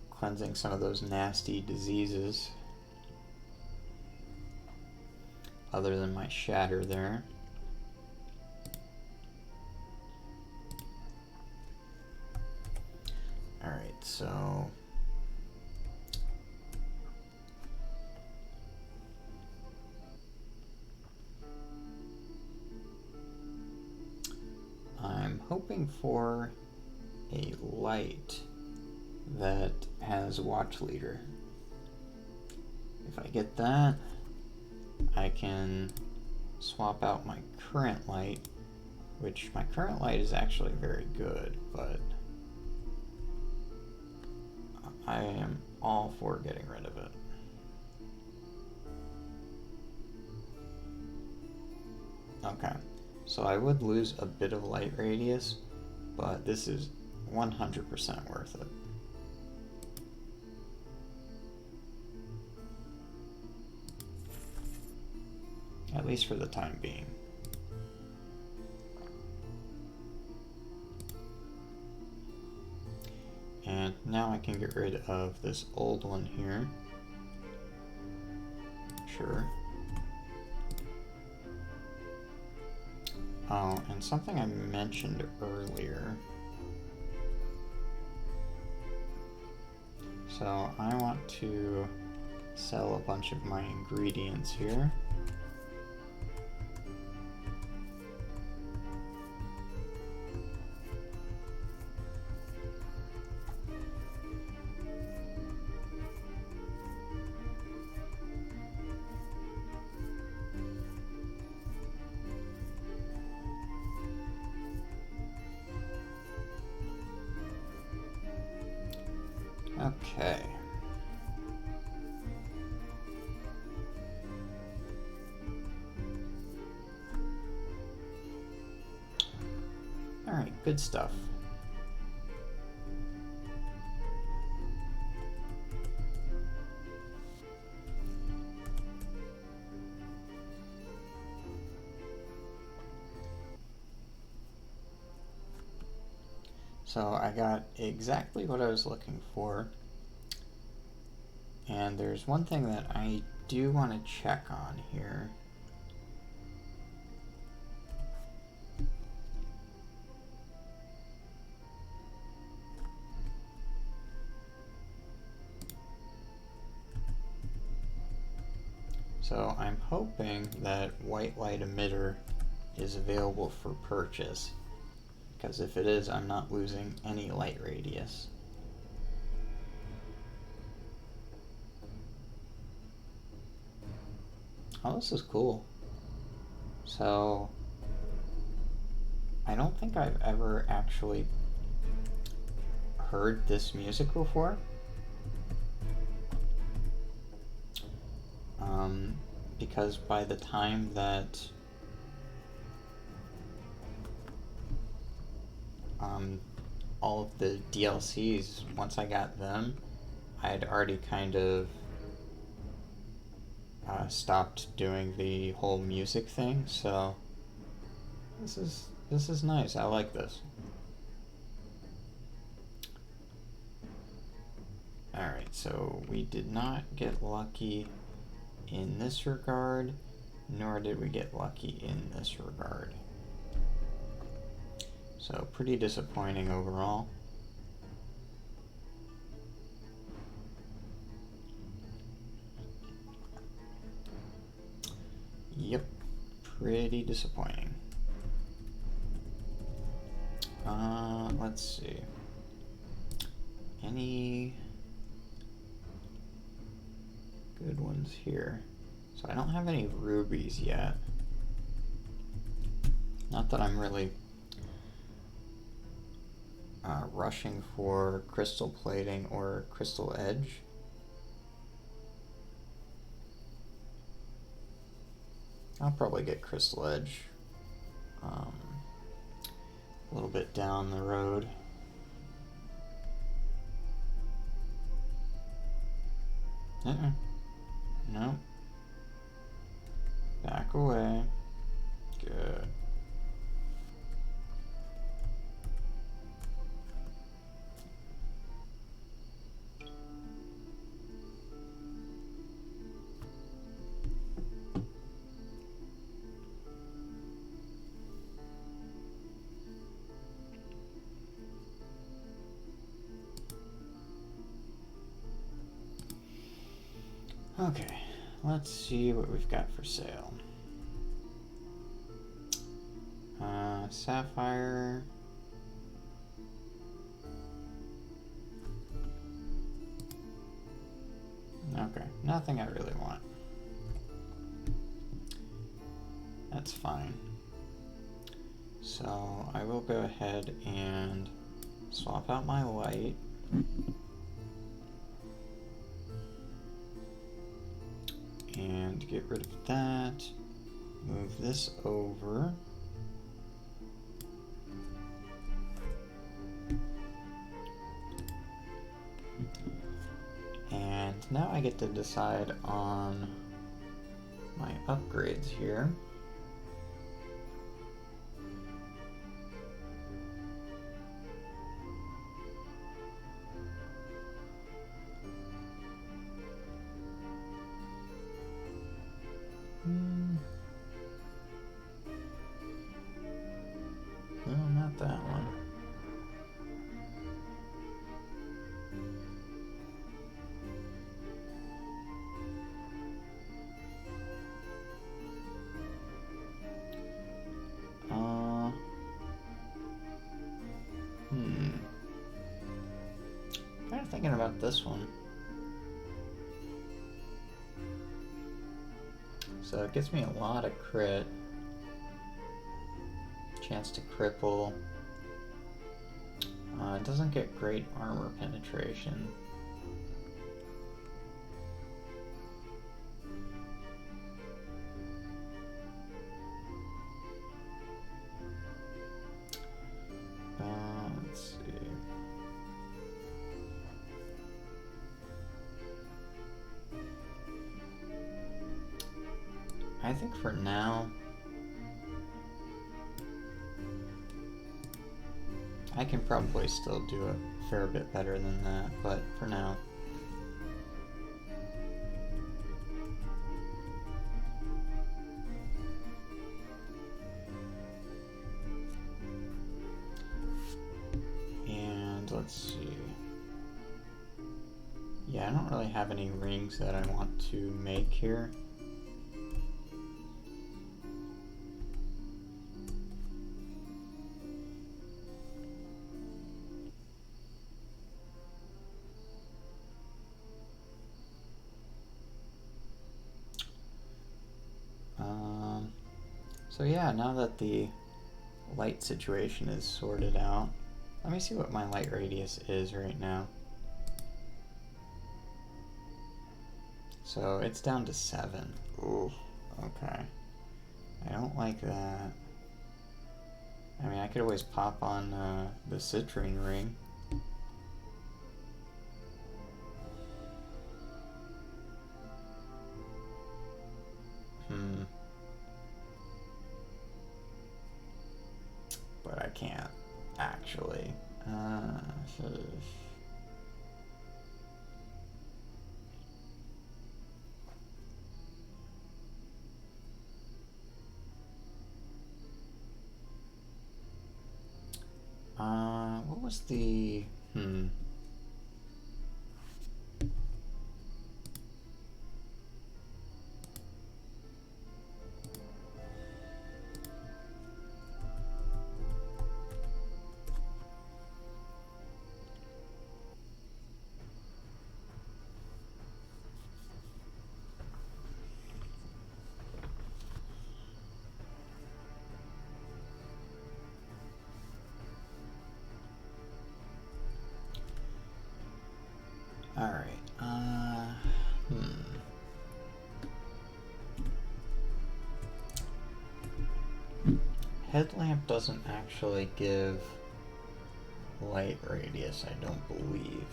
cleansing some of those nasty diseases. Other than my shatter there. Alright, so... I'm hoping for a light that has Watch Leader. If I get that, I can swap out my current light, which my current light is actually very good, but I am all for getting rid of it. Okay, so I would lose a bit of light radius, but this is 100% worth it. at least for the time being. And now I can get rid of this old one here. Sure. Oh, and something I mentioned earlier. So I want to sell a bunch of my ingredients here. Okay. All right, good stuff. So I got exactly what I was looking for. And there's one thing that I do want to check on here. So I'm hoping that white light emitter is available for purchase, because if it is, I'm not losing any light radius. Oh, this is cool. So I don't think I've ever actually heard this music before. Because by the time that all of the DLCs, once I got them, I had already kind of stopped doing the whole music thing. So this is nice. I like this. All right, so we did not get lucky in this regard, nor did we get lucky in this regard. So pretty disappointing overall. Yep, pretty disappointing. Let's see. Any good ones here? So I don't have any rubies yet. Not that I'm really rushing for crystal plating or crystal edge. I'll probably get crystal edge a little bit down the road. No. Back away. Good. Okay, let's see what we've got for sale. Sapphire. Okay, nothing I really want. That's fine. So I will go ahead and swap out my light. And get rid of that. Move this over. And now I get to decide on my upgrades here. No, not that one. Kind of thinking about this one. So it gives me a lot of crit. Chance to cripple. It doesn't get great armor penetration. Let's see. I think for now, I can probably still do a fair bit better than that, but for now. And let's see. Yeah, I don't really have any rings that I want to make here. So yeah, now that the light situation is sorted out, let me see what my light radius is right now. So it's down to 7. Ooh, okay. I don't like that. I mean, I could always pop on the citrine ring. But I can't, actually. What was the... Alright, Headlamp doesn't actually give light radius, I don't believe.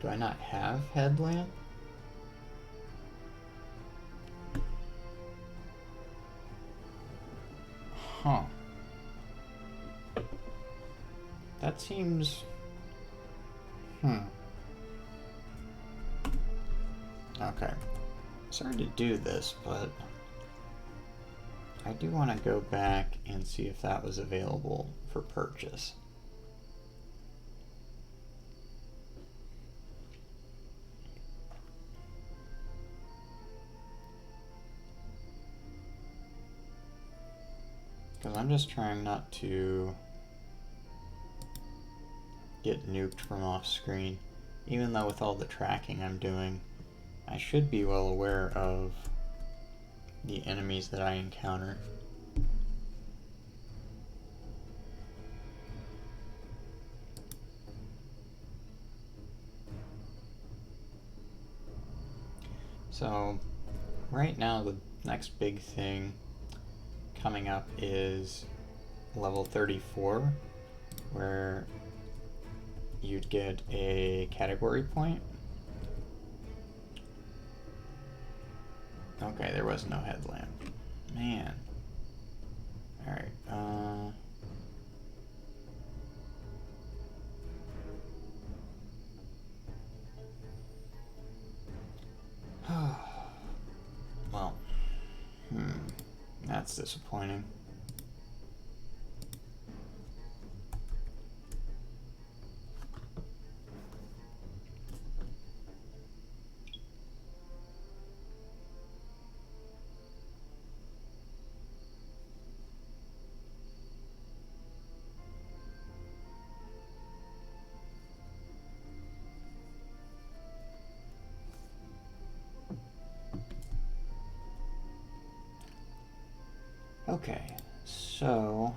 Do I not have headlamp? Huh. That seems... Okay. Sorry to do this, but I do want to go back and see if that was available for purchase. Because I'm just trying not to get nuked from off screen. Even though with all the tracking I'm doing, I should be well aware of the enemies that I encounter. So, right now the next big thing coming up is level 34, where you'd get a category point. Okay, there was no headlamp. Man. Alright, well, that's disappointing. Okay, so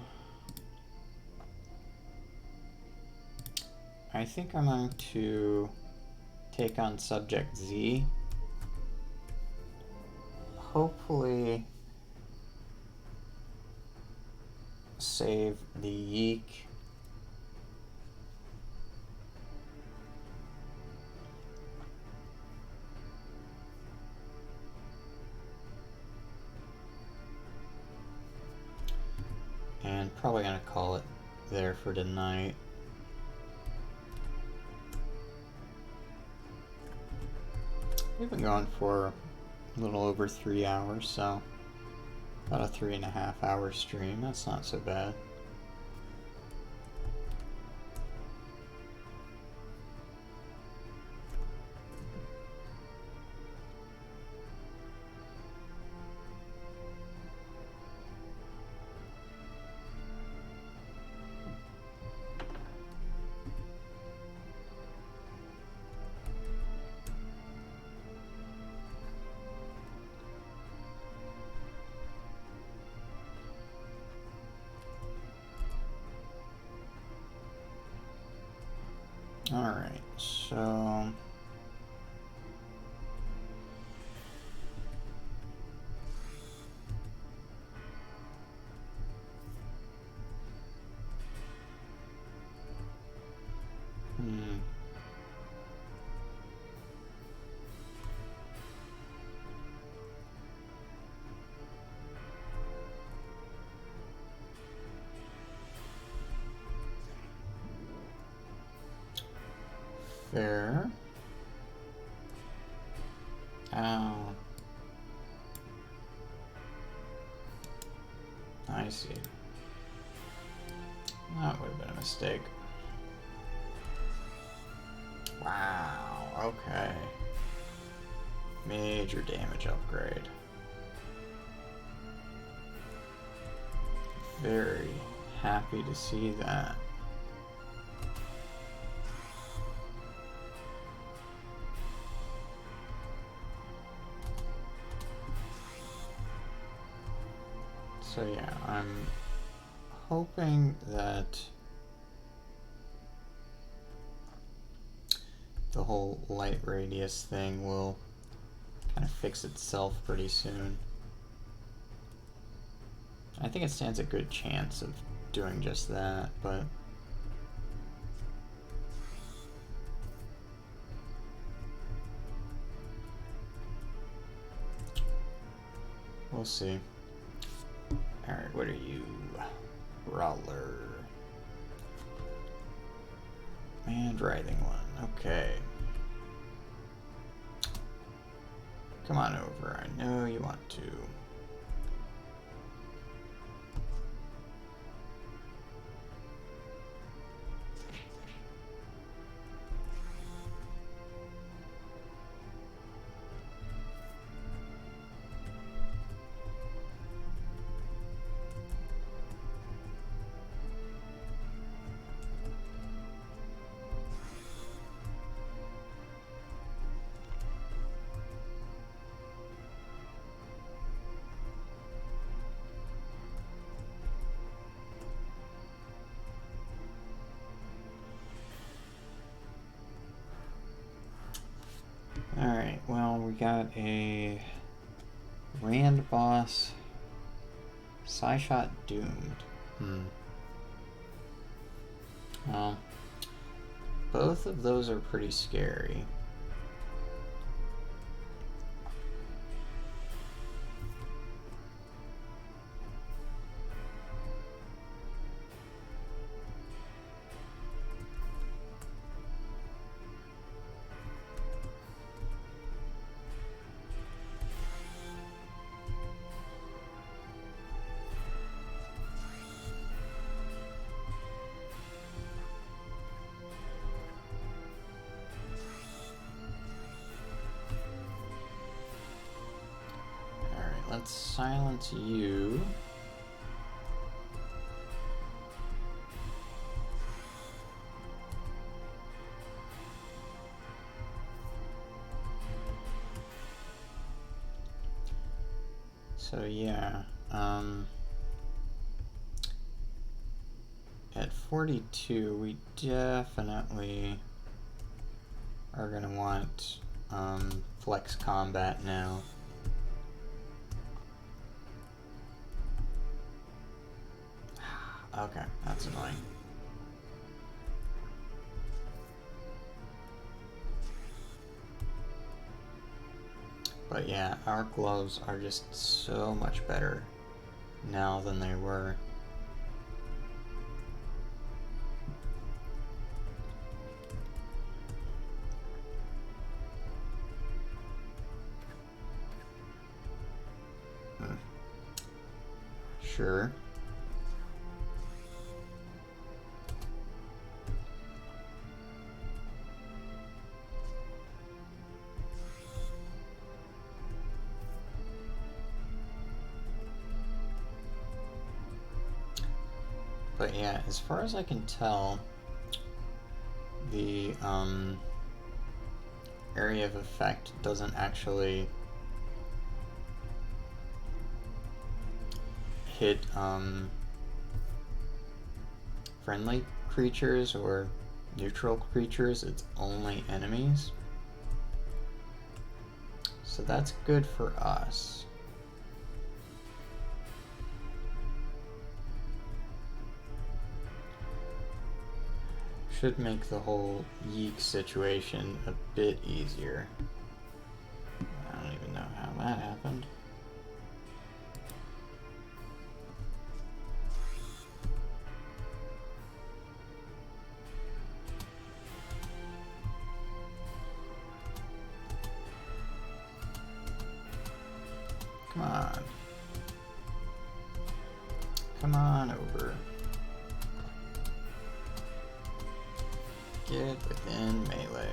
I think I'm going to take on subject Z. Hopefully save the yeek. And probably gonna call it there for tonight. We've been going for a little over 3 hours, so about a 3.5 hour stream. That's not so bad. Alright, so fair. Oh. I see. That would have been a mistake. Wow, okay. Major damage upgrade. Very happy to see that. So yeah, I'm hoping that the whole light radius thing will kind of fix itself pretty soon. I think it stands a good chance of doing just that, but we'll see. Alright, what are you? Brawler. And writhing one. Okay. Come on over. I know you want to. Alright, well, we got a Rand boss, Psyshot doomed. Well, both of those are pretty scary. Let's silence you. So yeah, at 42 we definitely are gonna want flex combat now. Okay, that's annoying. But yeah, our gloves are just so much better now than they were. Sure. But yeah, as far as I can tell, the area of effect doesn't actually hit friendly creatures or neutral creatures, it's only enemies. So that's good for us. Should make the whole yeek situation a bit easier. I don't even know how that happened. Come on. Come on over. Get within melee.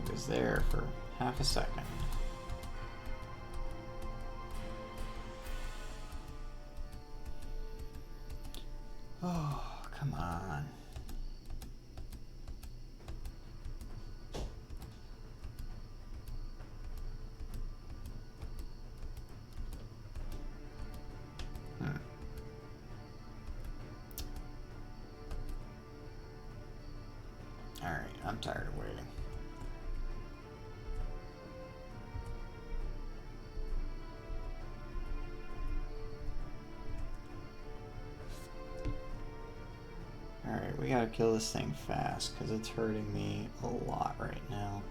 He was there for half a second. Oh, come on. Alright, I'm tired of waiting. Alright, we gotta kill this thing fast, because it's hurting me a lot right now.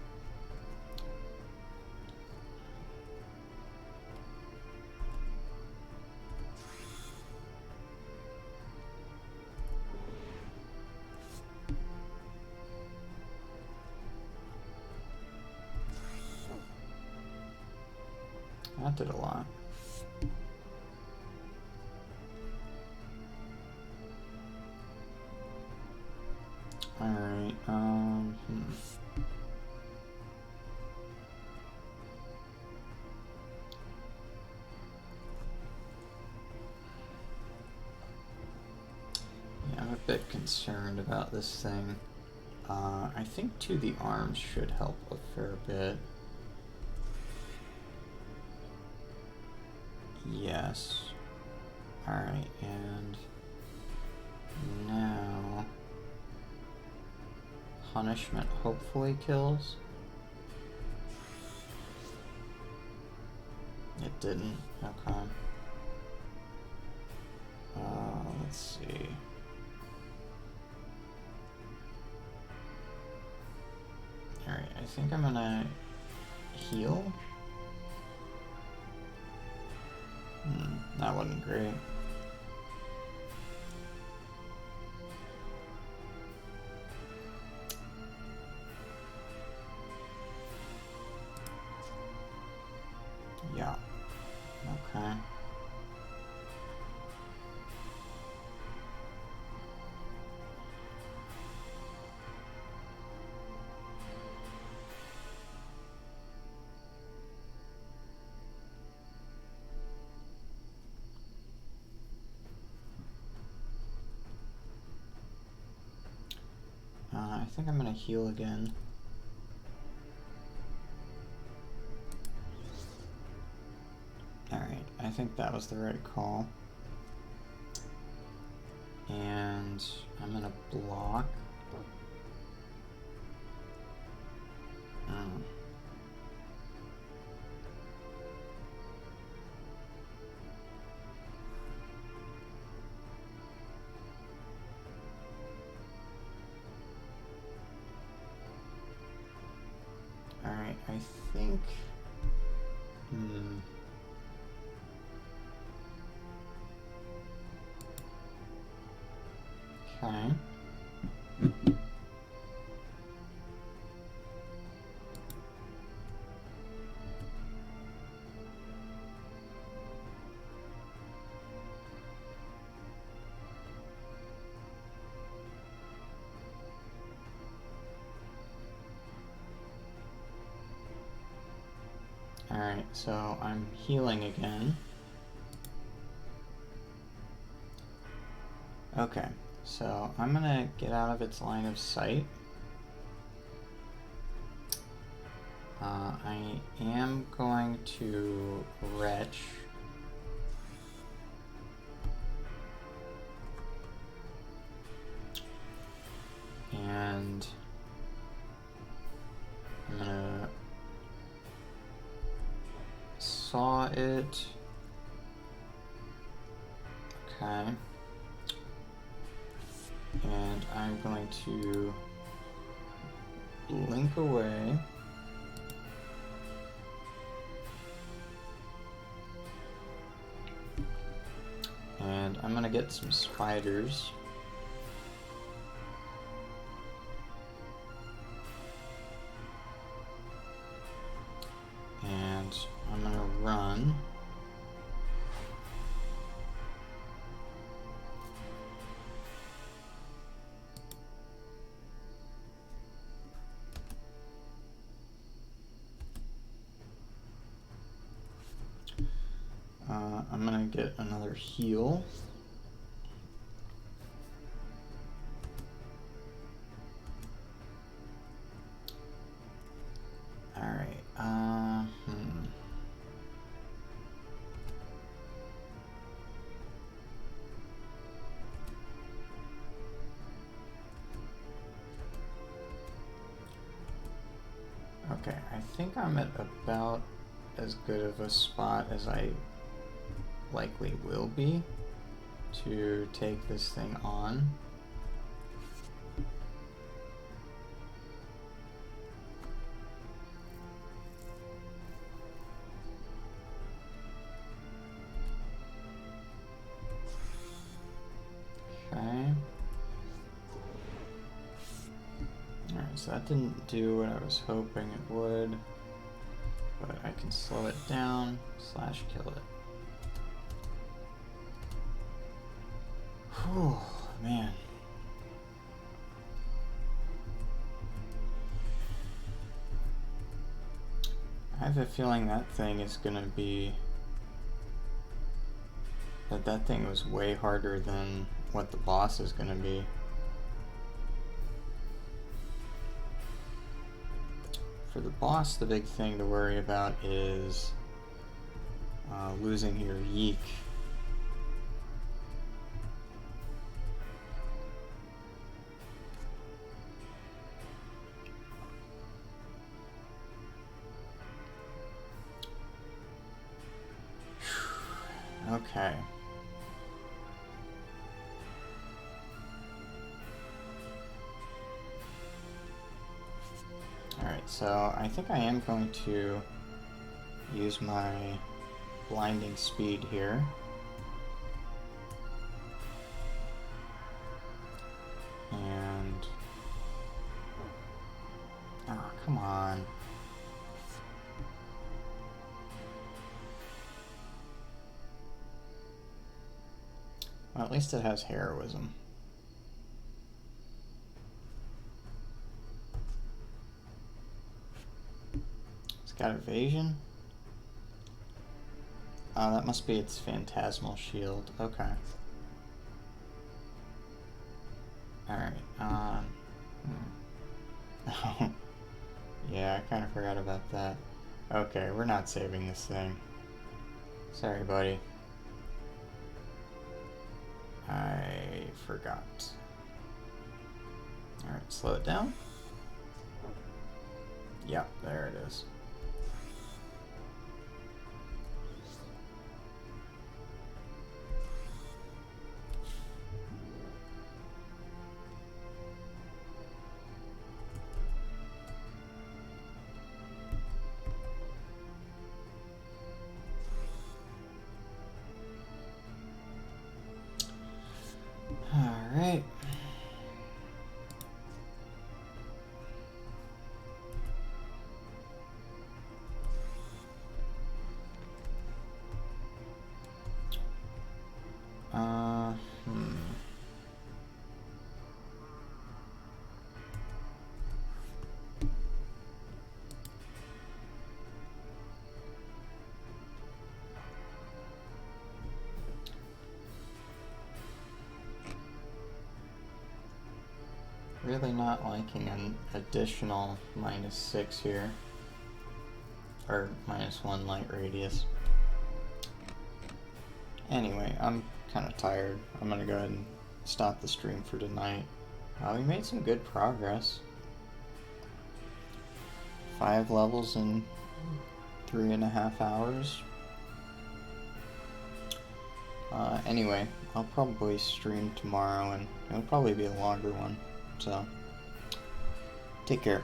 That did a lot. Alright, Yeah, I'm a bit concerned about this thing. I think too the arms should help a fair bit. Yes. Alright, and now punishment hopefully kills. It It didn't. Okay. Let's see. Alright, I think I'm gonna heal. That wasn't great. Yeah. Okay. I think I'm gonna heal again. Alright, I think that was the right call. And I'm gonna block. Alright, I think... Okay. Alright, so I'm healing again. Okay, so I'm gonna get out of its line of sight. I am going to retch. And I'm gonna saw it. Okay. And I'm going to blink away. And I'm gonna get some spiders. And I'm gonna run. I'm gonna get another heal. Alright, Okay, I think I'm at about as good of a spot as I likely will be to take this thing on. Okay. Alright, so that didn't do what I was hoping it would, but I can slow it down / kill it. Whew, man. I have a feeling that thing is gonna be... that thing was way harder than what the boss is gonna be. For the boss, the big thing to worry about is losing your yeek. Okay. Alright, so I think I am going to use my blinding speed here. And... oh, come on. Well, at least it has heroism. It's got evasion. Oh, that must be its phantasmal shield. Okay. Alright, Oh, yeah, I kind of forgot about that. Okay, we're not saving this thing. Sorry, buddy. I forgot. Alright, slow it down. Yep, there it is. Alright. Really not liking an additional -6 here. Or -1 light radius. Anyway, I'm kind of tired. I'm gonna go ahead and stop the stream for tonight. We made some good progress. 5 levels in 3.5 hours. Anyway, I'll probably stream tomorrow, and it'll probably be a longer one. So, take care.